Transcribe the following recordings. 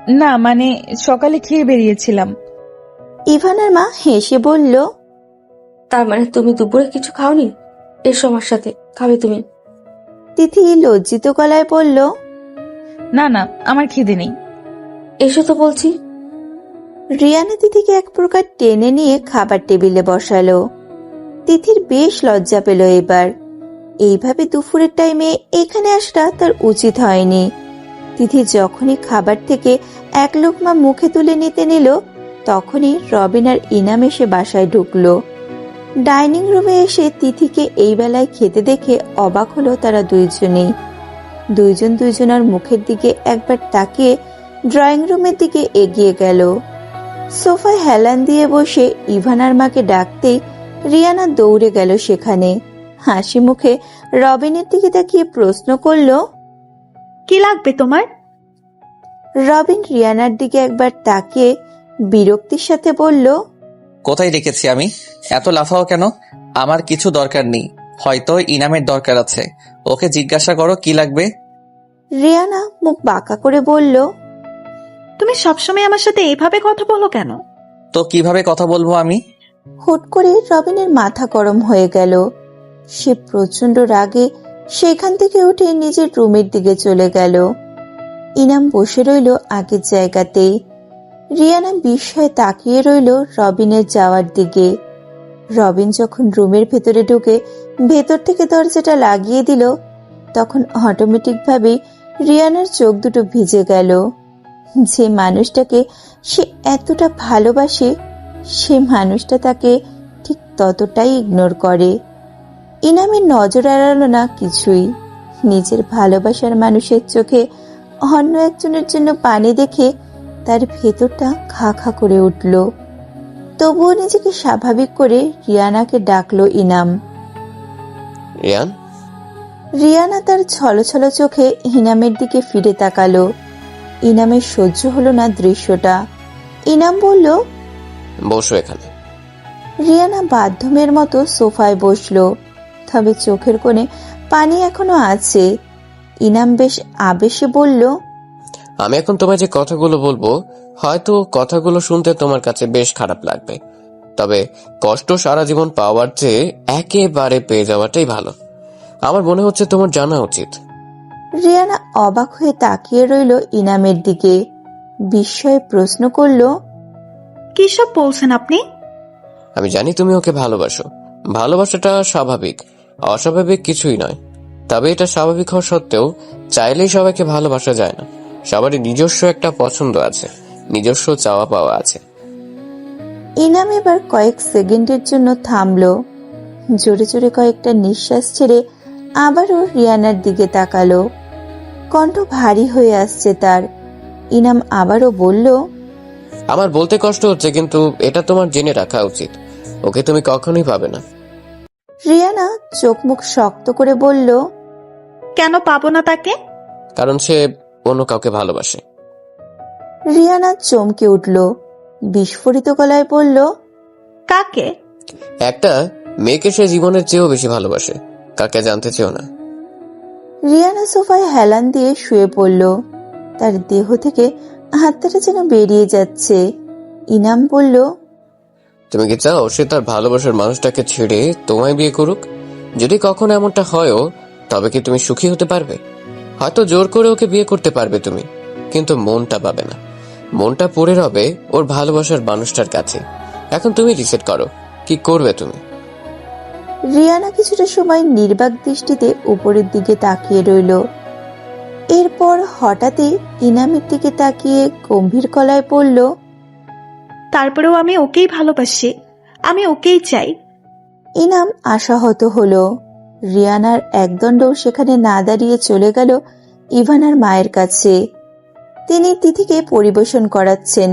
না মানে সকালে খেয়ে বেরিয়েছিলাম। ইভানের মা হেসে বলল, তার মানে তুমি দুপুরে কিছু খাওনি? এসো আমার সাথে, খাবে তুমি? তিথি লজ্জিত গলায় বলল, না না, আমার খিদে নেই। এসো তো বলছি। রিয়ানা তিথিকে এক প্রকার টেনে নিয়ে খাবার টেবিলে বসালো। তিথির বেশ লজ্জা পেল এবার। এইভাবে দুপুরের টাইমে এখানে আসা তার উচিত হয়নি। তিথি যখনই খাবার থেকে এক লোকমা মুখে তুলে নিতে নিল, তখনই রবিন আর ইনাম এসে বাসায় ঢুকলো। ডাইনিং রুমে এসে তিথিকে এই বেলায় খেতে দেখে অবাক হলো তারা দুইজনেই। দুইজন দুইজনের মুখের দিকে একবার তাকিয়ে ড্রয়িং রুমের দিকে এগিয়ে গেল। সোফায় হেলান দিয়ে বসে ইভানার মাকে ডাকতেই রিয়ানা দৌড়ে গেল সেখানে। হাসি মুখে রবিনের দিকে তাকিয়ে প্রশ্ন করল, কি লাগবে তোমার? রবিন রিয়ানার দিকে একবার তাকিয়ে বিরক্তির সাথে বলল, কোথায় রেখেছি আমি? এত লাফাও কেন? আমার কিছু দরকার নেই, হয়তো ইনামের দরকার আছে। ওকে জিজ্ঞাসা করো কি লাগবে। রিয়ানা মুখ বাঁকা করে বলল, তুমি সবসময় আমার সাথে এইভাবে কথা বলো কেন? তো কিভাবে কথা বলবো আমি? হুট করে রবিনের মাথা গরম হয়ে গেল। সে প্রচন্ড রাগে সেখান থেকে উঠে নিজের রুমের দিকে চলে গেল। ইনাম বসে রইল আগের জায়গাতেই। রিয়ানা বিস্ময়ে তাকিয়ে রইল রবিনের যাওয়ার দিকে। রবিন যখন রুমের ভেতরে ঢুকে ভেতর থেকে দরজাটা লাগিয়ে দিল, তখন অটোমেটিক ভাবে রিয়ানার চোখ দুটো ভিজে গেল। যে মানুষটাকে সে এতটা ভালোবাসে, সে মানুষটা তাকে ঠিক ততটাই ইগনোর করে। ইনামের নজর এড়ালো না কিছুই। নিজের ভালোবাসার মানুষের চোখে অন্য একজনের জন্য পানি দেখে তার ভেতরটা খা খা করে উঠল। তবুও নিজেকে স্বাভাবিক করে রিয়ানাকে ডাকলো ইনাম। রিয়ান, রিয়ানা তার ছলছল চোখে ইনামের দিকে ফিরে তাকালো। ইনামের সহ্য হলো না দৃশ্যটা। ইনাম বলল, বসো এখানে। রিয়ানা বাধ্যমের মতো সোফায় বসলো, তবে চোখের কোণে পানি এখনো আছে। ইনাম বেশ আবেশে বলল, আমি এখন তোমায় যে কথাগুলো বলবো, হয়তো কথাগুলো শুনতে তোমার কাছে বেশ খারাপ লাগবে, তবে কষ্ট সারা জীবন পাওয়ার চেয়ে একেবারে পেয়ে যাওয়াটাই ভালো। আমার মনে হচ্ছে তোমার জানা উচিত। রিয়ানা অবাক হয়ে তাকিয়ে রইল ইনামের দিকে। বিস্ময়ে প্রশ্ন করল, কি সব বলছেন আপনি? আমি জানি তুমি ওকে ভালোবাসো। ভালোবাসাটা স্বাভাবিক, অস্বাভাবিক কিছুই নয়। তবে এটা স্বাভাবিক হওয়া সত্ত্বেও চাইলেই সবাইকে ভালোবাসা যায় না। সবারই নিজস্ব একটা পছন্দ আছে, নিজস্ব চাওয়া পাওয়া আছে। ইনাম এবার কয়েক সেকেন্ডের জন্য থামলো। জোরে জোরে কয়েকটা নিঃশ্বাস ছেড়ে আবারও রিয়ানার দিকে তাকালো। কণ্ঠ ভারী হয়ে আসছে তার। ইনাম আবারও বলল, আমার বলতে কষ্ট হচ্ছে, কিন্তু এটা তোমার জেনে রাখা উচিত। ওকে তুমি কখনোই পাবে না। রিয়ানা চোখ মুখ শক্ত করে বলল, কেন পাবো না তাকে? কারণ সে অন্য কাউকে ভালোবাসে। রিয়ানা চমকে উঠল, বিস্ফোরিত গলায় বলল, কাকে? একটা মেয়েকে সে জীবনের চেয়েও বেশি ভালোবাসে। কাকে জানতে চেও না। রিয়ানা সোফায় হেলান দিয়ে শুয়ে পড়ল। তার দেহ থেকে হাতটা যেন বেরিয়ে যাচ্ছে। ইনাম বলল, তুমি কি চাও সে তার ভালোবাসার মানুষটাকে ছেড়ে তোমায় বিয়ে করুক? যদি কখনো এমনটা হয়ও, তবে কি তুমি সুখী হতে পারবে? হয়তো জোর করে ওকে বিয়ে করতে পারবে তুমি, কিন্তু মনটা পাবে না। মনটা পড়ে রবে ওর ভালোবাসার মানুষটার কাছে। এখন তুমি রিসেট করো, কি করবে তুমি? রিয়ানা কিছুটা সময় নির্বাক দৃষ্টিতে উপরের দিকে তাকিয়ে রইল। এরপর হঠাৎই ইনামের দিকে তাকিয়ে গম্ভীর গলায় বলল, তারপরেও আমি ওকেই ভালোবাসি, আমি ওকেই চাই। ইনাম আশাহত হলো। রিয়ানার একদণ্ড সেখানে না দাঁড়িয়ে চলে গেল ইভানার মায়ের কাছে। তিনি তিথিকে পরিবেশন করাচ্ছেন।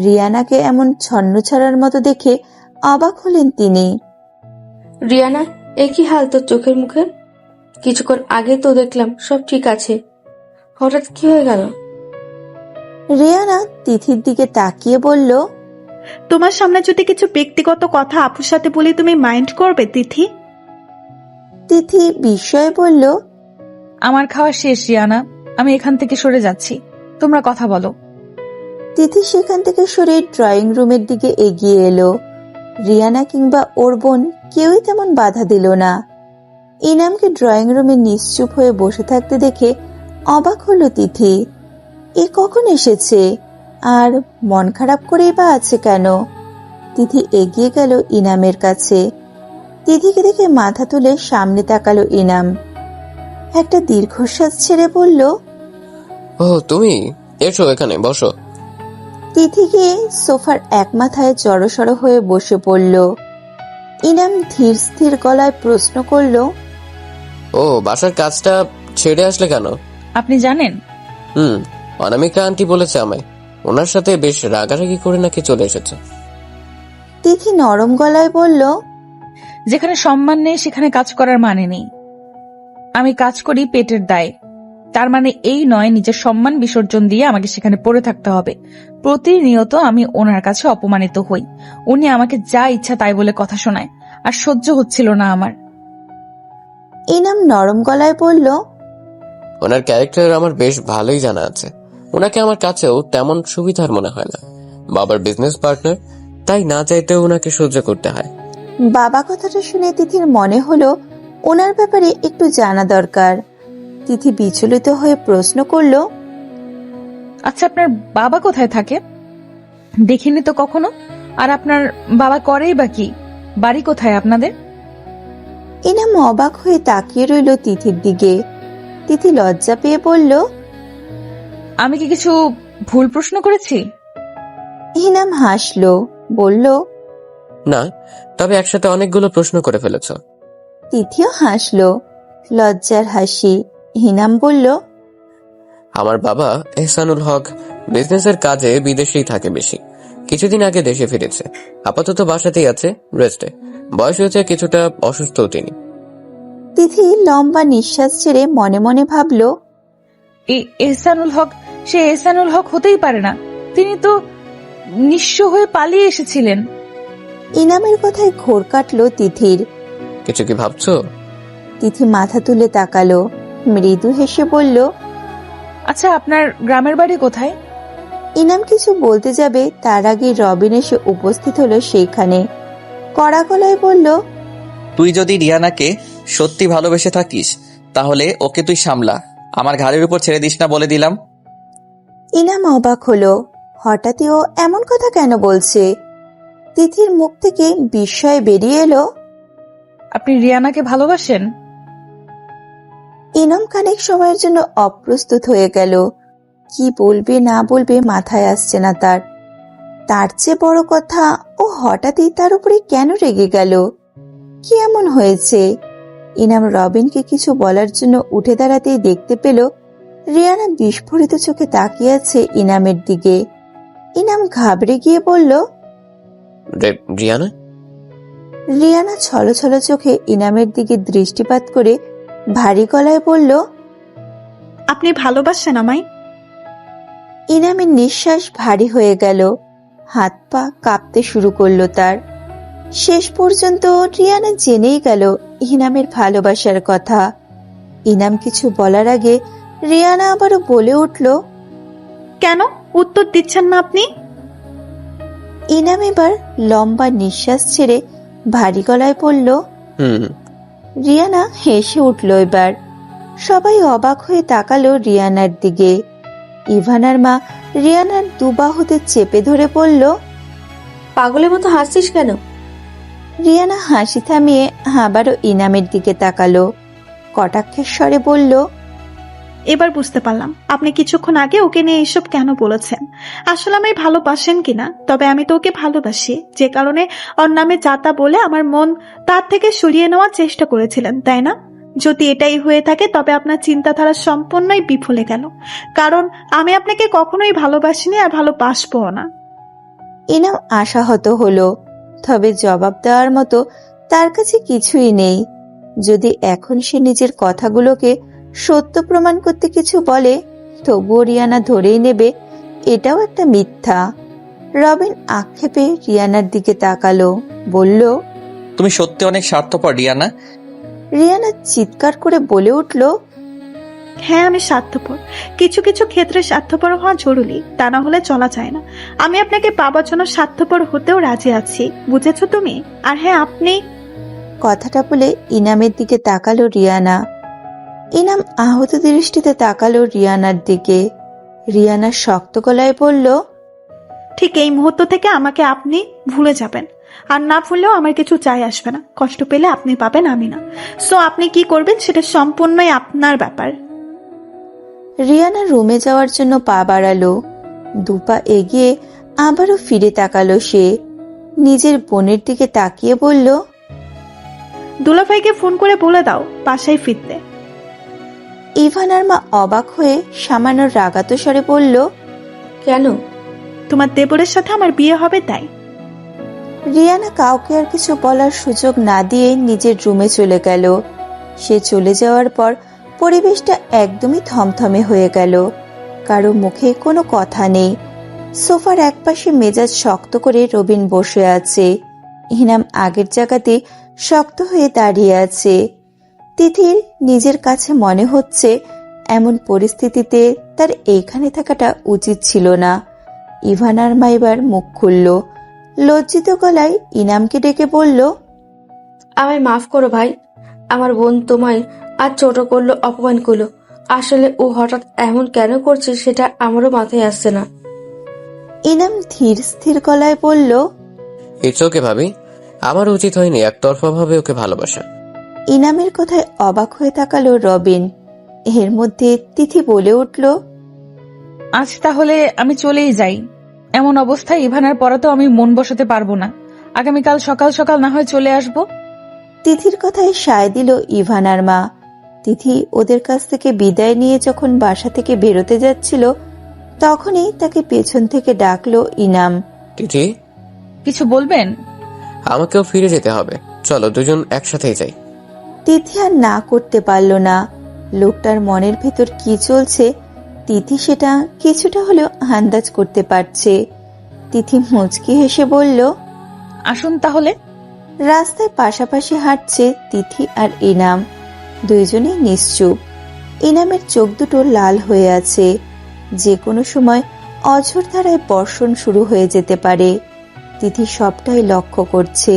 রিয়ানাকে এমন ছন্ন ছাড়ার মতো দেখে অবাক হলেন তিনি। রিয়ানা, এ কি হাল তোর চোখের মুখে? কিছুক্ষণ আগে তো দেখলাম সব ঠিক আছে, হঠাৎ কি হয়ে গেল? রিয়ানা তিথির দিকে তাকিয়ে বলল, তোমার সামনে যদি কিছু ব্যক্তিগত কথা আপুর সাথে বলি তুমি মাইন্ড করবে তিথি? তিথি বিস্ময়ে বলল, আমার খাওয়া শেষ রিয়ানা, আমি এখান থেকে সরে যাচ্ছি, তোমরা কথা বলো। তিথি সেখান থেকে সরে ড্রয়িং রুমের দিকে এগিয়ে এলো। রিয়ানা কিংবা ওর বোন কেউই তেমন বাধা দিল না। ইনামকে ড্রয়িং রুমে নিশ্চুপ হয়ে বসে থাকতে দেখে অবাক হলো তিথি। এ কখন এসেছে আর মন খারাপ করেই বা আছে কেন? তিথি এগিয়ে গেল ইনামের কাছে। তিথিকে দেখে মাথা তুলে সামনে তাকালো ইনাম। একটা দীর্ঘশ্বাস ছেড়ে বলল, ও তুমি, এসো এখানে বসো। তিথি গিয়ে সোফার এক মাথায় জড়সড় হয়ে বসে পড়ল। ইনাম ধীর স্থির গলায় প্রশ্ন করল, ও বাসার কাজটা ছেড়ে আসলে কেন? আপনি জানেন? অনামিকা আন্টি বলেছে আমায়, ওনার সাথে বেশ রাগারাগি করে নাকি চলে এসেছে। তিথি নরম গলায় বলল, যেখানে সম্মান নেই সেখানে কাজ করার মানে নেই। আমি কাজ করি পেটের দায়ে, তার মানে এই নয় নিজের সম্মান বিসর্জন দিয়ে আমাকে সেখানে পড়ে থাকতে হবে। প্রতিনিয়ত আমি ওনার কাছে অপমানিত হই। উনি আমাকে যা ইচ্ছা তাই বলে কথা শোনায়, আর সহ্য হচ্ছিল না আমার। ইনাম নরম গলায় বলল, ওনার ক্যারেক্টার আমার বেশ ভালোই জানা আছে। ওনাকে আমার কাছেও তেমন সুবিধার মনে হয় না। বাবার বিজনেস পার্টনার, তাই না চাইতেও ওনাকে সহ্য করতে হয়। বাবা কথাটা শুনে তিথির মনে হলো ওনার ব্যাপারে একটু জানা দরকার। তিথি বিচলিত হয়ে প্রশ্ন করল, আচ্ছা, আপনার বাবা কোথায় থাকে? দেখিনি তো কখনো। আর আপনার বাবা করেই বা কি? বাড়ি কোথায় আপনাদের? ইনাম অবাক হয়ে তাকিয়ে রইল তিথির দিকে। তিথি লজ্জা পেয়ে বলল, আমি কি কিছু ভুল প্রশ্ন করেছি? ইনাম হাসলো, বলল, না, তবে একসাথে অনেকগুলো প্রশ্ন করে ফেলেছ। তিথিও হাসলো, লজ্জার হাসি। ইনাম বলল, আমার বাবা এহসানুল হক বিজনেসের কাজে বিদেশেই থাকে বেশি। কিছুদিন আগে দেশে ফিরেছে, আপাতত বাসাতেই আছে, রেস্টে। বয়স হয়েছে কিছুটা, অসুস্থ তিনি। তিথি লম্বা নিঃশ্বাস ছেড়ে মনে মনে ভাবল, এই এহসানুল হক, সে এহসানুল হক হতেই পারে না। তিনি তো নিঃস্ব হয়ে পালিয়ে এসেছিলেন। ইনামের কথায় ঘোর কাটলো তিথির। কিছু কি ভাবছো? তিথি মাথা তুলে তাকালো, মৃদু হেসে বলল, আচ্ছা, আপনার গ্রামের বাড়ি কোথায়? ইনাম কিছু বলতে যাবে তার আগে রবিন এসে উপস্থিত হলো সেইখানে। কড়া গলায় বলল, তুই যদি রিয়ানাকে সত্যি ভালোবেসে থাকিস তাহলে ওকে তুই সামলা, আমার ঘাড়ের উপর ছেড়ে দিস না বলে দিলাম। ইনাম অবাক হলো, হঠাৎই ও এমন কথা কেন বলছে। তিথির মুখ থেকে বিস্ময় বেরিয়ে এলো, আপনি রিয়ানাকে ভালোবাসেন? ইনাম খানিক সময়ের জন্য অপ্রস্তুত হয়ে গেল। কি বলবে না বলবে মাথায় আসছে না তার। তার চেয়ে বড় কথা, ও হঠাৎই তার উপরে কেন রেগে গেল? কি এমন হয়েছে? ইনাম রবিনকে কিছু বলার জন্য উঠে দাঁড়াতেই দেখতে পেল রিয়ানা বিস্ফোরিত চোখে তাকিয়ে আছে ইনামের দিকে। ইনাম ঘাবড়ে গিয়ে বলল, রিয়ানা? রিয়ানা ছলছল চোখে ইনামের দিকে দৃষ্টিপাত করে ভারী গলায় বলল, আপনি ভালোবাসেন আমায়? ইনামের নিঃশ্বাস ভারী হয়ে গেল, হাত পা কাঁপতে শুরু করলো তার। শেষ পর্যন্ত রিয়ানা জেনেই গেল ইনামের ভালোবাসার কথা। ইনাম কিছু বলার আগে রিয়ানা আবারও বলে উঠল, কেন উত্তর দিচ্ছেন না আপনি? ইনাম এবার লম্বা নিঃশ্বাস ছেড়ে ভারী গলায় বলল। রিয়ানা হেসে উঠল এবার। সবাই অবাক হয়ে তাকালো রিয়ানার দিকে। ইভানার মা রিয়ানার দুবাহুতে চেপে ধরে বলল, পাগলের মতো হাসছিস কেন? রিয়ানা হাসি থামিয়ে আবারও ইনামের দিকে তাকালো, কটাক্ষের স্বরে বলল, এবার বুঝতে পারলাম আপনি কিছুক্ষণ আগে ওকে নিয়ে এসব কেন বলেছেন। আসলে আমায় ভালোবাসেন কিনা, তবে আমি তো ওকে ভালোবাসি, যে কারণে ওর নামে যাতা বলে আমার মন তার থেকে সরিয়ে নেওয়ার চেষ্টা করেছিলেন, তাই না? যদি এটাই হয়ে থাকে তবে আপনার চিন্তাধারা সম্পূর্ণই বিফলে গেল, কারণ আমি আপনাকে কখনোই ভালোবাসিনি আর ভালোবাসবো না। ইনাম আশাহত হলো, তবে জবাব দেওয়ার মতো তার কাছে কিছুই নেই। যদি এখন সে নিজের কথাগুলোকে সত্য প্রমাণ করতে কিছু বলে, তবুও রিয়ানা ধরেই নেবে এটাও একটা মিথ্যা। রবিন আক্ষেপে রিয়ানার দিকে তাকালো, বলল, তুমি সত্যি অনেক স্বার্থপর রিয়ানা। রিয়ানা চিৎকার করে বলে উঠল, হ্যাঁ, আমি স্বার্থপর। কিছু কিছু ক্ষেত্রে স্বার্থপর হওয়া জরুরি, তা না হলে চলা যায় না। আমি আপনাকে পাবার জন্য স্বার্থপর হতেও রাজি আছি, বুঝেছো তুমি? আর হ্যাঁ, আপনি। কথাটা বলে ইনামের দিকে তাকালো রিয়ানা। ইনাম আহত দৃষ্টিতে তাকালো রিয়ানার দিকে। রিয়ানা শক্ত গলায় বলল, ঠিক এই মুহূর্ত থেকে আমাকে আপনি ভুলে যাবেন। আর না ভুললেও আমার কিছু চাই আসবে না। কষ্ট পেলে আপনি পাবেন, আমি না। সো আপনি কি করবেন সেটা সম্পূর্ণই আপনার ব্যাপার। রিয়ানা রুমে যাওয়ার জন্য পা বাড়ালো। দুপা এগিয়ে আবারও ফিরে তাকালো সে। নিজের বোনের দিকে তাকিয়ে বলল, দুলাভাইকে ফোন করে বলে দাও বাসায় ফিরতে। ইভানার মা অবাক হয়ে সামান্য রাগাত স্বরে বলল, কেন? তোমার দেবরের সাথে আমার বিয়ে হবে তাই। রিয়ানা কাউকে আর কিছু বলার সুযোগ না দিয়ে নিজের রুমে চলে গেল। সে চলে যাওয়ার পর পরিবেশটা একদমই থমথমে হয়ে গেল। কারো মুখে কোনো কথা নেই। সোফার একপাশে মেজাজ শক্ত করে রবিন বসে আছে। ইনাম আগের জায়গাতে শক্ত হয়ে দাঁড়িয়ে আছে। তিথির নিজের কাছে মনে হচ্ছে এমন পরিস্থিতিতে তার এইখানে থাকাটা উচিত ছিল না। ইভানার মা এবার মুখ খুলল। লজ্জিত গলায় ইনামকে ডেকে বলল, আমায় মাফ করো ভাই। আমার বোন তোমায় আর ছোট করলো, অপমান করলো। আসলে ও হঠাৎ এমন কেন করছে সেটা আমারও মাথায় আসছে না। ইনাম ধীর স্থির গলায় বলল, ইটস ওকে ভাবি, আমার উচিত হয়নি একতরফা ভাবে ওকে ভালোবাসা। ইনামের কথায় অবাক হয়ে তাকালো রবিন। এর মধ্যে তিথি বলে উঠল, আজ তাহলে আমি চলেই যাই। এমন অবস্থায় ইভানার পড়াতেও আমি মন বসাতে পারবো না। আগামীকাল সকাল সকাল না হয় চলে আসবো। তিথির কথায় সায় দিল ইভানার মা। তিথি ওদের কাছ থেকে বিদায় নিয়ে যখন বাসা থেকে বেরোতে যাচ্ছিল, তখনই তাকে পেছন থেকে ডাকলো ইনাম। তিথি, কিছু বলবেন? আমাকেও ফিরে যেতে হবে, চলো দুজন একসাথেই যাই। তিথি আর না করতে পারল না। লোকটার মনের ভেতর কি চলছে তিথি সেটা কিছুটা হলেও আন্দাজ করতে পারছে। তিথি মুচকি হেসে বলল, আসুন তাহলে। রাস্তায় পাশাপাশি হাঁটছে তিথি আর ইনাম। দুইজনেই নিশ্চুপ। ইনামের চোখ দুটো লাল হয়ে আছে। যে কোনো সময় অঝোর ধারায় বর্ষণ শুরু হয়ে যেতে পারে। তিথি সবটাই লক্ষ্য করছে।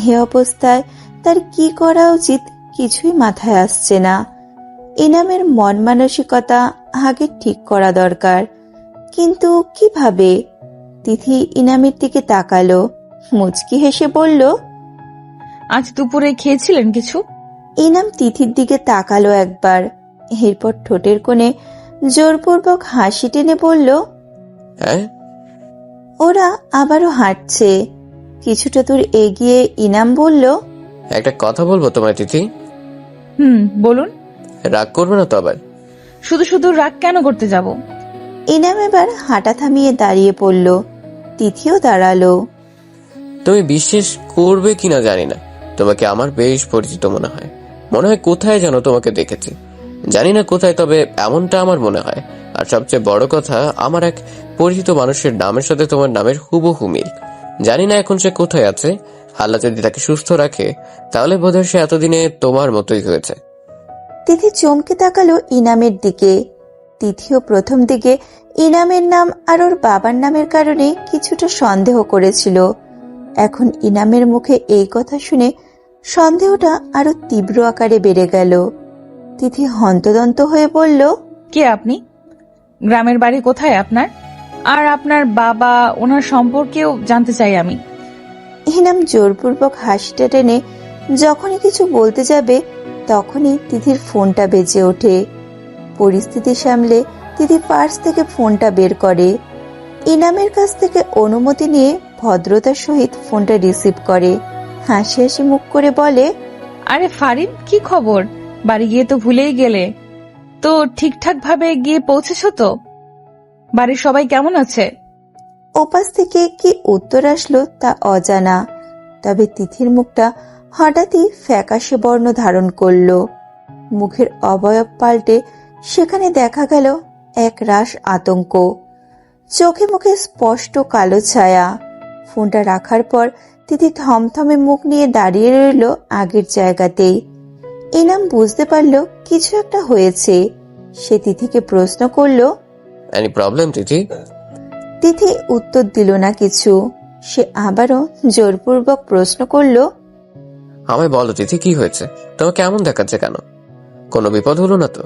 এ অবস্থায় তার কি করা উচিত কিছুই মাথায় আসছে না। ইনামের মন মানসিকতা আগে ঠিক করা দরকার, কিন্তু কিভাবে? তিথি ইনামের দিকে তাকালো, মুচকি হেসে বলল, আজ দুপুরে খেয়েছিলেন কিছু? ইনাম তিথির দিকে তাকালো একবার, এরপর ঠোঁটের কোণে জোরপূর্বক হাসি টেনে বলল, হ্যাঁ। ওরা আবারও হাঁটছে। কিছুটা দূর এগিয়ে ইনাম বলল, একটা কথা বলবো তোমায় তিথি? বলুন। রাগ করবে না তো আবার? শুধু শুধু রাগ কেন করতে যাব? ইনাম এবার হাঁটা থামিয়ে দাঁড়িয়ে পড়ল। তিথিও দাঁড়ালো। তুমি বিশ্বাস করবে কিনা জানি না, তোমাকে আমার বেশ পরিচিত মনে হয়। মনে হয় কোথায় যেন তোমাকে দেখেছি, জানি না কোথায়, তবে এমনটা আমার মনে হয়। আর সবচেয়ে বড় কথা, আমার এক পরিচিত মানুষের নামের সাথে তোমার নামের হুবহু মিল। জানি না এখন সে কোথায় আছে। আল্লাহ যদি তাকে সুস্থ রাখে তাহলে বোধহয় সে এতদিনে তোমার মতোই হয়েছে। তিথি চমকে তাকালো ইনামের দিকে। তিথিও প্রথম দিকে ইনামের নাম আর ওর বাবার নামের কারণে কিছুটা সন্দেহ করেছিল। এখন ইনামের মুখে এই কথা শুনে সন্দেহটা আরো তীব্র আকারে বেড়ে গেল। তিথি হন্তদন্ত হয়ে বলল, কে আপনি? গ্রামের বাড়ি কোথায় আপনার? আর আপনার বাবা, ওনার সম্পর্কেও জানতে চাই আমি। ইনাম জোরপূর্বক হাসিটা টেনে যখনই কিছু বলতে যাবে তখনই তিথির ফোনটা বেজে ওঠে। পরিস্থিতি সামলে তিথি পার্স থেকে ফোনটা বের করে। ইনামের কাছ থেকে অনুমতি নিয়ে ভদ্রতার সহিত ফোনটা রিসিভ করে। হাসি হাসি মুখ করে বলে, আরে ফারিন, কি খবর? বাড়ি গিয়ে তো ভুলেই গেলে। তো ঠিকঠাক ভাবে গিয়ে পৌঁছেছো তো? বাড়ির সবাই কেমন আছে? ওপাশ থেকে কি উত্তর আসলো তা অজানা, তবে তিথির মুখটা হঠাৎই ফ্যাকাশে বর্ণ ধারণ করলো। মুখের অবয়ব পাল্টে সেখানে দেখা গেল এক রাশ আতঙ্ক। চোখে মুখে স্পষ্ট কালো ছায়া। ফোনটা রাখার পর তিথি থমথমে মুখ নিয়ে দাঁড়িয়ে রইল আগের জায়গাতেই। ইনাম বুঝতে পারল কিছু একটা হয়েছে। সে তিথিকে প্রশ্ন করলো। এনি প্রবলেম তিথি? তিথি উত্তর দিল না কিছু। সে আবারও জোরপূর্বক প্রশ্ন করলো। আমায় বলো তিথি, কি হয়েছে? তোমাকে এমন দেখাচ্ছে কেন? কোনো বিপদ হলো না তো?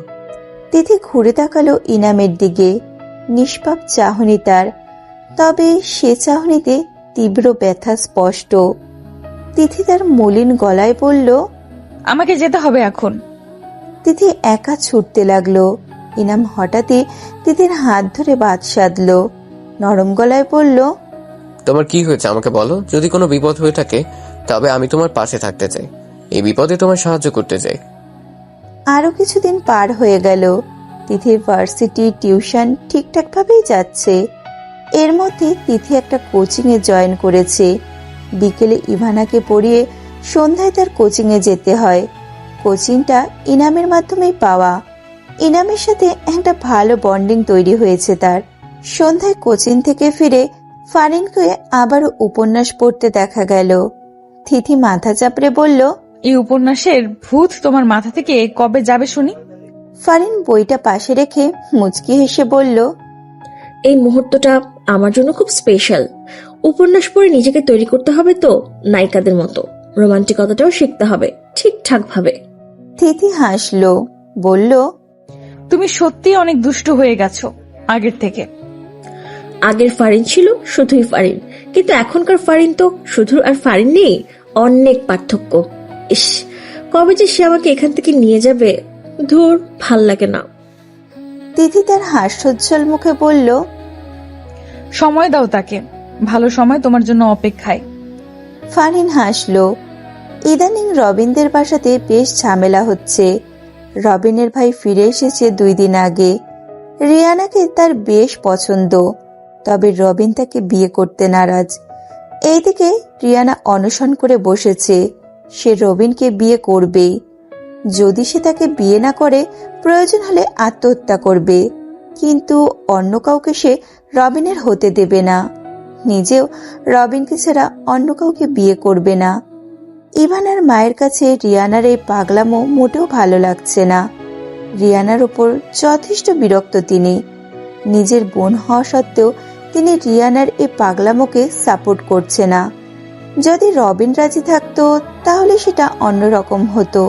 তিথি ঘুরে তাকালো ইনামের দিকে। নিষ্পাপ চাহনি তার, তবে সে চাহনিতে তীব্র ব্যথা স্পষ্ট। তিথি তার মলিন গলায় বলল, আমাকে যেতে হবে এখন। তিথি একা ছুটতে লাগলো। ইনাম হঠাৎই তিথির হাত ধরে বাদ সাধলো। নরম গলায় বলল, তোমার কি হয়েছে আমাকে বলো। যদি কোনো বিপদ হয়ে থাকে তবে আমি তোমার পাশে থাকতে চাই, এই বিপদে তোমার সাহায্য করতে চাই। আরো কিছুদিন পার হয়ে গেল। তিথির ভার্সিটি টিউশন ঠিকঠাক ভাবেই যাচ্ছে। এর মধ্যে তিথি একটা কোচিং এ জয়েন করেছে। বিকেলে ইভানাকে পড়িয়ে সন্ধ্যায় তার কোচিং এ যেতে হয়। কোচিংটা ইনামের মাধ্যমেই পাওয়া। ইনামের সাথে একটা ভালো বন্ডিং তৈরি হয়েছে তার। সন্ধ্যায় কোচিং থেকে ফিরে ফারিনকে আবারও উপন্যাস পড়তে দেখা গেল। তিথি মাথা চাপড়ে বলল, এই উপন্যাসের ভূত তোমার মাথা থেকে কবে যাবে শুনি? ফারিন বইটা পাশে রেখে মুচকি হেসে বলল, এই মুহূর্তটা আমার জন্য খুব স্পেশাল। উপন্যাস পড়ে নিজেকে তৈরি করতে হবে তো নায়িকাদের মতো, রোমান্টিকতাটাও শিখতে হবে ঠিকঠাক ভাবে। তিথি হাসলো, বলল, তুমি সত্যি অনেক দুষ্টু হয়ে গেছো আগের থেকে। আগের ফারিন ছিল শুধুই ফারিন, কিন্তু এখনকার ফারিন তো শুধু আর ফারিন নেই, অনেক পার্থক্য। ইস, কবে যে সে আমাকে এখান থেকে নিয়ে যাবে, ধুর, ভাল লাগে না। তিথি তার হাস্যোজ্জ্বল মুখে বলল, সময় দাও তাকে, ভালো সময় তোমার জন্য অপেক্ষায়। ফারিন হাসলো। ইদানিং রবিনদের বাসাতে বেশ ঝামেলা হচ্ছে। রবিনের ভাই ফিরে এসেছে 2 দিন আগে। রিয়ানাকে তার বেশ পছন্দ, তবে রবিন তাকে বিয়ে করতে নারাজ। এইদিকে রিয়ানা অনশন করে বসেছে, সে রবিনকে বিয়ে করবে। যদি সে তাকে বিয়ে না করে প্রয়োজন হলে আত্মহত্যা করবে, কিন্তু অন্য কাউকে সে রবিনের হতে দেবে না। নিজেও রবিনকে ছাড়া অন্য কাউকে বিয়ে করবে না। ইভানার মায়ের কাছে রিয়ানার এই পাগলামো মোটেও ভালো লাগছে না। রিয়ানার উপর যথেষ্ট বিরক্ত তিনি। নিজের বোন হওয়া সত্ত্বেও তিনি রিয়ানার এই পাগলামোকে সাপোর্ট করছে না। যদি রবিন রাজি থাকতো তাহলে সেটা অন্যরকম হতো,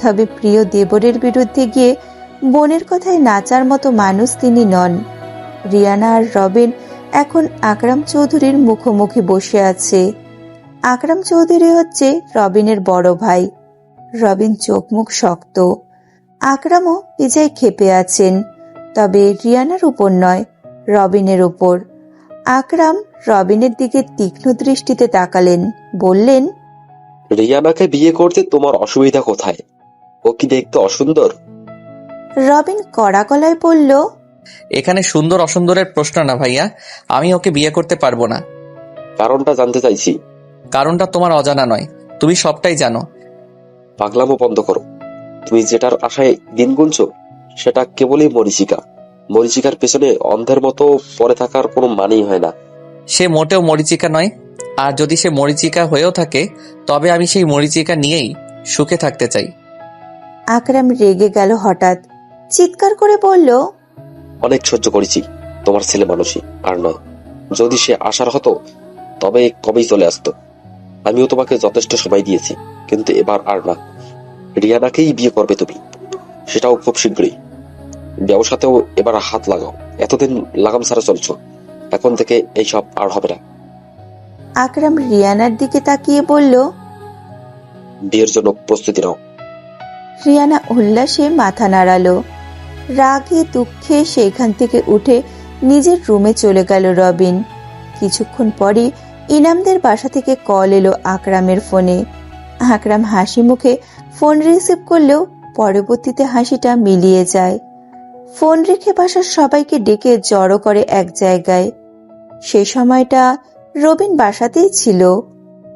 তবে প্রিয় দেবরের বিরুদ্ধে গিয়ে বোনের কথায় নাচার মতো মানুষ তিনি নন। রিয়ানা আর রবিন এখন আকরাম চৌধুরীর মুখোমুখি বসে আছে। আকরাম চৌধুরী হচ্ছে রবিনের বড় ভাই। রবিন চোখ মুখ শক্ত। আকরামও বিজয় ক্ষেপে আছেন, তবে রিয়ানার উপর নয়, রবিনের উপর। আকরাম রবিনের দিকে তীক্ষ্ণ দৃষ্টিতে তাকালেন, বললেন, রিয়ানাকে বিয়ে করতে তোমার অসুবিধা কোথায়? ও কি দেখতে অসুন্দর? রবিন কড়া গলায় বলল, এখানে সুন্দর অসুন্দরের প্রশ্ন না ভাইয়া, আমি ওকে বিয়ে করতে পারবো না। কারণটা জানতে চাইছি। কারণটা তোমার অজানা নয়, তুমি সবটাই জানো। পাগলামো বন্ধ করো। তুমি যেটার আশায় দিন গুনছো সেটা কেবলই মরীচিকা। মরীচিকার পেছনে অন্ধের মতো পড়ে থাকার কোনো মানেই হয় না। সে মোটেও মরিচিকা নয়, আর যদি সে মরিচিকা হয়েও থাকে তবে আমি সেই মরিচিকা নিয়েই সুখে থাকতে চাই। আকরাম রেগে গেল হঠাৎ, চিৎকার করে বলল, অনেক সহ্য করেছি তোমার ছেলে মানুষই, আর নয়। যদি সে আসার হতো তবে কবেই চলে আসতো। আমিও তোমাকে যথেষ্ট সময় দিয়েছি, কিন্তু এবার আর না। রিয়ানাকেই বিয়ে করবে তুমি, সেটাও খুব শীঘ্রই। ব্যবসাতেও এবার হাত লাগাও। এতদিন লাগাম ছাড়া চলছো, এখন থেকে এইসব আর হবে না। আকরাম রিয়ানার দিকে তাকিয়ে বলল, বিয়ের জন্য প্রস্তুতি নাও। রিয়ানা উল্লাসে মাথা নাড়ালো। রাগে দুঃখে সেখান থেকে উঠে নিজের রুমে চলে গেল রবিন। কিছুক্ষণ পরই ইনামদের বাসা থেকে কল এলো আকরামের ফোনে। আকরাম হাসি মুখে ফোন রিসিভ করলেও পরবর্তীতে হাসিটা মিলিয়ে যায়। ফোন রেখে বাসার সবাইকে ডেকে জড়ো করে এক জায়গায়। সে সময়টা রবিন বাসাতেই ছিল,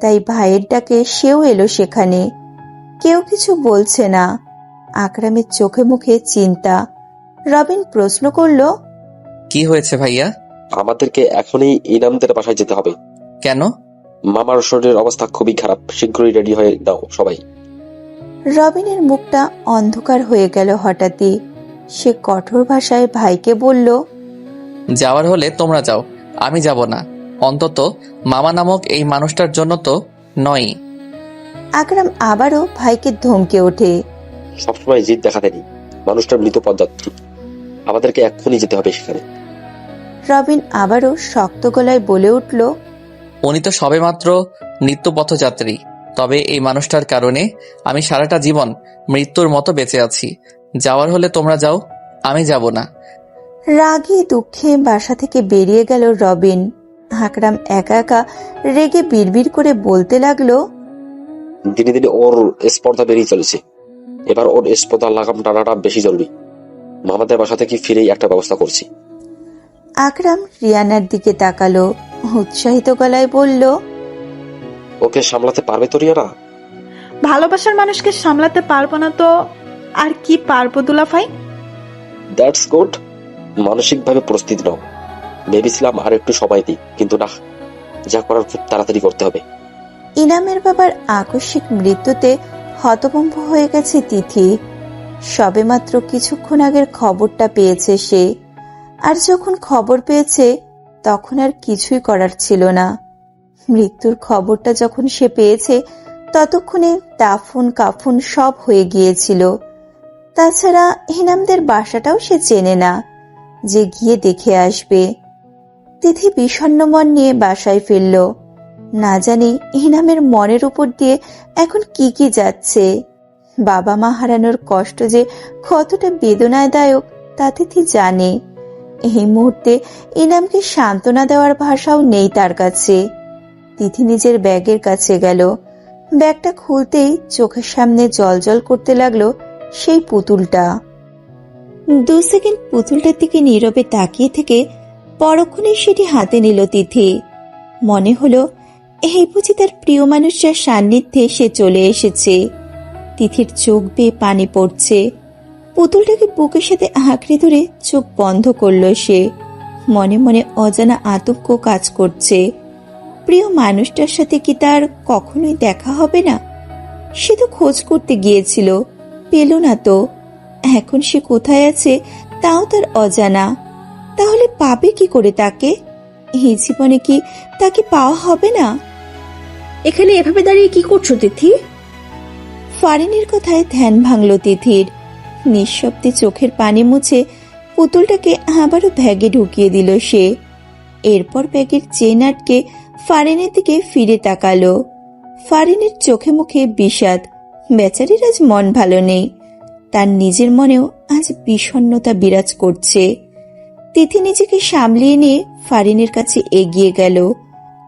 তাই ভাইয়ের ডাকে সেও এলো সেখানে। কেউ কিছু বলছে না। আকরামের চোখে মুখে চিন্তা। রবিন প্রশ্ন করলো, কি হয়েছে ভাইয়া? আমাদেরকে এখনই ইনামদের বাসায় যেতে হবে। কেন? মামার শরীরের অবস্থা খুবই খারাপ, শীঘ্রই রেডি হয়ে দাও সবাই। রবিনের মুখটা অন্ধকার হয়ে গেল হঠাৎই। সে কঠোর ভাষায় ভাইকে বলল, যাওয়ার হলে তোমরা যাও, আমি যাব না। অন্তত মামা নামক এই মানুষটার জন্য তো নয়। আকরাম আবারও ভাইকে ধমকে ওঠে। সবসময় জিদ দেখাতে নেই, মানুষটার মৃত পদযাত্রী, আমাদেরকে এক্ষুনি যেতে হবে সেখানে। রবিন আবারও শক্ত গলায় বলে উঠল, উনি তো সবেমাত্র নিত্য পথযাত্রী, তবে এই মানুষটার কারণে আমি সারাটা জীবন মৃত্যুর মতো বেঁচে আছি। যাওয়ার হলে তোমরা যাও, আমি যাব না। রাগে দুঃখে বাসা থেকে বেরিয়ে গেল রবিন। আকরাম একা একা রেগে বিড়বিড় করে বলতে লাগলো, দিনে দিনে ওর স্পর্ধা বেরিয়ে চলেছে, এবার ওর স্পর্ধার লাগাম টানাটা বেশি জরুরি। মামাদের বাসা থেকে ফিরেই একটা ব্যবস্থা করছি। আকরাম রিয়ানার দিকে তাকালো, উৎসাহিত গলায় বলল, ওকে সামলাতে পারবে তো রিয়ানা? ভালোবাসার মানুষকে সামলাতে পারবো না তো আর কি পারবো দুলাভাই? That's good. মানসিকভাবে প্রস্তুতি নাও। ভেবেছিলাম আর একটু সময় দিই, কিন্তু না, যা করার খুব তাড়াতাড়ি করতে হবে। ইনামের বাবার আকস্মিক মৃত্যুতে হতভম্ব হয়ে গেছে তিথি। সবেমাত্র কিছুক্ষণ আগের খবরটা পেয়েছে সে, আর যখন খবর পেয়েছে তখন আর কিছুই করার ছিল না। মৃত্যুর খবরটা যখন সে পেয়েছে ততক্ষণে দাফন কাফন সব হয়ে গিয়েছিল। তাছাড়া ইনামদের বাসাটাও সে চেনে না যে গিয়ে দেখে আসবে। তিথি বিষণ্ণ মন নিয়ে বাসায় ফিরল। না জানি ইনামের মনের উপর দিয়ে এখন কি কি যাচ্ছে। বাবা মা হারানোর কষ্ট যে কতটা বেদনাদায়ক তা তিথি জানে। এই মুহূর্তে ইনামকে সান্ত্বনা দেওয়ার ভাষাও নেই তার কাছে। তিথি নিজের ব্যাগের কাছে গেল। ব্যাগটা খুলতেই চোখের সামনে জলজল করতে লাগলো সেই পুতুলটা। 2 সেকেন্ড পুতুলটার দিকে নীরবে তাকিয়ে থেকে পরক্ষণে সেটি হাতে নিল তিথি। মনে হলো এই বুঝি তার প্রিয় মানুষটার সান্নিধ্যে সে চলে এসেছে। তিথির চোখ বেয়ে পানি পড়ছে। পুতুলটাকে বুকের সাথে আঁকড়ে ধরে চোখ বন্ধ করল সে। মনে মনে অজানা আতঙ্ক কাজ করছে। প্রিয় মানুষটার সাথে কি তার কখনোই দেখা হবে না? সে তো খোঁজ করতে গিয়েছিল, পেল না তো। এখন সে কোথায় আছে তাও তার অজানা। তাহলে পাবে কি করে তাকে? এই জীবনে কি তাকে পাওয়া হবে না? এখানে এভাবে দাঁড়িয়ে কি করছো তিথি? ফারিনের কথায় ধ্যান ভাঙল তিথির। নিঃশব্দে চোখের পানি মুছে পুতুলটাকে আবারও ব্যাগে ঢুকিয়ে দিল সে। এরপর ব্যাগের চেন আটকে ফারিনের দিকে ফিরে তাকালো। ফারিনের চোখে মুখে বিষাদ। বেচারির আজ মন ভালো নেই। তার নিজের মনেও আজ বিষণ্ণতা বিরাজ করছে। তিথি নিজেকে সামলিয়ে নিয়ে ফারিনের কাছে এগিয়ে গেল।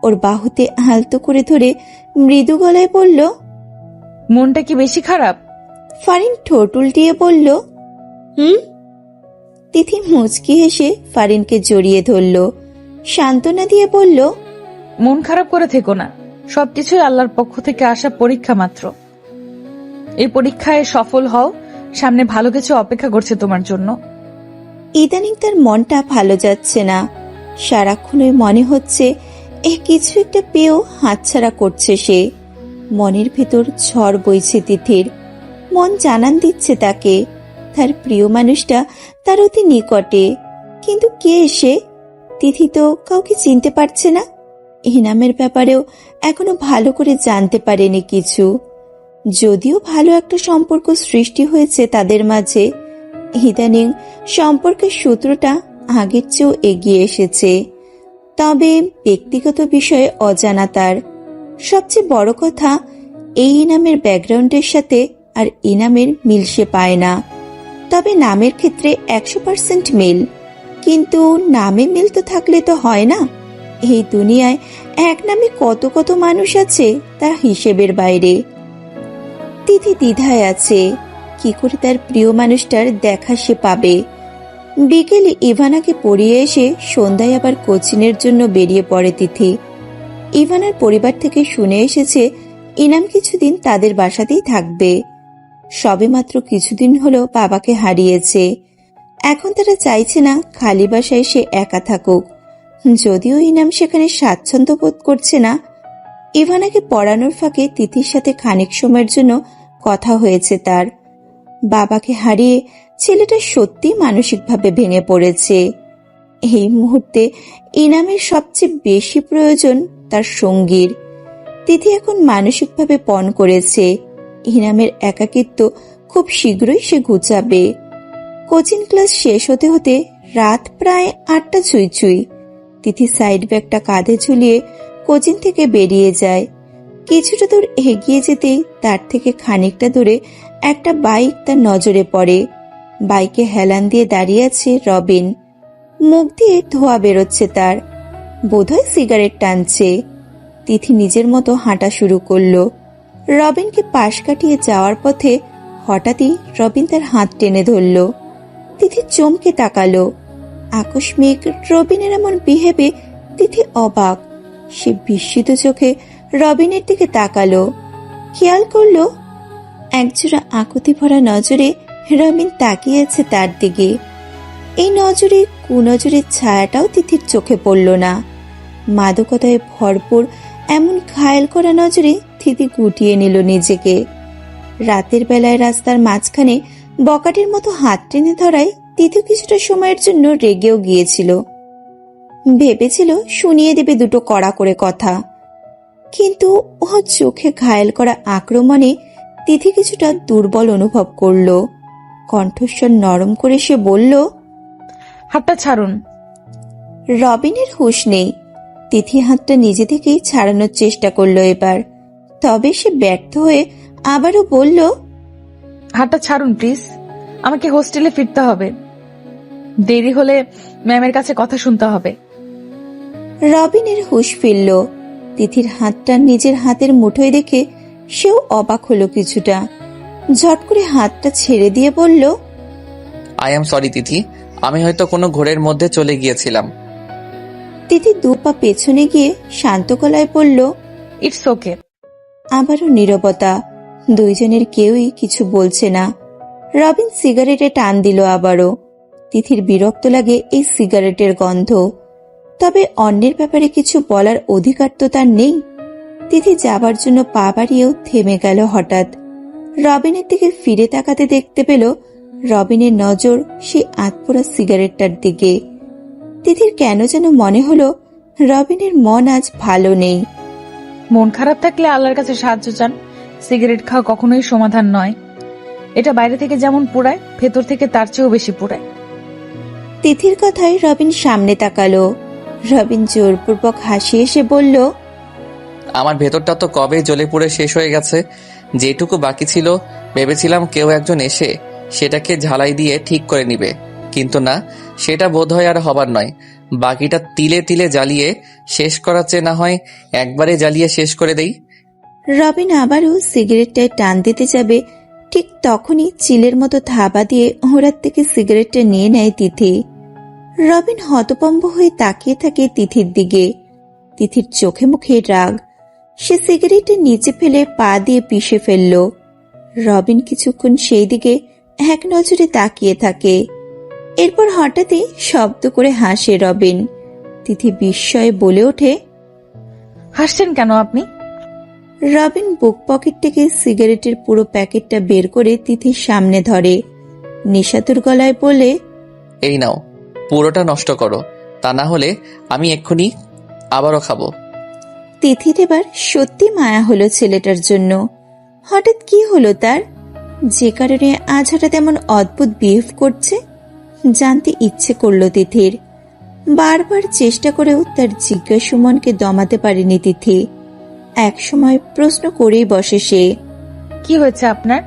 ওর বাহুতে আলতো করে ধরে মৃদু গলায় বলল, মনটা কি বেশি খারাপ? ফারিন ঠোঁট উল্টিয়ে বলল, হুম। তিথি মুচকি হেসে ফারিনকে জড়িয়ে ধরল। সান্ত্বনা দিয়ে বলল, মন খারাপ করে থেকো না, সবকিছুই আল্লাহর পক্ষ থেকে আসা পরীক্ষা মাত্র। এই পরীক্ষায় সফল হও, সামনে ভালো কিছু অপেক্ষা করছে তোমার জন্য। ইদানিং তার মনটা ভালো যাচ্ছে না। সারাক্ষণই মনে হচ্ছে কিছু একটা পেয়েও হাতছাড়া করছে সে। মনের ভেতর ঝড় বইছে তিথির। মন জানান দিচ্ছে তাকে তার প্রিয় মানুষটা তার অতি নিকটে। কিন্তু কে সে? তিথি তো কাউকে চিনতে পারছে না। ইনামের ব্যাপারেও এখনো ভালো করে জানতে পারেনি কিছু। যদিও ভালো একটা সম্পর্ক সৃষ্টি হয়েছে তাদের মাঝে, ইদানিং সম্পর্কের সূত্রটা আগের চেয়েও এগিয়ে এসেছে। তবে ব্যক্তিগত বিষয়ে অজানা তার। সবচেয়ে বড় কথা, এই ইনামের ব্যাকগ্রাউন্ডের সাথে আর ইনামের মিল সে পায় না। তবে নামের ক্ষেত্রে 100% মিল। কিন্তু নামে মিল তো থাকলে তো হয় না। এই দুনিয়ায় এক নামে কত কত মানুষ আছে তা হিসেবের বাইরে। তিথি দ্বিধায় আছে, কি করে তার প্রিয় মানুষটার দেখা সে পাবে। বিকেলে ইভানাকে পড়িয়ে এসে সন্ধ্যায় আবার কোচিংয়ের জন্য বেরিয়ে পড়ে তিথি। ইভানার পরিবার থেকে শুনে এসেছে ইনাম কিছুদিন তাদের বাসাতেই থাকবে। সবেমাত্র কিছুদিন হলো বাবাকে হারিয়েছে। এখন তারা চাইছে না খালি বাসায় সে একা থাকুক। যদিও ইনাম সেখানে স্বাচ্ছন্দ্য বোধ করছে না। ইভানাকে পড়ানোর ফাঁকে তিথির সাথে খানিক সময়ের জন্য কথা হয়েছে তার। বাবাকে হারিয়ে ছেলেটা সত্যি মানসিকভাবে ভেঙে পড়েছে। এই মুহূর্তে ইনামের সবচেয়ে বেশি প্রয়োজন তার সঙ্গীর। তিথি এখন মানসিকভাবে পণ করেছে। ইনামের একাকিত্ব খুব শীঘ্রই সে ঘুচাবে। কোচিং ক্লাস শেষ হতে হতে রাত প্রায় 8টা ছুঁই ছুঁই। তিথি সাইড ব্যাগটা কাঁধে ঝুলিয়ে কোচিং থেকে বেরিয়ে যায়। কিছুটা দূর এগিয়ে যেতেই তার থেকে খানিকটা দূরে একটা বাইক তার নজরে পড়ে। বাইকে হেলান দিয়ে দাঁড়িয়ে আছে রবিন। মুখ দিয়ে ধোঁয়া বেরোচ্ছে তার, বোধহয় সিগারেট টানছে। তিথি নিজের মতো হাঁটা শুরু করলো। রবিনকে পাশ কাটিয়ে যাওয়ার পথে হঠাৎই রবিন তার হাত টেনে ধরল। তিথি চমকে তাকালো। আকস্মিক রবিনের এমন বিহেভে তিথি অবাক। সে বিস্মিত চোখে রবিনের দিকে তাকালো। খেয়াল করলো একজোড়া আকুতি ভরা নজরে রবিন তাকিয়ে আছে তার দিকে। এই নজরে কুনজরের ছায়াটাও তিথির চোখে পড়ল না। মাদকতায় ভরপুর এমন ঘায়েল করা নজরে তিথি গুটিয়ে নিল নিজেকে। রাতের বেলায় রাস্তার মাঝখানে বকাটির মতো হাত টেনে ধরায় তিথি কিছুটা সময়ের জন্য রেগেও গিয়েছিল। ভেবেছিল শুনিয়ে দেবে দুটো কড়া করে কথা, কিন্তু ও চোখে ঘায়েল করা আক্রমণে তিথি কিছুটা দুর্বল অনুভব করল। কণ্ঠস্বর নরম করে সে বলল, হাতটা ছাড়ুন। রবিনের হুঁশ নেই। তিথি হাতটা নিজে থেকেই ছাড়ানোর চেষ্টা করলো এবার, তবে সে ব্যর্থ হয়ে আবারও বলল, হাতটা ছাড়ুন প্লিজ, আমাকে হোস্টেলে ফিরতে হবে। দেরি হলে ম্যামের কাছে কথা শুনতে হবে। রবিনের হুঁশ ফিরল। তিথির হাতটা নিজের হাতের মুঠোয় দেখে সেও অবাক হলো কিছুটা। ঝট করে হাতটা ছেড়ে দিয়ে বলল, আই এম সরি তিথি, আমি হয়তো কোনো ঘোরের মধ্যে চলে গিয়েছিলাম। তিথি দুপা পেছনে গিয়ে শান্ত গলায় বলল, ইটস ওকে। আবারও নীরবতা। দুইজনের কেউই কিছু বলছে না। রবিন সিগারেটে টান দিল আবারও। তিথির বিরক্ত লাগে এই সিগারেটের গন্ধ, তবে অন্যের ব্যাপারে কিছু বলার অধিকার তো তার নেই। তিথি যাবার জন্য পা বাড়িয়েও থেমে গেল হঠাৎ। রবিনের দিকে ফিরে তাকাতে দেখতে পেল রবিনের নজর সেই আতপোড়া সিগারেটটার দিকে। তিথির কেন যেন মনে হলো রবিনের মন আজ ভালো নেই। মন খারাপ থাকলে আল্লাহর কাছে সাহায্য চান। সিগারেট খাওয়া কখনোই সমাধান নয়। এটা বাইরে থেকে যেমন পোড়ায়, ভেতর থেকে তার চেয়েও বেশি পোড়ায়। তিথির কথায় রবিন সামনে তাকালো। রবিন জোরপূর্বক হাসি এসে বলল, আমার ভেতরটা তো কবে জ্বলে পুড়ে শেষ হয়ে গেছে। যেটুকু বাকি ছিল ভেবেছিলাম কেউ একজন এসে সেটাকে ঝালাই দিয়ে ঠিক করে নিবে, কিন্তু না, সেটা বোধহয় আর হবার নয়। বাকিটা তিলে তিলে জ্বালিয়ে শেষ করার চেয়ে না হয় একবারে জ্বালিয়ে শেষ করে দেই। রবিন আবারও সিগারেটটায় টান দিতে যাবে, ঠিক তখনই চিলের মতো থাবা দিয়ে ওরার থেকে সিগারেটটা নিয়ে নেয় তিথি। রবিন হতভম্ব হয়ে তাকিয়ে থাকে তিথির দিকে। তিথির চোখে মুখে রাগ। সে সিগারেটটা নিচে ফেলে পা দিয়ে পিষে ফেলল। রবিন কিছুক্ষণ সেই দিকে এক নজরে তাকিয়ে থাকে। এরপর হঠাৎই শব্দ করে হাসে রবিন। তিথি বিস্ময়ে বলে ওঠে, হাসছেন কেন আপনি? রবিন বুক পকেট থেকে সিগারেটের পুরো প্যাকেটটা বের করে তিথির সামনে ধরে। নিশাতুর গলায় বলে, এই নাও, পুরোটা নষ্ট করো, তা না হলে আমি এক্ষুনি আবারও খাবো। তিথির এবার সত্যি মায়া হলো ছেলেটার জন্য। হঠাৎ কি হলো তার, যে কারণে আজ হঠাৎ এমন অদ্ভুত বিহেভ করছে? জানতে ইচ্ছে করলো তিথির। বারবার চেষ্টা করেও তার জিজ্ঞাসু মনকে দমাতে পারেনি তিথি। একসময় প্রশ্ন করেই বসে সে, কি হয়েছে আপনার?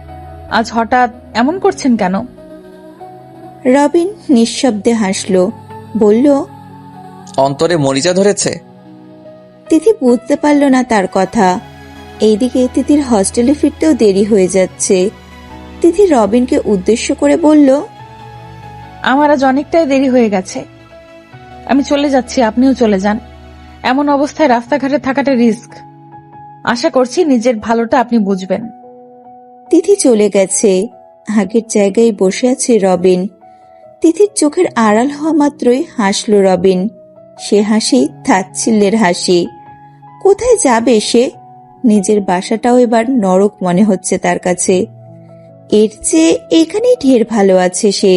আজ হঠাৎ এমন করছেন কেন? রবিন নিঃশব্দে হাসলো, বলল, অন্তরে মরিচা ধরেছে। তিথি বুঝতে পারল না তার কথা। এইদিকে তিথির হস্টেলে ফিরতেও দেরি হয়ে যাচ্ছে। তিথি রবিনকে উদ্দেশ্য করে বলল, আমার আজ অনেকটাই দেরি হয়ে গেছে, আমি চলে যাচ্ছি, আপনিও চলে যান। এমন অবস্থায় রাস্তাঘাটে থাকাটা রিস্ক। আশা করছি নিজের ভালোটা আপনি বুঝবেন। তিথি চলে গেছে। আগের জায়গায় বসে আছে রবিন। তিথির চোখের আড়াল হওয়া মাত্রই হাসল রবিন। সে হাসি তাচ্ছিল্যের হাসি। কোথায় যাবে সে? নিজের বাসাটাও এবার নরক মনে হচ্ছে তার কাছে। এর চেয়ে এখানেই ঢের ভালো আছে সে।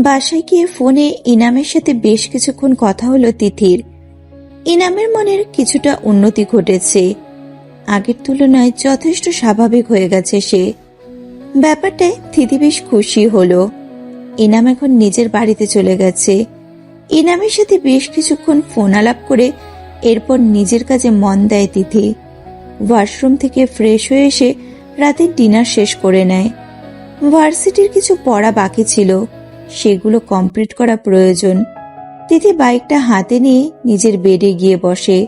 বাসায় গিয়ে ফোনে ইনামের সাথে বেশ কিছুক্ষণ কথা হলো তিথির। ইনামের মনের কিছুটা উন্নতি ঘটেছে, আগের তুলনায় যথেষ্ট স্বাভাবিক হয়ে গেছে সে। ব্যাপারটায় তিথি বেশ খুশি হলো। ইনাম এখন নিজের বাড়িতে চলে গেছে। ইনামের সাথে বেশ কিছুক্ষণ ফোন আলাপ করে এরপর নিজের কাজে মন দেয় তিথি। ওয়াশরুম থেকে ফ্রেশ হয়ে এসে রাতের ডিনার শেষ করে নেয়। ভার্সিটির কিছু পড়া বাকি ছিল, সেগুলো কমপ্লিট করা প্রয়োজন। তিথি বাইকটা হাতে নিয়ে নিজের বেডে গিয়ে বসে।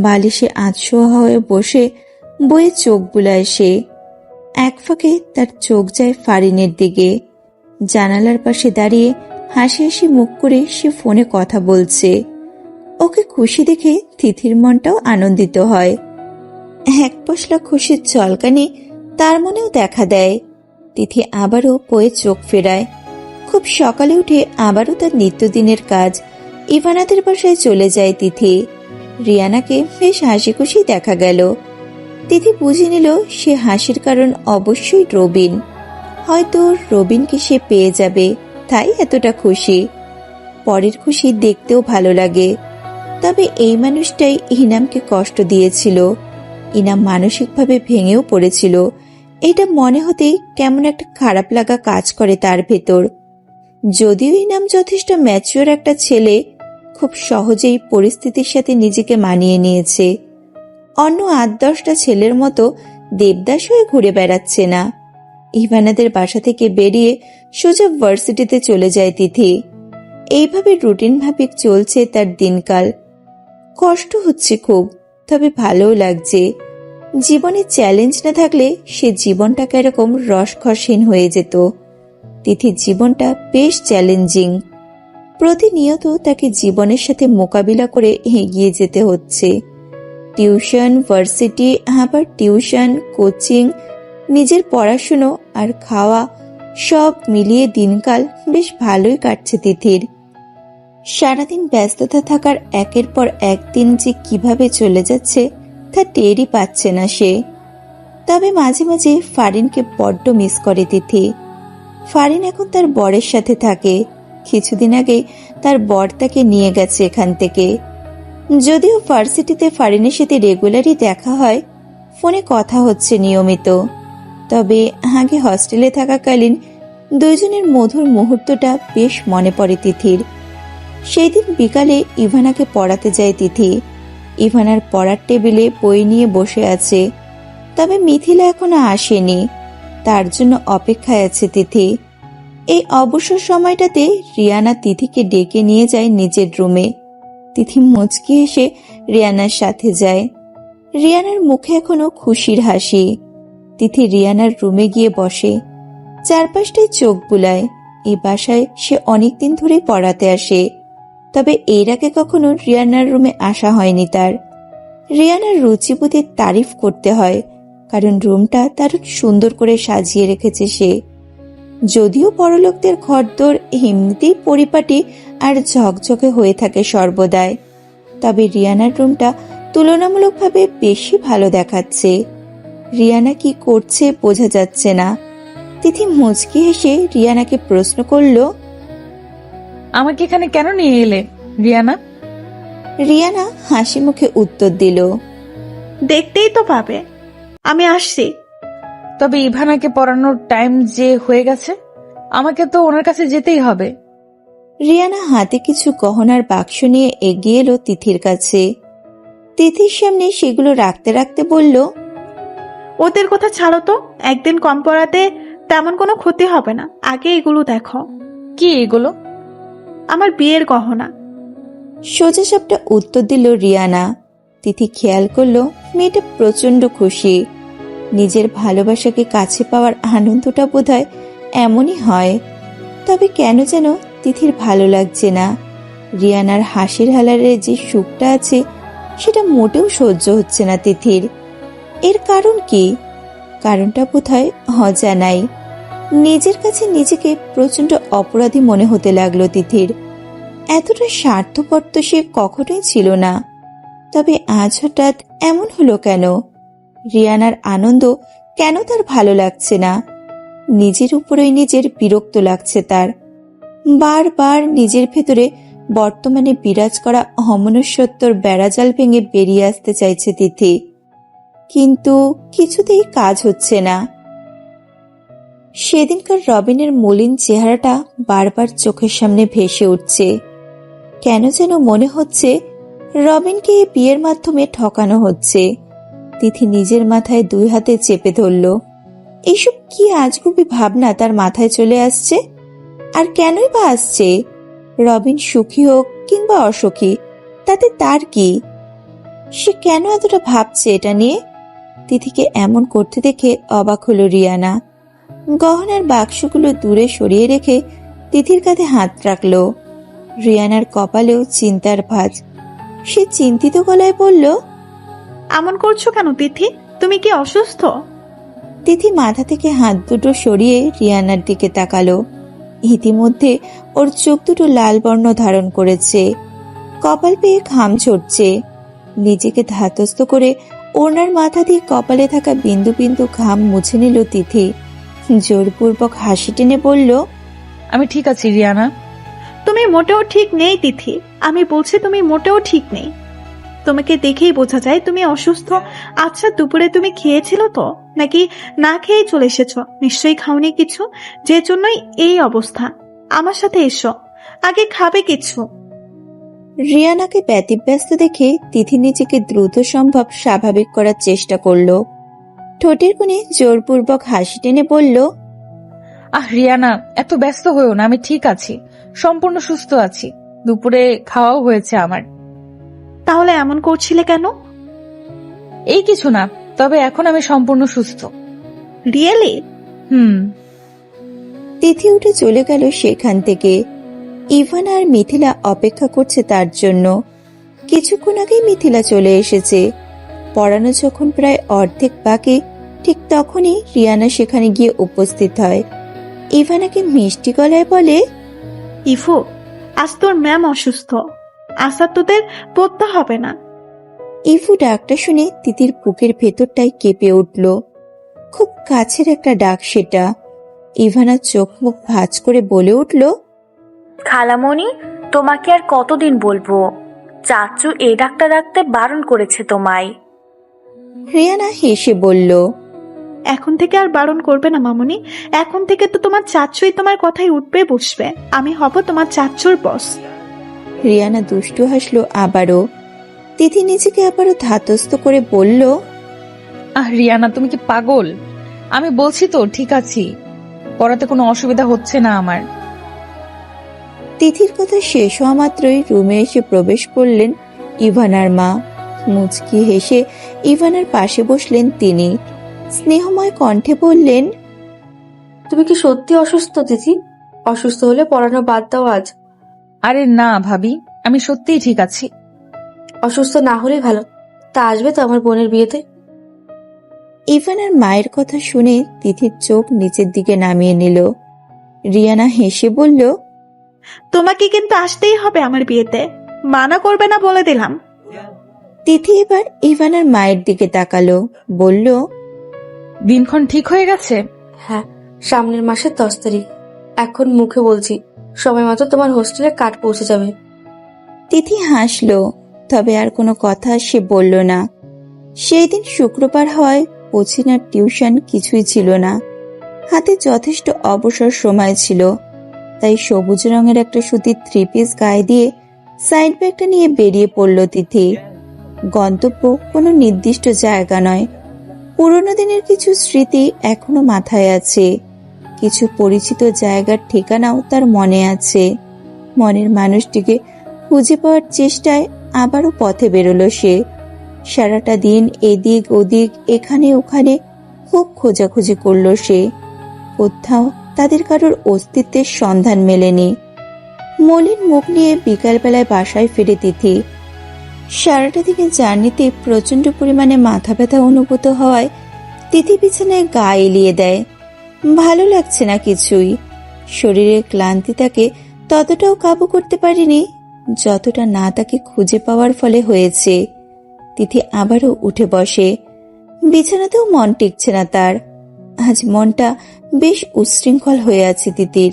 বালিশে আধশোয়া হয়ে বসে বইয়ে চোখ বুলায় সে। এক ফাঁকে তার চোখ যায় ফারিনের দিকে। জানালার পাশে দাঁড়িয়ে হাসি হাসি মুখ করে সে ফোনে কথা বলছে। ওকে খুশি দেখে তিথির মনটাও আনন্দিত হয়। এক পশলা খুশির ঝলকানি তার মনেও দেখা দেয়। তিথি আবারও বইয়ে চোখ ফেরায়। খুব সকালে উঠে আবারও তার নিত্যদিনের কাজ ইভানাদের বাসায় চলে যায় তিথি। রিয়ানাকে বেশ হাসি খুশি দেখা গেল। তিথি বুঝে নিল সে হাসির কারণ অবশ্যই রবিন। হয়তো রবিনকে সে পেয়ে যাবে, তাই এতটা খুশি। পরের খুশি দেখতেও ভালো লাগে। তবে এই মানুষটাই ইনামকে কষ্ট দিয়েছিল। ইনাম মানসিকভাবে ভেঙেও পড়েছিল। এটা মনে হতেই কেমন একটা খারাপ লাগা কাজ করে তার ভেতর। যদিও ইনাম যথেষ্ট ম্যাচিওর একটা ছেলে, খুব সহজেই পরিস্থিতির সাথে নিজেকে মানিয়ে নিয়েছে। অন্য ৮-১০টা ছেলের মতো দেবদাস হয়ে ঘুরে বেড়াচ্ছে না। ইভানাদের বাসা থেকে বেরিয়ে সোজা ভার্সিটিতে চলে যায় তিথি। এইভাবে রুটিন মাফিক চলছে তার দিনকাল। কষ্ট হচ্ছে খুব, তবে ভালোও লাগছে। জীবনে চ্যালেঞ্জ না থাকলে সে জীবনটাকে এরকম রসখসহীন হয়ে যেত। তিথির জীবনটা বেশ চ্যালেঞ্জিং। প্রতিনিয়ত তাকে জীবনের সাথে মোকাবিলা করে এগিয়ে যেতে হচ্ছে। টিউশন, ভার্সিটি, আবার টিউশন, কোচিং, নিজের পড়াশুনো আর খাওয়া সব মিলিয়ে দিনকাল বেশ ভালোই কাটছে তিথির। সারাদিন ব্যস্ততা থাকার একের পর একদিন যে কিভাবে চলে যাচ্ছে তা টেরই পাচ্ছে না সে। তবে মাঝে মাঝে ফারিনকে বড্ড মিস করে তিথি। ফারিন এখন তার বরের সাথে থাকে। কিছুদিন আগে তার বর তাকে নিয়ে গেছে এখান থেকে। যদিও ভার্সিটিতে ফারিনের সাথে রেগুলারই দেখা হয়, ফোনে কথা হচ্ছে নিয়মিত। তবে আগে হস্টেলে থাকাকালীন দুইজনের মধুর মুহূর্তটা বেশ মনে পড়ে তিথির। সেই দিন বিকালে ইভানাকে পড়াতে যায় তিথি। ইভানার পড়ার টেবিলে বই নিয়ে বসে আছে, তবে মিথিলা এখনো আসেনি। তার জন্য অপেক্ষায় আছে তিথি। এই অবসর সময়টাতে রিয়ানা তিথিকে ডেকে নিয়ে যায় নিজের রুমে। তিথি মুচকি এসে রিয়ানার সাথে যায়। রিয়ানার মুখে এখনো খুশির হাসি। তিথি রিয়ানার রুমে গিয়ে বসে, চারপাশটায় চোখ বুলায়। এই বাসায় সে অনেকদিন ধরেই পড়াতে আসে, তবে এর আগে কখনো রিয়ানার রুমে আসা হয়নি তার। রিয়ানার রুচিবোধের তারিফ করতে হয়, কারণ রুমটা দারুণ সুন্দর করে সাজিয়ে রেখেছে সে। যদিও বড়লোকদের ঘরদোর এমনিতেই পরিপাটি আর ঝকঝকে হয়ে থাকে সর্বদাই, তবে রিয়ানার রুমটা তুলনামূলকভাবে বেশি ভালো দেখাচ্ছে। রিয়ানা কি করছে বোঝা যাচ্ছে না। তিথি মুচকি হেসে রিয়ানাকে প্রশ্ন করল, আমাকে এখানে কেন নিয়ে এলে রিয়ানা? রিয়ানা হাসি মুখে উত্তর দিল, দেখতেই তো পাবে, আমি আসছি। তবে ইভানাকে পড়ানোর টাইম যে হয়ে গেছে, আমাকে তো ওনার কাছে যেতেই হবে। রিয়ানা হাতে কিছু গহনার বাক্স নিয়ে এগিয়ে এলো তিথির কাছে। তিথির সামনে সেগুলো রাখতে রাখতে বলল, ওদের কথা ছাড়ো তো, একদিন কম পড়াতে তেমন কোনো ক্ষতি হবে না। আগে এগুলো দেখো। কি এগুলো? আমার বিয়ের গহনা। সোজা সাপটা উত্তর দিল রিয়ানা। তিথি খেয়াল করলো মেয়েটা প্রচন্ড খুশি। নিজের ভালোবাসাকে কাছে পাওয়ার আনন্দটা বোধহয় এমনই হয়। তবে কেন যেন তিথির ভালো লাগছে না। রিয়ানার হাসির হালারে যে সুখটা আছে সেটা মোটেও সহ্য হচ্ছে না তিথির। এর কারণ কি? কারণটা বোধহয় অজানাই। নিজের কাছে নিজেকে প্রচন্ড অপরাধী মনে হতে লাগলো তিথির। এতটা স্বার্থপর তো সে কখনোই ছিল না। তবে আজ হঠাৎ এমন হলো কেন? রিয়ানার আনন্দ কেন তার ভালো লাগছে না? নিজের উপরেই নিজের বিরক্ত লাগছে তার। বারবার নিজের ভেতরে বর্তমানে বিরাজ করা অমনুষ্যত্বর বেড়াজাল ভেঙে বেরিয়ে আসতে চাইছে তিথি, কিন্তু কিছুতেই কাজ হচ্ছে না। সেদিনকার রবিনের মলিন চেহারাটা বারবার চোখের সামনে ভেসে উঠছে। কেন যেন মনে হচ্ছে রবিনকে এই বিয়ের মাধ্যমে ঠকানো হচ্ছে। তিথি নিজের মাথায় 2 হাতে চেপে ধরল। এইসব কি আজগুবি ভাবনা তার মাথায় চলে আসছে? আর কেনই বা আসছে? রবিন সুখী হোক কিংবা অসুখী, তাতে তার কি? সে কেন এতটা ভাবছে এটা নিয়ে? তিথিকে এমন করতে দেখে অবাক হলো রিয়ানা। গহনার বাক্সগুলো দূরে সরিয়ে রেখে তিথির কাঁধে হাত রাখলো। রিয়ানার কপালেও চিন্তার ভাঁজ। সে চিন্তিত গলায় বলল, এমন করছো কেন তিথি? তুমি কি অসুস্থ? তিথি মাথা থেকে হাত দুটো সরিয়ে রিয়ানার দিকে তাকালো। ইতিমধ্যে ওর চোখ দুটো লাল বর্ণ ধারণ করেছে, কপাল পেয়ে ঘাম ঝরছে। নিজেকে ধাতস্থ করে ওনার মাথা দিয়ে কপালে থাকা বিন্দু বিন্দু ঘাম মুছে নিল তিথি। জোরপূর্বক হাসি টেনে বলল, আমি ঠিক আছি রিয়ানা। তুমি মোটেও ঠিক নেই তিথি, আমি বলছি তুমি মোটেও ঠিক নেই। তোমাকে দেখেই বোঝা যায় তুমি অসুস্থ। আচ্ছা, দুপুরে তুমি খেয়েছিল তো, নাকি না খেয়েই চলে এসেছো? নিশ্চয়ই খাওনি কিছু, যে জন্যই এই অবস্থা। আমার সাথে এসো, আগে খাবে কিছু। রিয়ানাকে ব্যতিব্যস্ত দেখে তিথি নিজেকে দ্রুত সম্ভব স্বাভাবিক করার চেষ্টা করল। ঠোঁটের কোণে জোরপূর্বক হাসি টেনে বলল, রিয়ানা, এত ব্যস্ত হয়েও না, আমি ঠিক আছি, সম্পূর্ণ সুস্থ আছি। দুপুরে খাওয়াও হয়েছে আমার। তাহলে এমন করছিলে কেন? এই কিছু না, তবে এখন আমি সম্পূর্ণ সুস্থ। রিয়েলি? তিথি উঠে চলে গেল সেখান থেকে। ইভান আর মিথিলা অপেক্ষা করছে তার জন্য। কিছুক্ষণ আগেই মিথিলা চলে এসেছে। পড়ানো যখন প্রায় অর্ধেক বাকি, ঠিক তখনই রিয়ানা সেখানে গিয়ে উপস্থিত হয়। ইভানাকে মিষ্টি গলায় বলে, ইফু, আজ তোর ম্যাম অসুস্থ, আসার তোদের পড়তে হবে না। ইফু ডাকটা শুনে তিতির বুকের ভেতরটাই কেঁপে উঠল। খুব কাছের একটা ডাক সেটা। ইভানা চোখ মুখ ভাঁজ করে বলে উঠল, খালামণি, তোমাকে আর কতদিন বলবো? চাচু এই ডাক্তার রাখতে বারণ করেছে তোমায়। রিয়ানা হেসে বলল, এখন থেকে আর বারণ করবে না মামুনি। এখন থেকে তো তোমার চাচ্চুই তোমার কথাই উঠবে বসবে। আমি হব তোমার চাচ্চুর বস। রিয়ানা দুষ্টু হাসলো আবারও। তিথি নিজেকে আবারও ধাতস্থ করে বলল, রিয়ানা, তুমি কি পাগল? আমি বলছি তো ঠিক আছি, পড়াতে কোনো অসুবিধা হচ্ছে না আমার। তিথির কথা শেষ হওয়া মাত্রই রুমে এসে প্রবেশ করলেন ইভানার মা। মুচকি হেসে ইভানার পাশে বসলেন তিনি। স্নেহময় কণ্ঠে বললেন, তুমি কি সত্যি অসুস্থ দিদি? অসুস্থ হলে পড়ানো বাদ দাও আজ। আরে না ভাবি, আমি সত্যিই ঠিক আছি। অসুস্থ না হলেই ভালো। তা আসবে তো আমার বোনের বিয়েতে? ইভানার মায়ের কথা শুনে তিথির চোখ নিচের দিকে নামিয়ে নিল। রিয়ানা হেসে বলল, তোমাকে কিন্তু আসতেই হবে আমার বিয়েতে, মানা করবে না বলে দিলাম। তিথি এবার ইভানার মায়ের দিকে তাকালো, বলল, দিনক্ষণ ঠিক হয়ে গেছে? হ্যাঁ, সামনের মাসের 10 তারিখ। এখন মুখে বলছি, সময় মতো তোমার হোস্টেলে কার্ড পৌঁছে যাবে। তিথি হাসলো, তবে আর কোনো কথা সে বলল না। সেই দিন শুক্রবার হয়, কোচিং আর টিউশন কিছুই ছিল না। হাতে যথেষ্ট অবসর সময় ছিল, তাই সবুজ রঙের একটা সুতির 3 পিস গায়ে দিয়ে সাইড ব্যাগটা নিয়ে বেরিয়ে পড়ল তিথি। গন্তব্য কোনো নির্দিষ্ট জায়গা নয়, পুরোনো দিনের কিছু স্মৃতি এখনো মাথায় আছে, কিছু পরিচিত জায়গার ঠিকানাও তার মনে আছে। মনের মানুষটিকে খুঁজে পাওয়ার চেষ্টায় আবারও পথে বেরোলো সে। সারাটা দিন এদিক ওদিক এখানে ওখানে খুব খোঁজাখুঁজি করলো সে। কোথাও তাদের কারোর অস্তিত্বের সন্ধান মেলেনি। মলিন মুখ নিয়ে বিকালবেলায় বাসায় ফিরে তিথি। সারাটা দিনের জার্নিতে প্রচন্ড পরিমাণে মাথা ব্যথা অনুভূত হওয়ায় তিথি বিছানায় গা এলিয়ে দেয়। ভালো লাগছে না কিছুই। শরীরের ক্লান্তি তাকে ততটাও কাবু করতে পারেনি যতটা না তাকে খুঁজে পাওয়ার ফলে হয়েছে। তিথি আবারও উঠে বসে। বিছানাতেও মন টিকছে না তার। আজ মনটা বেশ উচ্ছৃঙ্খল হয়ে আছে তিথির।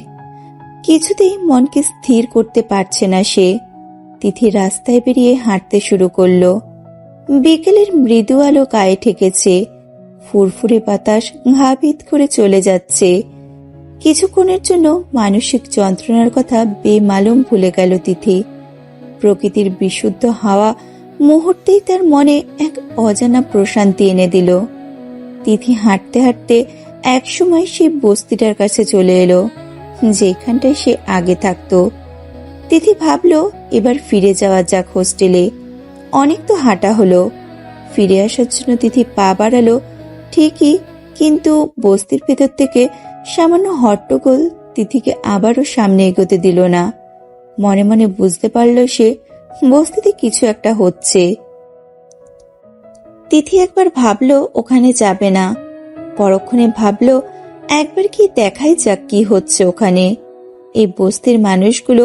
কিছুতেই মনকে স্থির করতে পারছে না সে। তিথি রাস্তায় বেরিয়ে হাঁটতে শুরু করলো। বিকেলের মৃদু আলো গায়ে ঠেকেছে, ফুরফুরে বাতাস ঘাভিত করে চলে যাচ্ছে। কিছুক্ষণের জন্য মানসিক যন্ত্রণার কথা বেমালুম ভুলে গেল তিথি। প্রকৃতির বিশুদ্ধ হাওয়া মুহূর্তেই তার মনে এক অজানা প্রশান্তি এনে দিল। তিথি হাঁটতে হাঁটতে একসময় সেই বস্তিটার কাছে চলে এলো, যেখানটায় সে আগে থাকতো। তিথি ভাবলো এবার ফিরে যাওয়া যাক হোস্টেলে। অনেক তো হাঁটা হলো। ফিরে আসার জন্য তিথি পা বাড়ালো ঠিকই, কিন্তু বস্তির ভেতর থেকে সামান্য হট্টগোল তিথিকে আবারও সামনে এগোতে দিল না। মনে মনে বুঝতে পারল সে বস্তিতে কিছু একটা হচ্ছে। তিথি একবার ভাবলো ওখানে যাবে না, পরক্ষণে ভাবলো একবার কি দেখাই যাক কি হচ্ছে ওখানে। এই বস্তির মানুষগুলো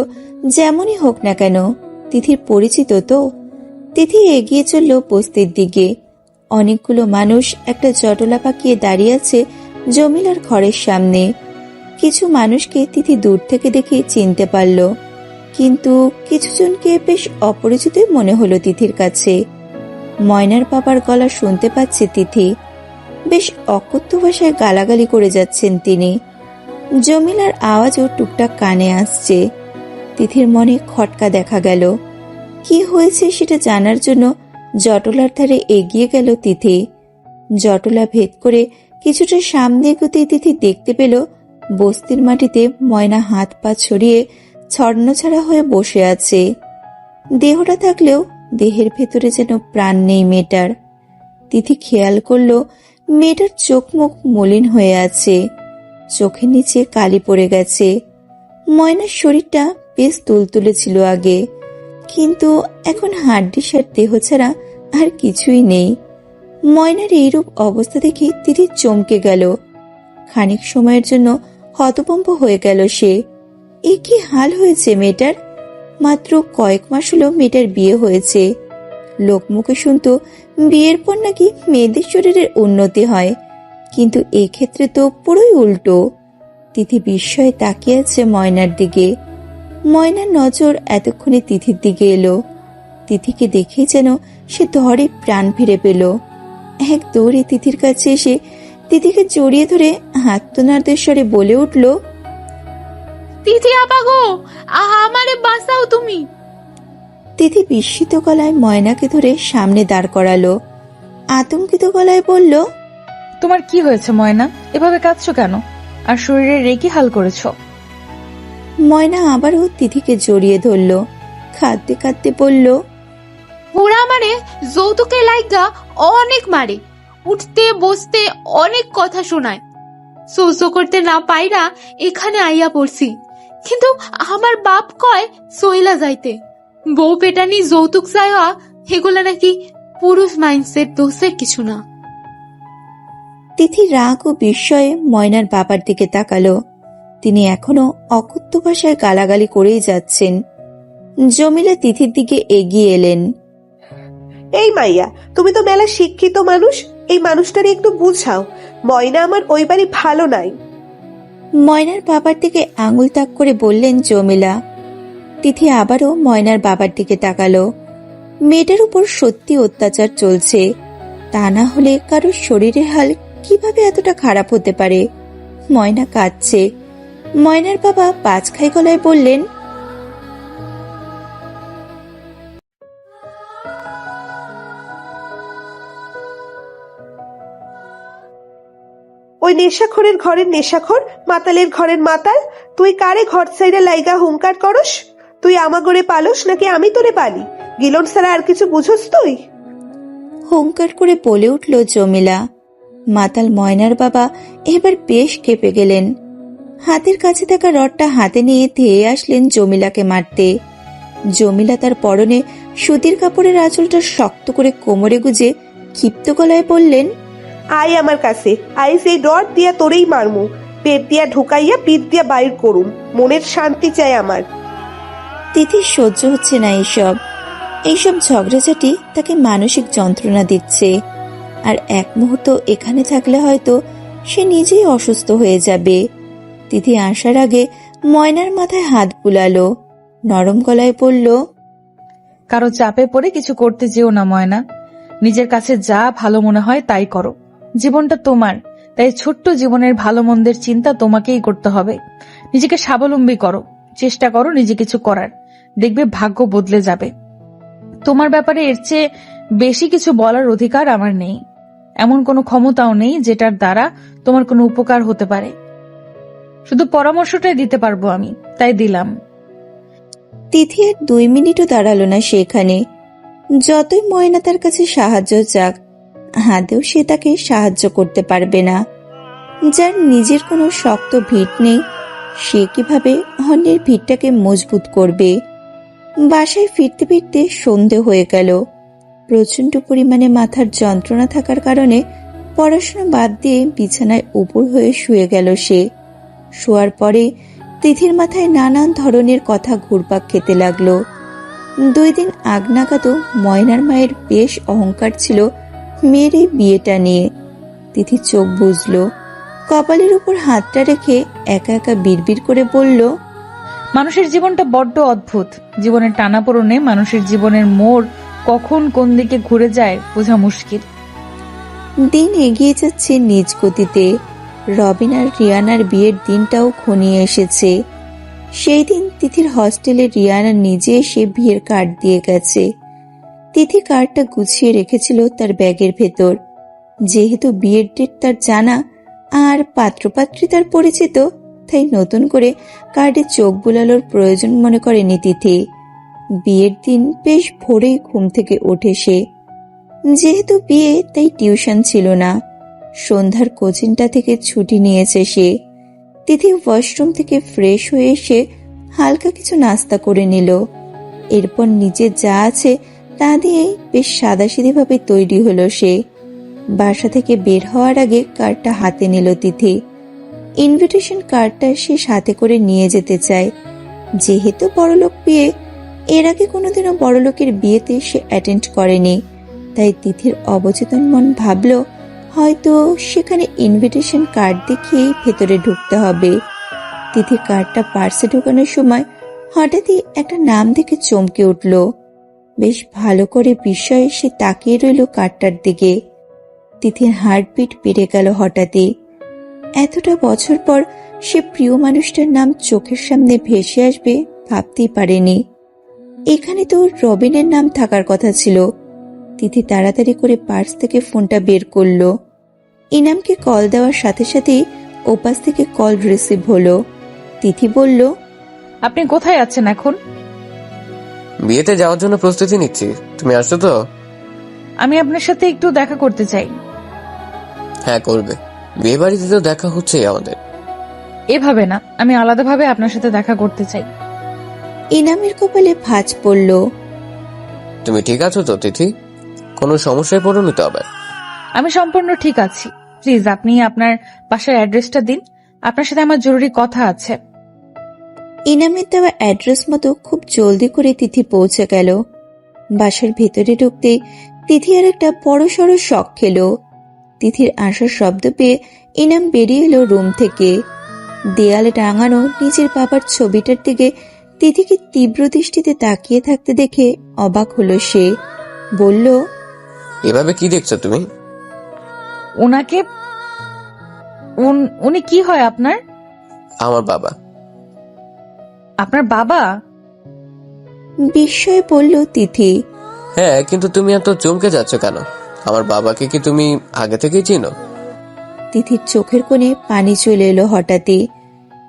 যেমনই হোক না কেন তিথির পরিচিত তো। তিথি এগিয়ে চলল বস্তির দিকে। অনেকগুলো মানুষ একটা জটলা পাকিয়ে দাঁড়িয়ে আছে জমিলার ঘরের সামনে। কিছু মানুষকে তিথি দূর থেকে দেখে চিনতে পারল, কিন্তু কিছুজনকে বেশ অপরিচিতই মনে হলো তিথির কাছে। ময়নার বাবার গলা শুনতে পাচ্ছে তিথি। বেশ অকথ্য ভাষায় গালাগালি করে যাচ্ছেন তিনি। জমিলার আওয়াজও টুকটাক কানে আসছে। তিথির মনে খটকা দেখা গেল। কি হয়েছে সেটা জানার জন্য জটলার ধারে এগিয়ে গেল তিথি। জটলা ভেদ করে কিছুটা সামনে এগোতেই তিথি দেখতে পেল বস্তির মাটিতে ময়না হাত পা ছড়িয়ে ছন্নছাড়া হয়ে বসে আছে। দেহটা থাকলেও দেহের ভেতরে যেন প্রাণ নেই মেয়েটার। তিথি খেয়াল করল মেয়েটার চোখ মুখ মলিন হয়ে আছে, চোখের নিচে কালি পড়ে গেছে। ময়নার শরীরটা বেশ তুলতুলে ছিল আগে, কিন্তু এখন হাড্ডিসার দেহ ছাড়া আর কিছুই নেই। ময়নার এইরূপ অবস্থা দেখে তিথি চমকে গেল। খানিক সময়ের জন্য হতভম্ব হয়ে গেল সে। এ কি হাল হয়েছে মেয়েটার? মাত্র কয়েক মাস হলো মেয়েটার বিয়ে হয়েছে। লোকমুখে শুনতো বিয়ের পর নাকি মেয়েদের শরীরের উন্নতি হয়, কিন্তু এক্ষেত্রে তো পুরোই উল্টো। তিথি বিস্ময়ে তাকিয়ে আছে ময়নার দিকে। ময়নার নজর এতক্ষণে তিথির দিকে এলো। তিথিকে দেখেই যেন সে ধরে প্রাণ ফিরে পেল। এক দৌড়ে তিথির কাছে এসে তিথিকে জড়িয়ে ধরে আর্তনাদের স্বরে বলে উঠল, তিথি আপা গো, আমারে বাঁচাও তুমি। তিথি বিস্মিত গলায় ময়নাকে ধরে সামনে দাঁড় করালো। আতঙ্কিত গলায় বলল, তোমার কি হয়েছে ময়না? এভাবে কাঁদছো কেন? আর শরীরে রেকি হাল করেছো? ময়না আবারও তিথিকে জড়িয়ে ধরল। কাঁদতে কাঁদতে বলল, ওরা আমারে যৌতুকের লাইগা অনেক মারে, উঠতে বসতে অনেক কথা শোনায়। সহ্য করতে না পাইরা এখানে আইয়া পড়ছি, কিন্তু আমার বাপ কয় সইলা যাইতে। বউ পেটানি যৌতুক চাওয়া এগুলা নাকি পুরুষ মাইন্ডসেট, দোষের কিছু না। তিথি রাগ ও বিস্ময়ে ময়নার বাবার দিকে তাকালো। তিনি এখনো অকথ্য ভাষায় গালাগালি করেই যাচ্ছেন। জমিলা তিথির দিকে এগিয়ে এলেন। এই মাইয়া, তুমি তো মেলা শিক্ষিত মানুষ, এই মানুষটারে একটু বুঝাও। ময়না আমার ওই বাড়ি ভালো নাই। ময়নার বাবার দিকে আঙুল তাক করে বললেন জমিলা। তিথি আবারও ময়নার বাবার দিকে তাকালো। মেয়েটার উপর সত্যি অত্যাচার চলছে, তা না হলে কারোর শরীরের হাল কিভাবে এতটা খারাপ হতে পারে? ময়না কাঁদছে। ময়নার বাবা পাঁচখাই গলায় বললেন, ওই নেশাখোরের ঘরের নেশাখোর, মাতালের ঘরের মাতাল, তুই কারে ঘর সাইডে লাইগা হুঙ্কার করস? তুই আমাগরে পালস নাকি আমি তোরে পালি? গিলন ছাড়া আর কিছু বুঝোস তুই? হুঙ্কার করে বলে উঠল জমিলা। মাতাল ময়নার বাবা এবার বেশ কেঁপে গেলেন। হাতের কাছে থাকা রডটা হাতে নিয়ে ধেয়ে আসলেন জমিলাকে মারতে। জমিলা তার পরনে সুতির কাপড়ের আঁচলটা শক্ত করে কোমরে গুজে ক্ষিপ্ত গলায় বললেন, আয় আমার কাছে, আই সেই রড দিয়া তোরেই মারমু, পেট দিয়া ঢুকাইয়া পিঠ দিয়া বাইর করুম, মনের শান্তি চাই আমার। তিথির সহ্য হচ্ছে না এইসব ঝগড়াঝাটি তাকে মানসিক যন্ত্রণা দিচ্ছে। আর এক মুহূর্ত এখানে থাকলে হয়তো সে নিজেই অসুস্থ হয়ে যাবে। তিথি আসার আগে ময়নার মাথায় হাত বুলালো, নরম গলায় বলল, কারো চাপে পড়ে কিছু করতে যেও না ময়না। নিজের কাছে যা ভালো মনে হয় তাই করো। জীবনটা তোমার, তাই ছোট্ট জীবনের ভালো মন্দের চিন্তা তোমাকেই করতে হবে। নিজেকে স্বাবলম্বী করো, চেষ্টা করো নিজে কিছু করার, দেখবে ভাগ্য বদলে যাবে। তোমার ব্যাপারে এর চেয়ে বেশি কিছু বলার অধিকার আমার নেই। এমন কোনো ক্ষমতাও নেই যেটার দ্বারা তোমার কোনো উপকার হতে পারে। শুধু পরামর্শটাই দিতে পারবো আমি, তাই দিলাম। তিথি আর 2 মিনিটও দাঁড়ালো না সেখানে। যতই ময়না তার কাছে সাহায্য চাক, হাতেও সে তাকে সাহায্য করতে পারবে না। যার নিজের কোনো শক্ত ভিত নেই, সে কিভাবে অন্যের ভিতটাকে মজবুত করবে? বাসায় ফিরতে ফিরতে সন্ধে হয়ে গেল। প্রচন্ড পরিমাণে মাথার যন্ত্রণা থাকার কারণে পড়াশোনা বাদ দিয়ে বিছানায় উপর হয়ে শুয়ে গেল সে। শোয়ার পরে তিথির মাথায় নানান ধরনের কথা ঘুরপাক খেতে লাগলো। 2 দিন আগ নাগাদও ময়নার মায়ের বেশ অহংকার ছিল মেয়ের এই বিয়েটা নিয়ে। তিথি চোখ বুঝলো, কপালের উপর হাতটা রেখে একা একা বিড়বিড় করে বলল, মানুষের জীবনটা বড্ড অদ্ভুত। জীবনের টানাপোড়েনে মানুষের জীবনের মোড় কখন কোন দিকে ঘুরে যায় বোঝা মুশকিল। দিন এগিয়ে যাচ্ছে নিজ গতিতে। রবিন আর রিয়ানার বিয়ের দিনটাও ঘনিয়ে এসেছে। সেই দিন তিথির হস্টেলে রিয়ানা নিজে এসে বিয়ের কার্ড দিয়ে গেছে। তিথি কার্ডটা গুছিয়ে রেখেছিল তার ব্যাগের ভেতর। যেহেতু বিয়ের ডেট তার জানা আর পাত্রপাত্রী তার পরিচিত, তাই নতুন করে কার্ডে চোখ বুলানোর প্রয়োজন মনে করেনি তিথি। বিয়ের দিন বেশ ভোরেই ঘুম থেকে ওঠে সে। যেহেতু বিয়ে তাই টিউশন ছিল না। সন্ধ্যার কোচিংটা থেকে ছুটি নিয়েছে সে। তিথি ওয়াশরুম থেকে ফ্রেশ হয়ে এসে হালকা কিছু নাস্তা করে নিল। এরপর নিজে যা আছে তা দিয়েই বেশ সাদাসিধেভাবে তৈরি হলো সে। বাসা থেকে বের হওয়ার আগে কার্ডটা হাতে নিল তিথি। ইনভিটেশন কার্ডটা সে সাথে করে নিয়ে যেতে চায়। যেহেতু বড়লোক বিয়ে, এর আগে কোনোদিনও বড়লোকের বিয়েতে সে অ্যাটেন্ড করেনি, তাই তিথির অবচেতন মন ভাবল হয়তো সেখানে ইনভিটেশন কার্ড দেখিয়েই ভেতরে ঢুকতে হবে। তিথি কার্ডটা পার্সে ঢোকানোর সময় হঠাৎই একটা নাম দেখে চমকে উঠল। বেশ ভালো করে বিস্ময়ে সে তাকিয়ে রইল কার্ডটার দিকে। তিথির হার্টবিট বেড়ে গেল হঠাৎই। এতটা বছর পর সে প্রিয় মানুষটার নাম চোখের সামনে ভেসে আসবে ভাবতেই পারেনি। এখানে তো রবিনের নাম থাকার কথা ছিল। তিথি তাড়াতাড়ি করে পার্স থেকে ফোনটা বের করলো। ইনামকে কল দেওয়ার সাথে সাথেই ওপাশ থেকে কল রিসিভ হলো। তিথি বলল, আপনি কোথায় আছেন এখন? বিয়েতে যাওয়ার জন্য প্রস্তুতি নিচ্ছি। তুমি আসছো তো? আমি আপনার সাথে একটু দেখা করতে চাই। হ্যাঁ, করবে। বিয়ে বাড়িতে তো দেখা হচ্ছেই আমাদের। এভাবে না, আমি আলাদাভাবে আপনার সাথে দেখা করতে চাই। ইনামের কপালে ভাঁজ পড়ল। তুমি ঠিক আছো তো তিথি? কোনো সমস্যায় পড়োনি তো আবার? আমি সম্পূর্ণ ঠিক আছি। প্লিজ আপনি আপনার বাসার অ্যাড্রেসটা দিন, আপনার সাথে আমার জরুরি কথা আছে। ইনামের দেওয়া অ্যাড্রেস মতো খুব জলদি করে তিথি পৌঁছে গেল। বাসার ভেতরে ঢুকতে তিথি আর একটা বড় সড় শক খেল। তিথির আসার শব্দ পেয়ে ইনাম বেরিয়ে এলো রুম থেকে। দেয়ালে টাঙানো নিজের বাবার ছবিটার দিকে তিথিকে তীব্র দৃষ্টিতে তাকিয়ে থাকতে দেখে অবাক হলো সে। বলল, এভাবে কি দেখছো তুমি? ওনাকে উনি কি হয় আপনার? আমার বাবা। আপনার বাবা? বিস্ময়ে বলল তিথি। হ্যাঁ, কিন্তু তুমি এত চমকে যাচ্ছ কেন? আমার বাবাকে কি তুমি আগে থেকেই চিনো? তিথির চোখের কোণে পানি চলে এলো হঠাৎই।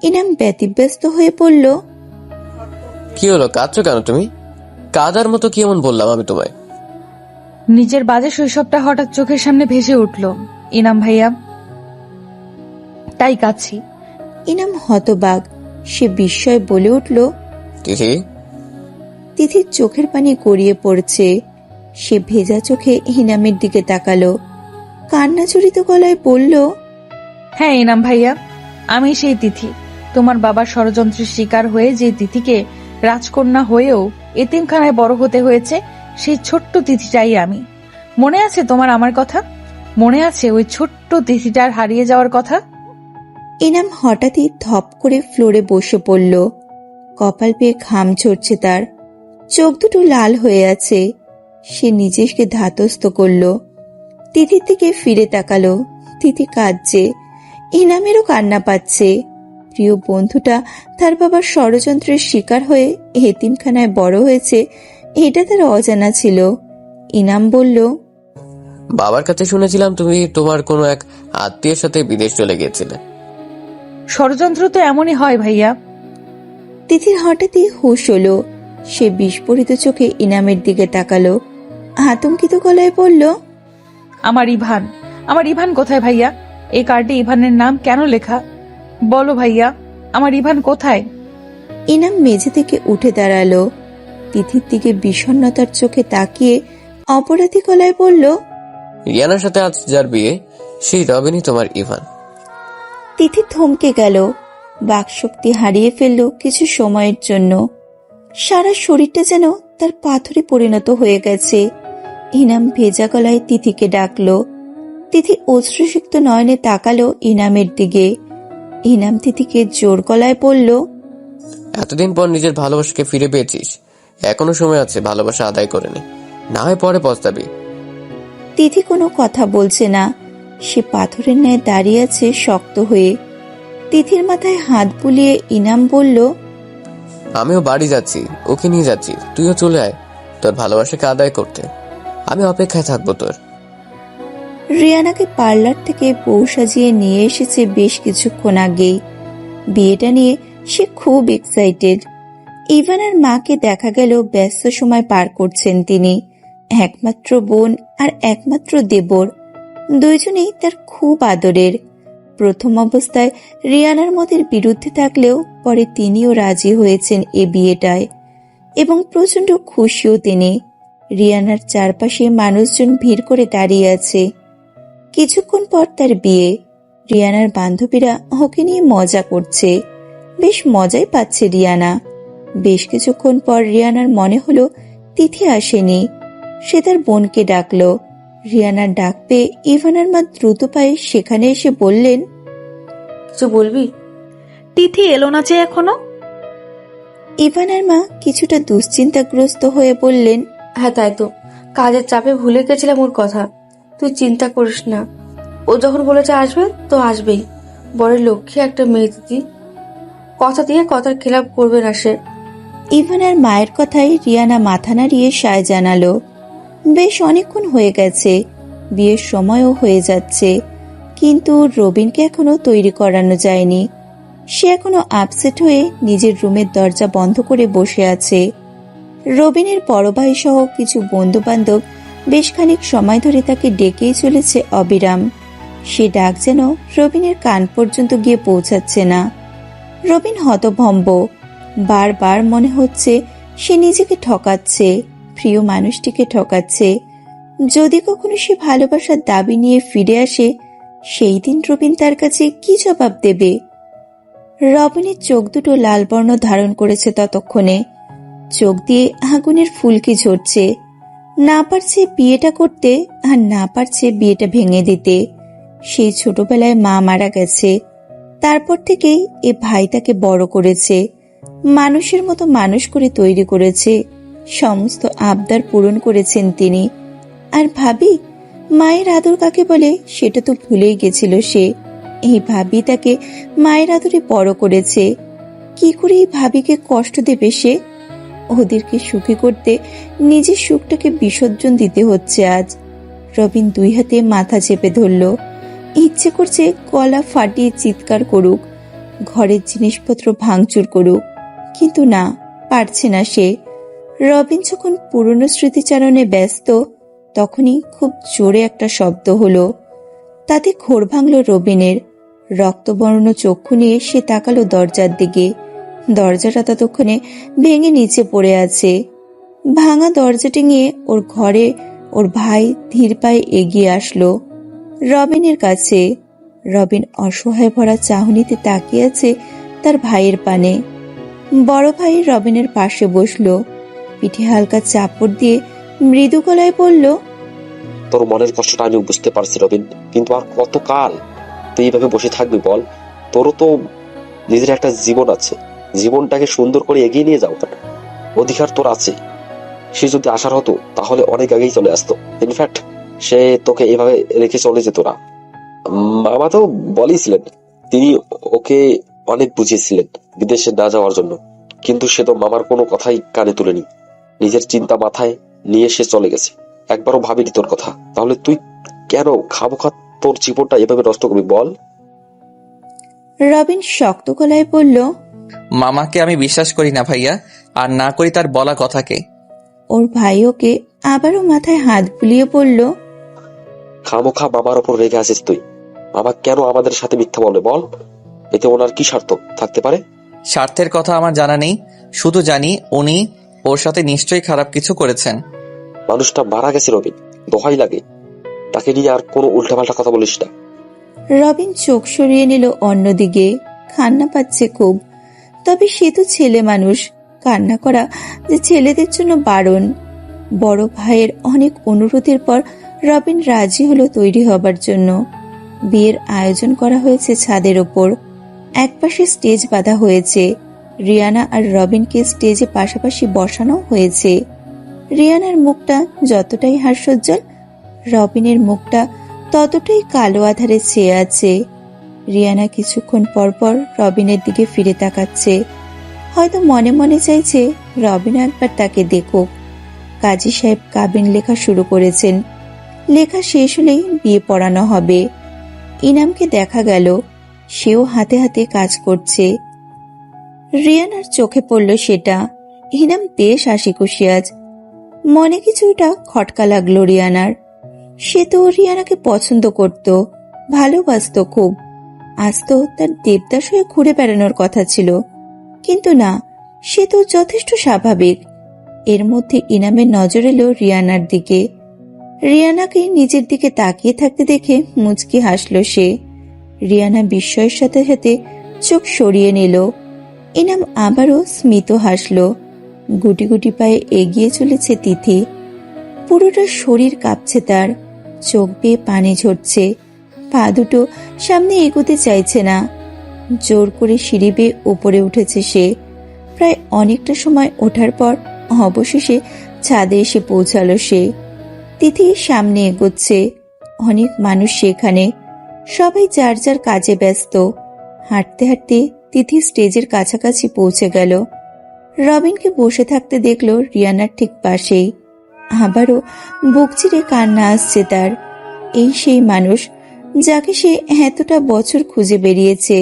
ইনাম ব্যতিব্যস্ত হয়ে পড়ল, কি হলো, কাঁদছো কেন তুমি? কাঁদার মতো কি এমন বললাম আমি তোমায়? নিজের বাজে শৈশবটা হঠাৎ চোখের সামনে ভেসে উঠল ইনাম ভাইয়া, তাই কাঁদছি। ইনাম হতবাক। সে বিস্ময়ে বলে উঠল, তিথি। তিথির চোখের পানি গড়িয়ে পড়ছে। সে ভেজা চোখে ইনামের দিকে তাকালো। কান্নাজড়িত গলায় বলল, হ্যাঁ ইনাম ভাইয়া, আমি সেই তিথি। তোমার বাবার ষড়যন্ত্রের শিকার হয়ে যে তিথিকে রাজকন্যা হয়েও এতিমখানায় বড় হতে হয়েছে, সেই ছোট্ট তিথিটাই আমি। মনে আছে তোমার আমার কথা? মনে আছে ওই ছোট্ট তিথিটার হারিয়ে যাওয়ার কথা? ইনাম হঠাৎই ধপ করে ফ্লোরে বসে পড়ল। কপাল পেয়ে ঘাম ঝরছে তার, চোখ দুটো লাল হয়ে আছে। সে নিজেকে ধাতস্থ করল। তিথির দিকে ফিরে তাকালো। তিথি কাঁদছে, ইনামেরও কান্না পাচ্ছে। প্রিয় বন্ধুটা তার বাবার ষড়যন্ত্রের শিকার হয়ে এতিমখানায় বড় হয়েছে, এটা তার অজানা ছিল। ইনাম বলল, বাবার কাছে শুনেছিলাম তুমি তোমার কোনো এক আত্মীয়ের সাথে বিদেশ চলে গিয়েছিলে। ষড়যন্ত্র তো এমনই হয় ভাইয়া। তিথির হঠাৎই হুঁশ হলো। সে বিস্ফোরিত চোখে ইনামের দিকে তাকালো, আতঙ্কিত গলায় বলল, আমার ইভান কোথায় ভাইয়া? এই কার্ডে ইভানের নাম কেন লেখা? বলো ভাইয়া, আমার ইভান কোথায়? ইনাম মেঝে থেকে উঠে দাঁড়ালো। তিথির দিকে বিষণ্ণতার চোখে তাকিয়ে অপরাধী গলায় বলল, রিয়ানার সাথে আজ যার বিয়ে, সেই রবিনই তোমার ইভান। তিথি থমকে গেল, বাকশক্তি হারিয়ে ফেলল কিছু সময়ের জন্য। সারা শরীরটা যেন তার পাথরে পরিণত হয়ে গেছে। ইনাম ভেজা গলায় তিথিকে ডাকলো। তিথি অশ্রুসিক্ত নয়নে তাকালো ইনামের দিকে। ইনাম তিথিকে জোর গলায় বলল, এতদিন পর নিজের ভালোবাসাকে ফিরে পেয়েছিস, এখনো সময় আছে ভালোবাসা আদায় করে নে, না হয় পরে পস্তাবি। তিথি কোনো কথা বলছে না। সে পাথরের ন্যায় দাঁড়িয়ে আছে শক্ত হয়ে। তিথির মাথায় হাত বুলিয়ে ইনাম বলল, আমিও বাড়ি যাচ্ছি, ওকে নিয়ে যাচ্ছি, তুইও চলে আয় তোর ভালোবাসাকে আদায় করতে। আমি অপেক্ষায় থাকবো তোর। রিয়ানাকে পার্লার থেকে বউ সাজিয়ে নিয়ে এসেছে বেশ কিছুক্ষণ আগেই। বিয়েটা নিয়ে সে খুব এক্সাইটেড। ইভানের মাকে দেখা গেল ব্যস্ত সময় পার করছেন তিনি। একমাত্র বোন আর একমাত্র দেবর, দুইজনেই তার খুব আদরের। প্রথম অবস্থায় রিয়ানার মতের বিরুদ্ধে থাকলেও পরে তিনিও রাজি হয়েছেন এ বিয়েটায়, এবং প্রচন্ড খুশিও তিনি। রিয়ানার চারপাশে মানুষজন ভিড় করে দাঁড়িয়ে আছে। কিছুক্ষণ পর তার বিয়ে। রিয়ানার বান্ধবীরা ওকে নিয়ে মজা করছে, বেশ মজাই পাচ্ছে রিয়ানা। বেশ কিছুক্ষণ পর রিয়ানার মনে হলো তিথি আসেনি। সে তার বোনকে ডাকলো। রিয়ানার ডাক পেয়ে ইভানার মা দ্রুত পায়ে সেখানে এসে বললেন, কিছু বলবি? তিথি এলো না যে এখনো? ইভানার মা কিছুটা দুশ্চিন্তাগ্রস্ত হয়ে বললেন, হ্যাঁ তাই তো, কাজের চাপে ভুলে গেছিলাম ওর কথা। তুই চিন্তা করিস না, ও যখন বলেছে আসবে তো আসবেই। বড় লক্ষ্মী একটা মেয়ে দিদি, কথা দিয়ে কথার খেলাপ করবে না সে। ইভানার মায়ের কথায় রিয়ানা মাথা নাড়িয়ে সায় জানালো। বেশ অনেকক্ষণ হয়ে গেছে, বিয়ের সময়ও হয়ে যাচ্ছে, কিন্তু রবিনকে এখনো তৈরি করানো যায়নি। সে এখনো আপসেট হয়ে নিজের রুমের দরজা বন্ধ করে বসে আছে। রবিনের বড় ভাই সহ কিছু বন্ধু বান্ধব বেশ খানিক সময় ধরে তাকে ডেকেই চলেছে অবিরাম। সে ডাক যেন রবিনের কান পর্যন্ত গিয়ে পৌঁছাচ্ছে না। রবিন হতভম্ব। বারবার মনে হচ্ছে সে নিজেকে ঠকাচ্ছে, প্রিয় মানুষটিকে ঠকাচ্ছে। যদি কখনো সে ভালোবাসার দাবি নিয়ে ফিরে আসে, সেই দিন রবিন তার কাছে কি জবাব দেবে? রবিনের চোখ দুটো লাল বর্ণ ধারণ করেছে ততক্ষণে। চোখ দিয়ে আগুনের ফুলকি ঝরছে। না পারছে বিয়েটা করতে, আর না পারছে বিয়েটা ভেঙে দিতে। সেই ছোটবেলায় মা মারা গেছে, তারপর থেকেই এ ভাই তাকে বড় করেছে, মানুষের মতো মানুষ করে তৈরি করেছে, সমস্ত আবদার পূরণ করেছেন তিনি। আর ভাবি, মায়ের আদর কাকে বলে সেটা তো ভুলেই গেছিল সে। এই ভাবি তাকে মায়ের আদরে বড় করেছে। কি করে এই ভাবিকে কষ্ট দেবে সে? ওদেরকে সুখী করতে নিজের সুখটাকে বিসর্জন দিতে হচ্ছে আজ। রবিন দুই হাতে মাথা চেপে ধরল। ইচ্ছে করছে গলা ফাটিয়ে চিৎকার করুক, ঘরের জিনিসপত্র ভাঙচুর করুক, কিন্তু না, পারছে না সে। রবিন যখন পুরনো স্মৃতিচারণে ব্যস্ত, তখনই খুব জোরে একটা শব্দ হলো। তাতে ঘোর ভাঙল রবিনের। রক্তবর্ণ চক্ষু নিয়ে সে তাকালো দরজার দিকে। দরজাটা ততক্ষণে ভেঙে নিচে পড়ে আছে। ভাঙা দরজাটি নিয়ে ওর ঘরে ওর ভাই ধীর পায়ে এগিয়ে আসলো রবিনের কাছে। রবিন অসহায় ভরা চাহনিতে তাকিয়ে আছে তার ভাইয়ের পানে। বড় ভাই রবিনের পাশে বসলো, পিঠে হালকা চাপড় দিয়ে মৃদু গলায় বলল, তোর মনের কষ্টটা আমি বুঝতে পারছি রবিন, কিন্তু আর কতকাল তুই এইভাবে বসে থাকবি বল? তোরও তো নিজের একটা জীবন আছে, জীবনটাকে সুন্দর করে এগিয়ে নিয়ে যাও, অধিকার তোর আছে। সে যদি আসার হতো তাহলে অনেক আগেই চলে আসতো। ইনফ্যাক্ট সে তোকে এভাবে রেখে চলে যেত না। মামা তো বলেছিলেন, তিনি ওকে অনেক বুঝিয়েছিলেন বিদেশে না যাওয়ার জন্য, কিন্তু সে তো মামার কোনো কথাই কানে তুলেনি। নিজের চিন্তা মাথায় নিয়ে সে চলে গেছে, একবারও ভাবিনি তোর কথা। তাহলে তুই কেন খামোখা তোর জীবনটা এভাবে নষ্ট করবি বল? রবিন শক্ত গলায় বলল, মামাকে আমি বিশ্বাস করি না ভাইয়া, আর না করি তার বলা কথাকে। ওর ভাই ওকে আবারও মাথায় হাত বুলিয়ে বলল, খামোখা মামার ওপর রেগে আছিস তুই। মামা কেন আমাদের সাথে মিথ্যা বলে বল? এতে ওনার কি স্বার্থ থাকতে পারে? স্বার্থের কথা আমার জানা নেই, শুধু জানি উনি ওর সাথে নিশ্চয়ই খারাপ কিছু করেছেন। মানুষটা মারা গেছে রবিন, দোহাই লাগে, তাকে নিয়ে আর কোনো উল্টাপাল্টা কথা বলিস না। রবিন চোখ সরিয়ে নিল অন্যদিকে। কান্না পাচ্ছে খুব, তবে সে তো ছেলে মানুষ, কান্না করা যে ছেলেদের জন্য বারণ। বড় ভাইয়ের অনেক অনুরোধের পর রবিন রাজি হলো তৈরি হবার জন্য। বিয়ের আয়োজন করা হয়েছে ছাদের ওপর, একপাশে স্টেজ বাঁধা হয়েছে। রিয়ানা আর রবিনকে স্টেজে পাশাপাশি বসানো হয়েছে। রিয়ানার মুখটা যতটাই হাস্যোজ্জ্বল, রবিনের মুখটা ততটাই কালো আধারে ছেয়ে আছে। রিয়ানা কিছুক্ষণ পরপর রবিনের দিকে ফিরে তাকাচ্ছে, হয়তো মনে মনে চাইছে রবিন একবার তাকে দেখুক। কাজী সাহেব কাবিন লেখা শুরু করেছেন, লেখা শেষ হলেই বিয়ে পড়ানো হবে। ইনামকে দেখা গেল, সেও হাতে হাতে কাজ করছে। রিয়ানার চোখে পড়ল সেটা। ইনাম বেশ হাসি খুশি আজ, মনে কিছুটা খটকা লাগলো রিয়ানার। সে তো রিয়ানাকে পছন্দ করত, ভালোবাসত খুব। আজ তো তার দেবদাস হয়ে ঘুরে বেড়ানোর কথা ছিল, কিন্তু না, সে তো যথেষ্ট স্বাভাবিক। এর মধ্যে ইনামের নজর এলো রিয়ানার দিকে। রিয়ানাকে নিজের দিকে তাকিয়ে থাকতে দেখে মুচকি হাসল সে। রিয়ানা বিস্ময়ের সাথে সাথে চোখ সরিয়ে নিল। ইনাম আবারও স্মিত হাসল। গুটি গুটি পায়ে এগিয়ে চলেছে তিথি। পুরোটা শরীর কাঁপছে তার, চোখ বেয়ে পানি ঝরছে, পা দুটো সামনে এগোতে চাইছে না। জোর করে সিঁড়ি বেয়ে উপরে উঠেছে সে। প্রায় অনেকটা সময় ওঠার পর অবশেষে ছাদে এসে পৌঁছালো সে। তিথি সামনে এগোচ্ছে, অনেক মানুষ সেখানে, সবাই যার যার কাজে ব্যস্ত। হাঁটতে হাঁটতে তিথি স্টেজের কাছাকাছি পৌঁছে গেল। রবিনকে বসে থাকতে দেখলো রিয়ানার ঠিক পাশেই। আবারও বুক চিরে কান্না আসছে তার। এই সেই মানুষ যাকে সে এতটা বছর খুঁজে বেরিয়েছে,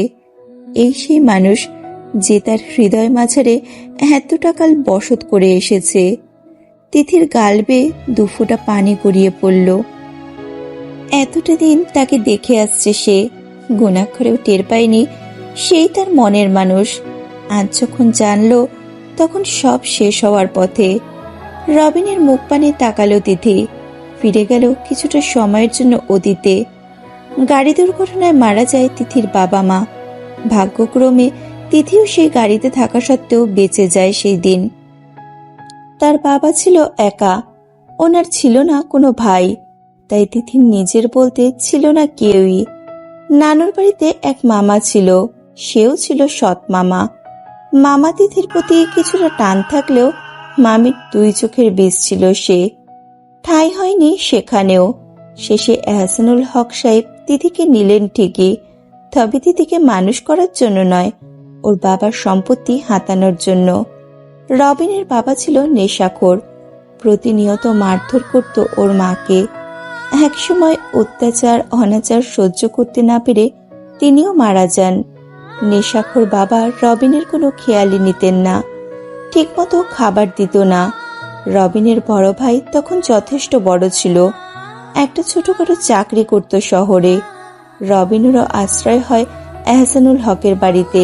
এই সেই মানুষ যে তার হৃদয় মাঝারে এতটা কাল বসত করে এসেছে। তিথির গাল বেয়ে দুফোঁটা পানি গড়িয়ে পড়ল। এতটা দিন তাকে দেখে আসছে সে, গুণাক্ষরেও টের পায়নি সেই তার মনের মানুষ। আজ যখন জানলো তখন সব শেষ হওয়ার পথে। রবিনের মুখ পানে তাকালো তিথি, ফিরে গেল কিছুটা সময়ের জন্য অতীতে। গাড়ি দুর্ঘটনায় মারা যায় তিথির বাবা মা। ভাগ্যক্রমে তিথিও সেই গাড়িতে থাকা সত্ত্বেও বেঁচে যায় সেই দিন। তার বাবা ছিল একা, ওনার ছিল না কোনো ভাই, তাই তিথির নিজের বলতে ছিল না কেউই। নানুর বাড়িতে এক মামা ছিল, সেও ছিল সৎ মামা। মামা তিথির প্রতি কিছুটা টান থাকলেও মামির দুই চোখের বীজ ছিল সে। ঠাঁই হয়নি সেখানেও। শেষে এহসানুল হক সাহেব তিথিকে নিলেন ঠিকই, তবে তিথিকে মানুষ করার জন্য নয়, ওর বাবার সম্পত্তি হাতানোর জন্য। রবিনের বাবা ছিল নেশাখোর, প্রতিনিয়ত মারধর করত ওর মাকে। একসময় অত্যাচার অনাচার সহ্য করতে না পেরে তিনিও মারা যান। নেশাখোর বাবা রবিনের কোনো খেয়ালই নিতেন না, ঠিকমতো খাবার দিত না। রবিনের বড় ভাই তখন যথেষ্ট বড় ছিল, একটা ছোটখাটো চাকরি করত শহরে। রবিনেরও আশ্রয় হয় এহসানুল হকের বাড়িতে।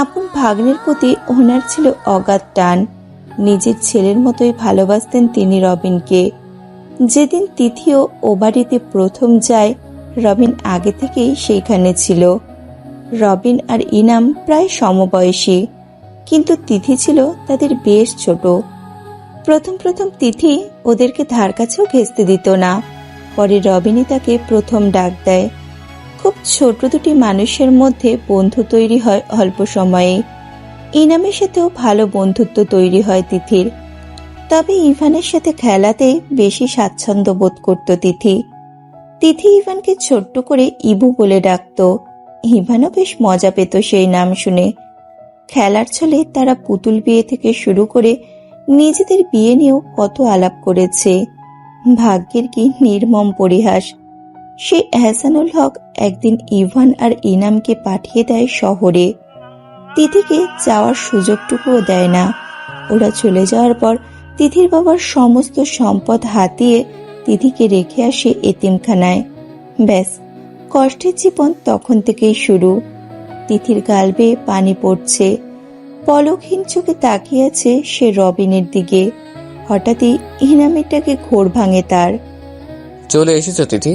আপন ভাগ্নের প্রতি ওনার ছিল অগাধ টান, নিজের ছেলের মতোই ভালোবাসতেন তিনি রবিনকে। যেদিন তিথিও ও বাড়িতে প্রথম যায়, রবিন আগে থেকেই সেইখানে ছিল। রবিন আর ইনাম প্রায় সমবয়সী, কিন্তু তিথি ছিল তাদের বেশ ছোট। প্রথম প্রথম তিথি ওদেরকে ধার কাছেও ঘেঁচতে দিত না, পরে রবিনী তাকে প্রথম ডাক দেয়। খুব ছোট দুটি মানুষের মধ্যে বন্ধু তৈরি হয় অল্প সময়ে। ইনামের সাথেও ভালো বন্ধুত্ব তৈরি হয় তিথির। তবে ইভানের সাথে খেলাতে বেশি স্বাচ্ছন্দ্য বোধ করত তিথি। তিথি ইভানকে ছোট্ট করে ইবু বলে ডাকত। ইভানও বেশ মজা পেত সেই নাম শুনে। খেলার ছলে তারা পুতুল বিয়ে থেকে শুরু করে নিজেদের বিয়ে নিয়েও কত আলাপ করেছে। ভাগ্যের কি নির্মম পরিহাস, সে এহসানুল হক একদিন ইভান আর ইনামকে পাঠিয়ে দেয় শহরে। তিথিকে যাওয়ার সুযোগটুকুও দেয় না। ওরা চলে যাওয়ার পর তিথির বাবার সমস্ত সম্পদ হাতিয়ে তিথিকে রেখে আসে এতিমখানায়। ব্যাস, কষ্টের জীবন তখন থেকেই শুরু। তিথির গাল বেয়ে পানি পড়ছে। পলকহীন চোখে তাকিয়ে আছে সে রবিনের দিকে। হঠাৎই ইনামেরটাকে ঘোর ভাঙে তার। চলে এসেছো তিথি?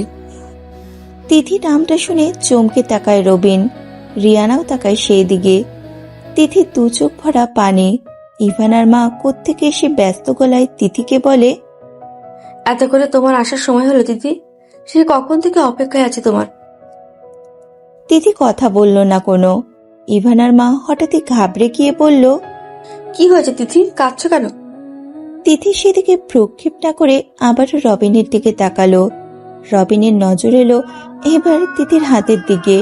তিথি নামটা শুনে চমকে তাকায় রবিন। রিয়ানাও তাকায় সেই দিকে। তিথি দু চোখ ভরা পানি। ইভানার মা কোত্থেকে এসে ব্যস্ত গলায় তিথিকে বলে, এত করে তোমার আসার সময় হলো দিদি, সে কখন থেকে অপেক্ষায় আছে তোমার। তিথি কথা বলল না কোনো। ইভানার মা হঠাৎই ঘাবড়ে গিয়ে বলল, কি হয়েছে তিথি, কাঁদছো কেন? তিথি সেদিকে প্রক্ষেপ না করে আবারও রবিনের দিকে তাকালো। রবিনের নজর এলো এবার তিথির হাতের দিকে।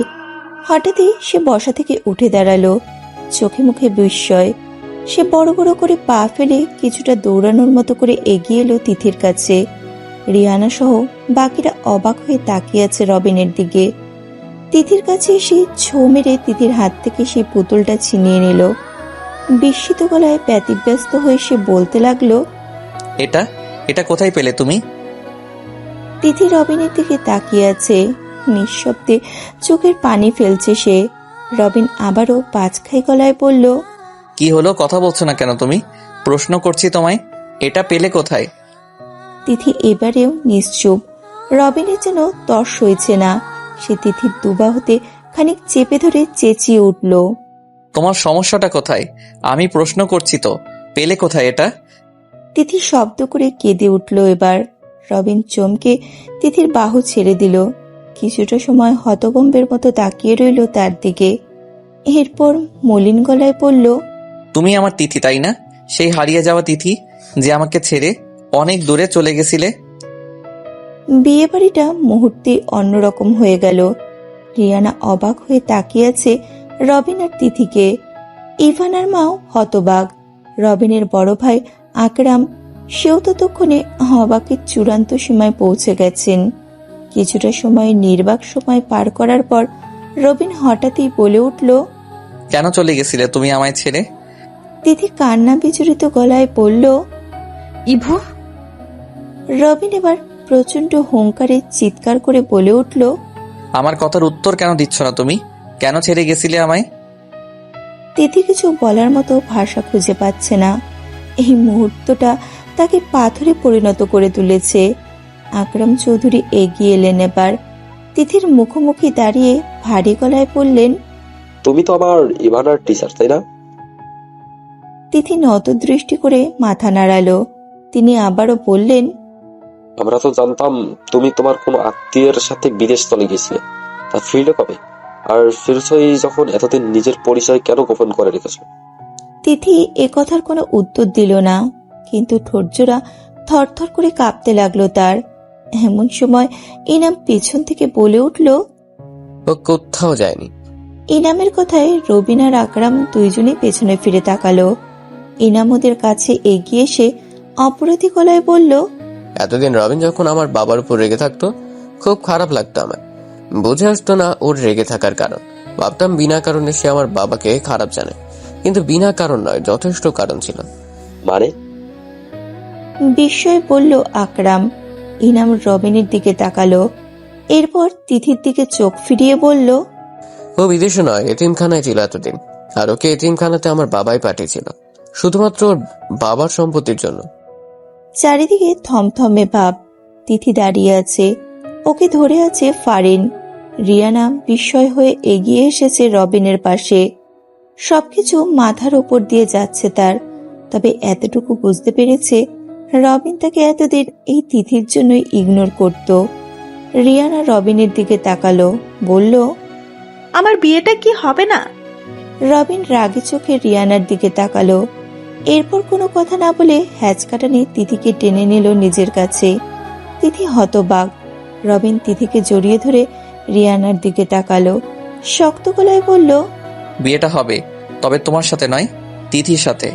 হঠাৎই সে বসা থেকে উঠে দাঁড়ালো, চোখে মুখে বিস্ময়। সে বড় বড় করে পা ফেলে কিছুটা দৌড়ানোর মতো করে এগিয়ে এলো তিথির কাছে। রিয়ানা সহ বাকিরা অবাক হয়ে তাকিয়ে আছে রবিনের দিকে। তিথির কাছে এসে ছো মেরে তিথির হাত থেকে সেই পুতুলটা ছিনিয়ে নিল। বিস্মিত গলায় ব্যতিব্যস্ত হয়ে সে বলতে লাগলো, এটা এটা কোথায় পেলে তুমি? তিথি রবিনের দিকে তাকিয়ে আছে, নিঃশব্দে চোখের পানি ফেলছে সে। রবিন আবারও পাঁচখাই গলায় বলল, কি হলো, কথা বলছো না কেন তুমি? প্রশ্ন করছি তোমায়, এটা পেলে কোথায়? তিথি এবারেও নিশ্চুপ। রবিনের যেন তর সইছে না। সে তিথির দুবাহুতে খানিক চেপে ধরে চেঁচিয়ে উঠল, তোমার সমস্যাটা কোথায়? আমি প্রশ্ন করছি তো, পেলে কোথায় এটা? তিথি শব্দ করে কেঁদে উঠল এবার। রবিন চমকে তিথির বাহু ছেড়ে দিল। কিছুটা সময় হতভম্বের মতো তাকিয়ে রইল তার দিকে। এরপর মলিন গলায় বলল, তুমি আমার তিথি তাই না? সেই হারিয়ে যাওয়া তিথি যে আমাকে ছেড়ে অনেক দূরে চলে গেছিলে। বিয়ে বাড়িটা মুহূর্তে অন্যরকম হয়ে গেল। রিয়ানা অবাক হয়ে তাকিয়ে আছে রবিন আর তিথিকে। ইভানার মাও হতবাক। রবিনের বড় ভাই আকরাম, সেও ততক্ষণে অবাকের চূড়ান্ত সীমায় পৌঁছে গেছেন। কিছুটা সময় নির্বাক সময় পার করার পর রবিন হঠাৎই বলে উঠল, কেন চলে গেছিলে তুমি আমায় ছেড়ে? তিথি কান্না বিচলিত গলায় বলল, ইভু। রবিন এবার প্রচন্ড হুঙ্কারে চিৎকার করে বলে উঠল, আমার কথার উত্তর কেন দিচ্ছ না তুমি? কেন ছেড়ে গেছিলে আমায়? তিথি কিছু বলার মতো ভাষা খুঁজে পাচ্ছে না। এই মুহূর্তটা তাকে পাথরে পরিণত করে তুলেছে। আকরাম চৌধুরী এগিয়ে এলেন এবার। তিথির মুখোমুখি দাঁড়িয়ে ভারী গলায় বললেন, তুমি তো আমার ইভানার টিচার তাই না? তিথি নত দৃষ্টি করে মাথা নাড়ালো। তিনি আবারও বললেন, আমরা তো জানতাম তুমি তোমার কোনো আত্মীয়ের সাথে বিদেশ চলে গেছিলে, তা ফিরলে কবে? আর ফিরছই যখন, এতদিন নিজের পরিচয় কেন গোপন করে রেখেছো? তিথি এ কথার কোনো উত্তর দিল না, কিন্তু ঠোঁটজোড়া থরথর করে কাঁপতে লাগলো তার। এমন সময় ইনাম পিছন থেকে বলে উঠল, ও কোথাও যায়নি। ইনামের কথায় রবিন আর আকরাম দুইজনেই পেছনে ফিরে তাকালো। ইনাম ওদের কাছে এগিয়ে এসে অপরাধী গলায় বলল, এতদিন রবিন যখন আমার বাবার উপর রেগে থাকতো খুব খারাপ লাগতো আমার। বুঝে আসতো না ওর রেগে থাকার কারণ। ভাবতাম বিনা কারণে সে আমার বাবাকে খারাপ জানে, কিন্তু বিনা কারণ নয়, যথেষ্ট কারণ ছিল। মানে? বিস্ময় বলল আকরাম। ইনাম রবিনের দিকে তাকালো, এরপর তিথির দিকে চোখ ফিরিয়ে বলল, ও বিদেশে নয়, এতিমখানায় ছিল এতদিন। আর ওকে এতিমখানাতে আমার বাবাই পাঠিয়েছিল, শুধুমাত্র ওর বাবার সম্পত্তির জন্য। চারিদিকে থমথমে ভাব। তিথি দাঁড়িয়ে আছে, ওকে ধরে আছে ফারিন। রিয়ানা বিস্ময় হয়ে এগিয়ে এসেছে রবিনের পাশে। সবকিছু মাথার উপর দিয়ে যাচ্ছে তার, তবে এতটুকু বুঝতে পেরেছে রবিন তাকে এতদিন এই তিথির জন্যই ইগনোর করত। রিয়ানা রবিনের দিকে তাকালো, বলল, আমার বিয়েটা কি হবে না? রবিন রাগে চোখে রিয়ানার দিকে তাকালো। এরপর কোনো কথা না বলে হ্যাচকাটানে তিথিকে টেনে নিল নিজের কাছে। তিথি হতবাক। রবিন তিথিকে জড়িয়ে ধরে রিয়ানার দিকে তাকালো, শক্ত গলায় বলল, বিয়েটা হবে, তবে তোমার সাথে নয়, তিথির সাথে।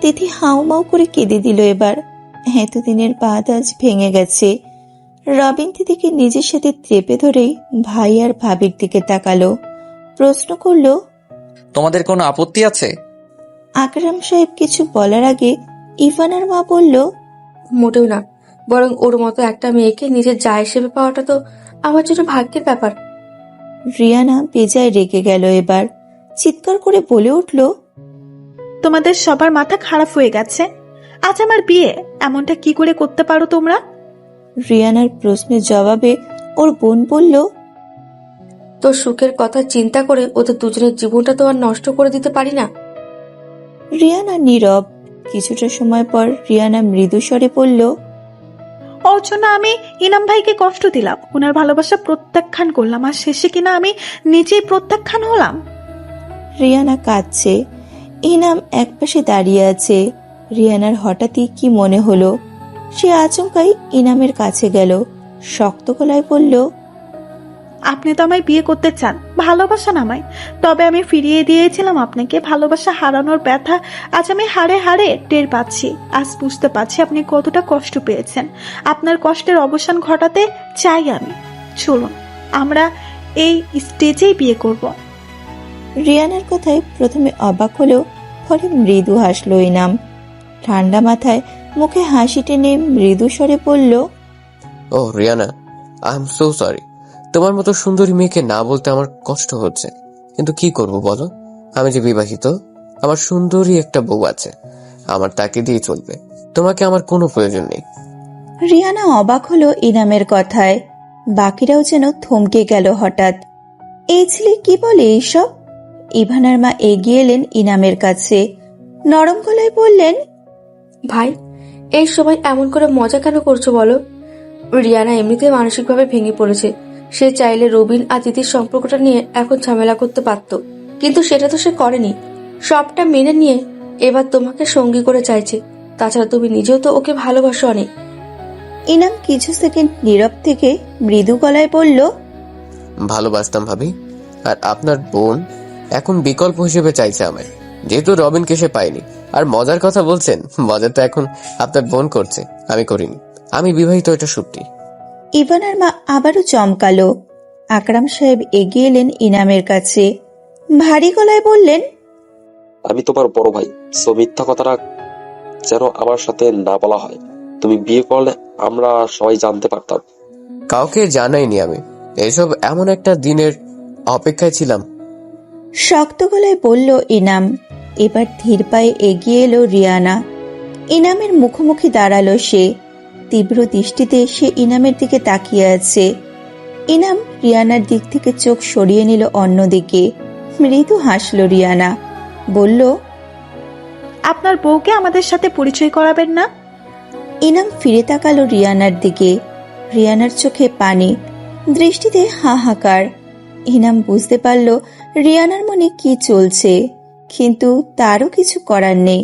তিথি হাউমাউ করে কেঁদে দিল এবার। এতদিনের বাদ আজ ভেঙে গেছে। রবিন তিথিকে নিজের সাথে চেপে ধরেই ভাই আর ভাবির দিকে তাকালো, প্রশ্ন করলো, তোমাদের কোনো আপত্তি আছে? আকরাম সাহেব কিছু বলার আগে ইভানার মা বলল, মোটেও না, বরং ওর মতো একটা মেয়েকে নিজের যা হিসেবে পাওয়াটা তো আমার জন্য ভাগ্যের ব্যাপার। রিয়ানা বেজায় রেগে গেল এবার। চিৎকার করে বলে উঠল, তোমাদের সবার মাথা খারাপ হয়ে গেছে। আজ আমার বিয়ে, এমনটা কি করে করতে পারো তোমরা? রিয়ানার প্রশ্নের জবাবে ওর বোন বলল, তোর সুখের কথা চিন্তা করে ওদের দুজনের জীবনটা তো আর নষ্ট করে দিতে পারি না। রিয়ানা নীরব। কিছুটা সময় পর রিয়ানা মৃদু স্বরে বলল, ওর জন্য আমি ইনাম ভাইকে কষ্ট দিলাম, ওনার ভালোবাসা প্রত্যাখ্যান করলাম, আর শেষে কিনা আমি নিজেই প্রত্যাখ্যান হলাম। রিয়ানা কাঁদছে। ইনাম একপাশে দাঁড়িয়ে আছে। রিয়ানার হঠাৎই কি মনে হলো। সে আচমকাই ইনামের কাছে গেল, শক্ত গলায় বলল, আপনি তো আমায় বিয়ে করতে চান, ভালোবাসা নামায়, তবে আমি ফিরিয়ে দিয়েছিলাম আপনাকে। ভালোবাসা হারানোর ব্যথা আজ আমি হাড়ে হাড়ে টের পাচ্ছি। আজ বুঝতে পারছি আপনি কতটা কষ্ট পেয়েছেন। আপনার কষ্টের অবসান ঘটাতে চাই আমি। চলুন আমরা এই স্টেজেই বিয়ে করব। রিয়ানার কথায় প্রথমে অবাক হলেও পরে মৃদু হাসল ইনাম। ঠান্ডা মাথায় মুখে হাসি টেনে মৃদু স্বরে বলল, ও Riyana, I am so sorry. তোমার মতো সুন্দরী মেয়েকে না বলতে আমার কষ্ট হচ্ছে, কিন্তু কি করব বলো? আমি যে বিবাহিত, আমার সুন্দরী একটা বউ আছে, আমার তাকে দিয়ে চলবে। তোমাকে আমার কোনো প্রয়োজন নেই। রিয়ানা অবাক হলো ইনামের কথায়। বাকিরাও যেন থমকে গেল হঠাৎ। এই ছেলে কি বলে এইসব? ইভানার মা এগিয়ে এলেন ইনামের কাছে, নরম গলায় বললেন, ভাই, এই সময় এমন করে মজা কেন করছো বলো? রিয়ানা এমনিতে মানসিকভাবে ভেঙে পড়েছে। সে চাইলে রবিন আর তিথির সম্পর্কটা নিয়ে এখন ঝামেলা করতে পারত, কিন্তু সেটা তো সে করেনি। সবটা মেনে নিয়ে এবার তোমাকে সঙ্গী করে চাইছে। তাছাড়া তুমি নিজেও তো ওকে ভালোবাসো অনেক। ইনাম কিছু সেকেন্ড নীরব থেকে মৃদু গলায় বলল, ভালোবাসতাম ভাবি, আর আপনার বোন এখন বিকল্প হিসেবে চাইছে আমায়, যেহেতু রবিনকে সে পায়নি। আর মজার কথা বলছেন, মজা তো এখন আপনার বোন করছে, আমি করিনি। আমি বিবাহিত, এটা সত্যি। ইভানার মা আবারও চমকালো। আকরাম সাহেব এগিয়ে এলেন ইনামের কাছে, ভারী গলায় বললেন, আমি তোমার বড় ভাই, সো মিথ্যা কথাটা যেন আমার সাথে না বলা হয়। তুমি বিয়ে করলে আমরা সবাই জানতে পারতাম। কাউকে জানাইনি আমি এসব, এমন একটা দিনের অপেক্ষায় ছিলাম। শক্ত গলায় বলল ইনাম। এবার ধীর পায়ে এগিয়ে এলো রিয়ানা। ইনামের মুখোমুখি দাঁড়ালো সে। তীব্র দৃষ্টিতে সে ইনামের দিকে তাকিয়ে আছে। ইনাম রিয়ানার দিক থেকে চোখ সরিয়ে নিল অন্যদিকে। মৃদু হাসল রিয়ানা, বলল, আপনার বউকে আমাদের সাথে পরিচয় করাবেন না? ইনাম ফিরে তাকালো রিয়ানার দিকে। রিয়ানার চোখে পানি, দৃষ্টিতে হাহাকার। ইনাম বুঝতে পারল রিয়ানার মনে কি চলছে, কিন্তু তারও কিছু করার নেই।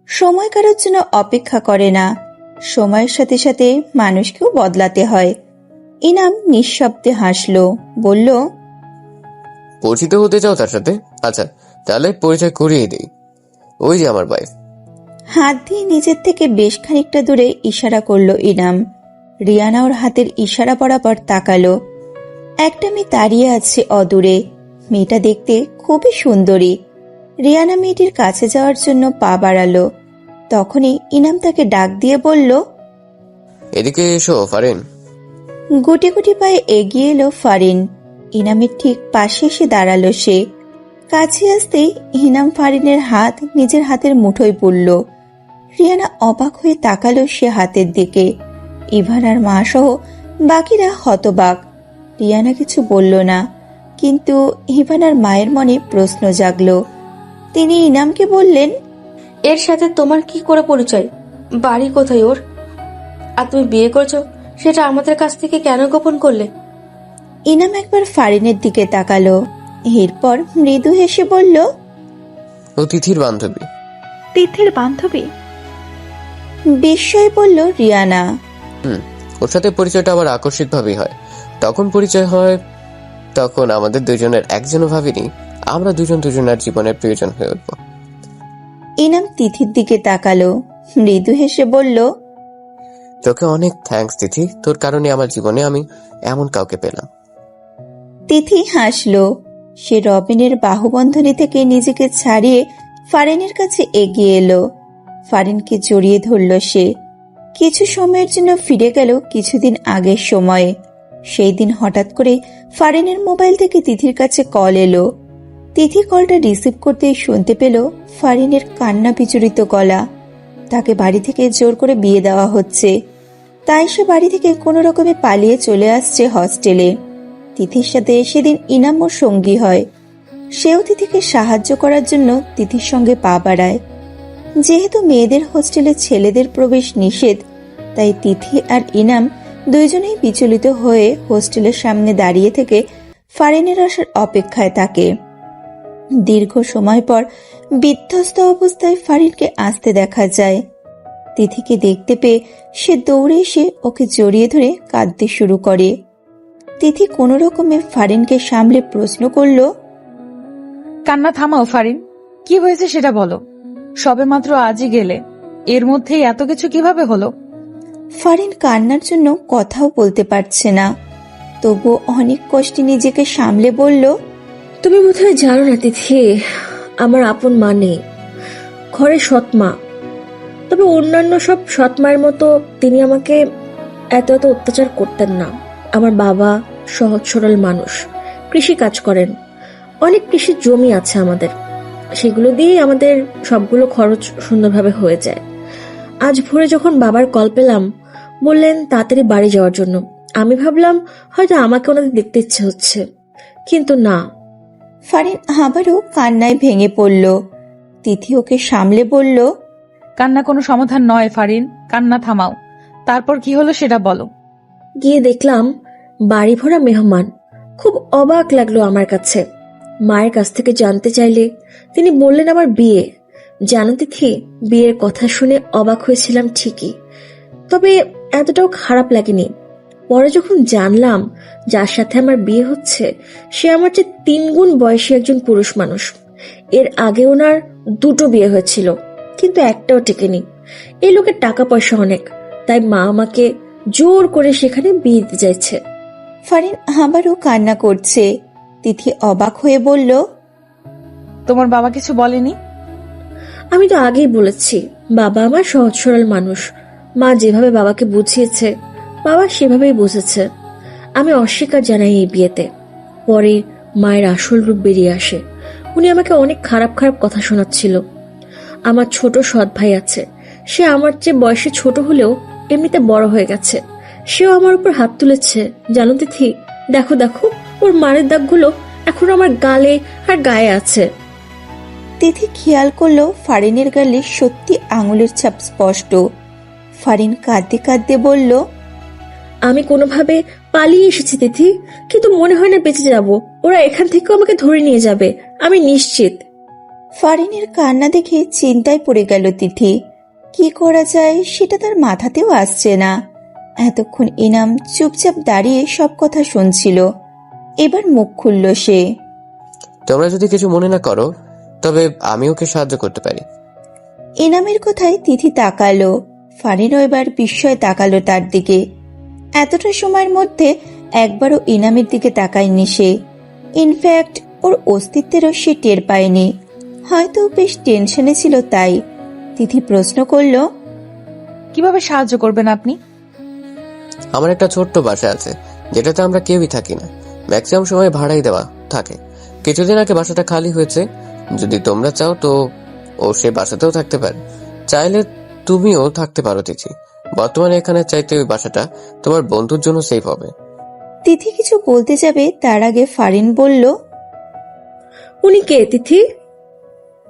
সময় কারোর জন্য অপেক্ষা করে না, সময়ের সাথে সাথে মানুষকেও বদলাতে হয়। ইনাম নিঃশব্দে হাসল, বলল, পরিচিত হতে চাও তার সাথে? আচ্ছা, তাহলে পরিচয় করিয়ে দেই। ওই যে আমার ভাই। হাত দিয়ে নিজের থেকে বেশ খানিকটা দূরে ইশারা করলো ইনাম। রিয়ানা ওর হাতের ইশারা বরাবর তাকালো। একটা মেয়ে দাঁড়িয়ে আছে অদূরে। মেয়েটা দেখতে খুবই সুন্দরী। রিয়ানা মেয়েটির কাছে যাওয়ার জন্য পা বাড়ালো। তখনই ইনাম তাকে ডাক দিয়ে বলল, এদিকে এসো ফারিন। গুটি গুটি পায়ে এগিয়ে এলো ফারিন। ইনামের ঠিক পাশে এসে দাঁড়ালো সে। কাছে আসতেই ইনাম ফারিনের হাত নিজের হাতের মুঠোয় পড়ল। রিয়ানা অবাক হয়ে তাকালো সে হাতের দিকে। ইভানার মা সহ বাকিরা হতবাক। রিয়ানা কিছু বলল না, কিন্তু ইভানার মায়ের মনে প্রশ্ন জাগলো। তিনি ইনামকে বললেন, এর সাথে তোমার কি করে পরিচয়? বাড়ি কোথায় ওর? আর তুমি বিয়ে করেছো সেটা আমাদের কাছ থেকে কেন গোপন করলে? ইনাম একবার ফারিনের দিকে তাকালো, এরপর মৃদু হেসে বলল, ও তিথির বান্ধবী। তিথির বান্ধবী? বিস্ময়ে বলল রিয়ানা। ওর সাথে পরিচয়টা আবার আকস্মিক ভাবেই হয়। তখন পরিচয় হয়, তখন আমাদের দুজনের একজনও ভাবিনি আমরা দুজন দুজনের জীবনের প্রয়োজন হয়ে উঠবো। ইনাম তিথির দিকে তাকালো, মৃদু হেসে বলল, তোকে অনেক থ্যাঙ্কস তিথি, তোর কারণে আমার জীবনে আমি এমন কাউকে পেলাম। তিথি হাসলো। সে রবিনের বাহুবন্ধনী থেকে নিজেকে ছাড়িয়ে ফারিনের কাছে এগিয়ে এলো। ফারিনকে জড়িয়ে ধরল সে। কিছু সময়ের জন্য ফিরে গেল কিছুদিন আগের সময়ে। সেই দিন হঠাৎ করে ফারিনের মোবাইল থেকে তিথির কাছে কল এলো। তিথি কলটা রিসিভ করতেই শুনতে পেল ফারিনের কান্না বিচলিত গলা। তাকে বাড়ি থেকে জোর করে বিয়ে দেওয়া হচ্ছে, তাই সে বাড়ি থেকে কোনো রকমে পালিয়ে চলে আসছে হস্টেলে। তিথির সাথে সেদিন ইনাম ওর সঙ্গী হয়। সেও তিথিকে সাহায্য করার জন্য তিথির সঙ্গে পা বাড়ায়। যেহেতু মেয়েদের হোস্টেলে ছেলেদের প্রবেশ নিষেধ, তাই তিথি আর ইনাম দুইজনেই বিচলিত হয়ে হোস্টেলের সামনে দাঁড়িয়ে থেকে ফারিনের আসার অপেক্ষায় থাকে। দীর্ঘ সময় পর বিধ্বস্ত অবস্থায় ফারিনকে আসতে দেখা যায়। তিথিকে দেখতে পেয়ে সে দৌড়ে এসে ওকে জড়িয়ে ধরে কাঁদতে শুরু করে। তিথি কোনো রকমে ফারিনকে সামলে প্রশ্ন করল, কান্না থামাও ফারিন, কি হয়েছে সেটা বলো। সবেমাত্র আজই গেলে, এর মধ্যেই এত কিছু কিভাবে হলো? ফারিন কান্নার জন্য কথাও বলতে পারছে না, তবু অনেক কষ্টে নিজেকে সামলে বলল, তুমি বোধহয় জানো না তিথি, আমার আপন মা নেই, ঘরে সৎ মা। তবে অন্যান্য সব সৎ মায়ের মতো তিনি আমাকে এত এত অত্যাচার করতেন না। আমার বাবা সহজ সরল মানুষ, কৃষি কাজ করেন, অনেক কৃষির জমি আছে আমাদের, সেগুলো দিয়েই আমাদের সবগুলো খরচ সুন্দরভাবে হয়ে যায়। আজ ভোরে যখন বাবার কল পেলাম, বললেন তাড়াতাড়ি বাড়ি যাওয়ার জন্য, আমি ভাবলাম হয়তো আমাকে ওনাদের দেখতে ইচ্ছে হচ্ছে, কিন্তু না। ফারিন আবারও কান্নায় ভেঙে পড়ল। তিথি ওকে সামলে বলল, কান্না কোনো সমাধান নয় ফারিন, কান্না থামাও। তারপর কি হলো সেটা বলো। গিয়ে দেখলাম বাড়ি ভরা মেহমান। খুব অবাক লাগলো আমার কাছে। মায়ের কাছ থেকে জানতে চাইলে তিনি বললেন আমার বিয়ে। জানো তিথি, বিয়ের কথা শুনে অবাক হয়েছিলাম ঠিকই, তবে এতটাও খারাপ লাগেনি। পরে যখন জানলাম যার সাথে আমার বিয়ে হচ্ছে সে আমার চেয়ে 3 গুণ বয়সী একজন পুরুষ মানুষ। এর আগে ওনার 2টো বিয়ে হয়েছিল, কিন্তু একটাও টেকেনি। এই লোকের টাকা পয়সা অনেক, তাই মা আমাকে জোর করে সেখানে বিয়ে দিতে চাইছে। ফারিন আবারও কান্না করছে। তিথি অবাক হয়ে বলল, তোমার বাবা কিছু বলেনি? আমি তো আগেই বলেছি, বাবা আমার সহজ সরল মানুষ। মা যেভাবে বাবাকে বুঝিয়েছে বাবা সেভাবেই বুঝেছে। আমি অস্বীকার জানাই এই বিয়েতে। পরে মায়ের আসল রূপ বেরিয়ে আসে। উনি আমাকে অনেক খারাপ খারাপ কথা শোনাচ্ছিল। আমার ছোট সৎ ভাই আছে, সে আমার চেয়ে বয়সে ছোট হলেও এমনিতে বড় হয়ে গেছে। সেও আমার উপর হাত তুলেছে। জানো তিথি, দেখো দেখো, ওর মারের দাগগুলো এখন আমার গালে আর গায়ে আছে। তিথি খেয়াল করলো ফারিনের গালে সত্যি আঙুলের ছাপ স্পষ্ট। ফারিন কাঁদতে কাঁদতে বলল, আমি কোনোভাবে পালিয়ে এসেছি তিথি, কিন্তু মনে হয় না বেঁচে যাব। ওরা এখান থেকেও আমাকে ধরে নিয়ে যাবে, আমি নিশ্চিত। ফারিনের কান্না দেখে চিন্তায় পড়ে গেল তিথি। কি করা যায় সেটা তার মাথাতেও আসছে না। এতক্ষণ ইনাম চুপচাপ দাঁড়িয়ে সব কথা শুনছিল, এবার মুখ খুলল সে। তোমরা যদি কিছু মনে না করো তবে আমি ওকে সাহায্য করতে পারি। ইনামের কথায় তিথি তাকালো। ফারিনও এবার বিস্ময়ে তাকালো তার দিকে। এতটা সময়ের মধ্যে একবারও ইনামের দিকে তাকায়নি সে। ইনফ্যাক্ট ওর অস্তিত্বেরও সে টের পায়নি। হয়তো বেশ টেনশনে ছিল তাই। তিথি প্রশ্ন করল, কিভাবে সাহায্য করবেন আপনি? আমার একটা ছোট্ট বাসা আছে যেটাতে আমরা কেউই থাকি না, ম্যাক্সিমাম সময় ভাড়াই দেওয়া থাকে। কিছুদিন আগে বাসাটা খালি হয়েছে, যদি তোমরা চাও তো ও সে বাসাতেও থাকতে পারে। চাইলে তুমিও থাকতে পারো তিথি। বর্তমানে এখানে চাইতে ওই বাসাটা তোমার বন্ধুর জন্য সেফ হবে। তিথি কিছু বলতে যাবে তার আগে ফারিন বলল, উনি কে তিথি?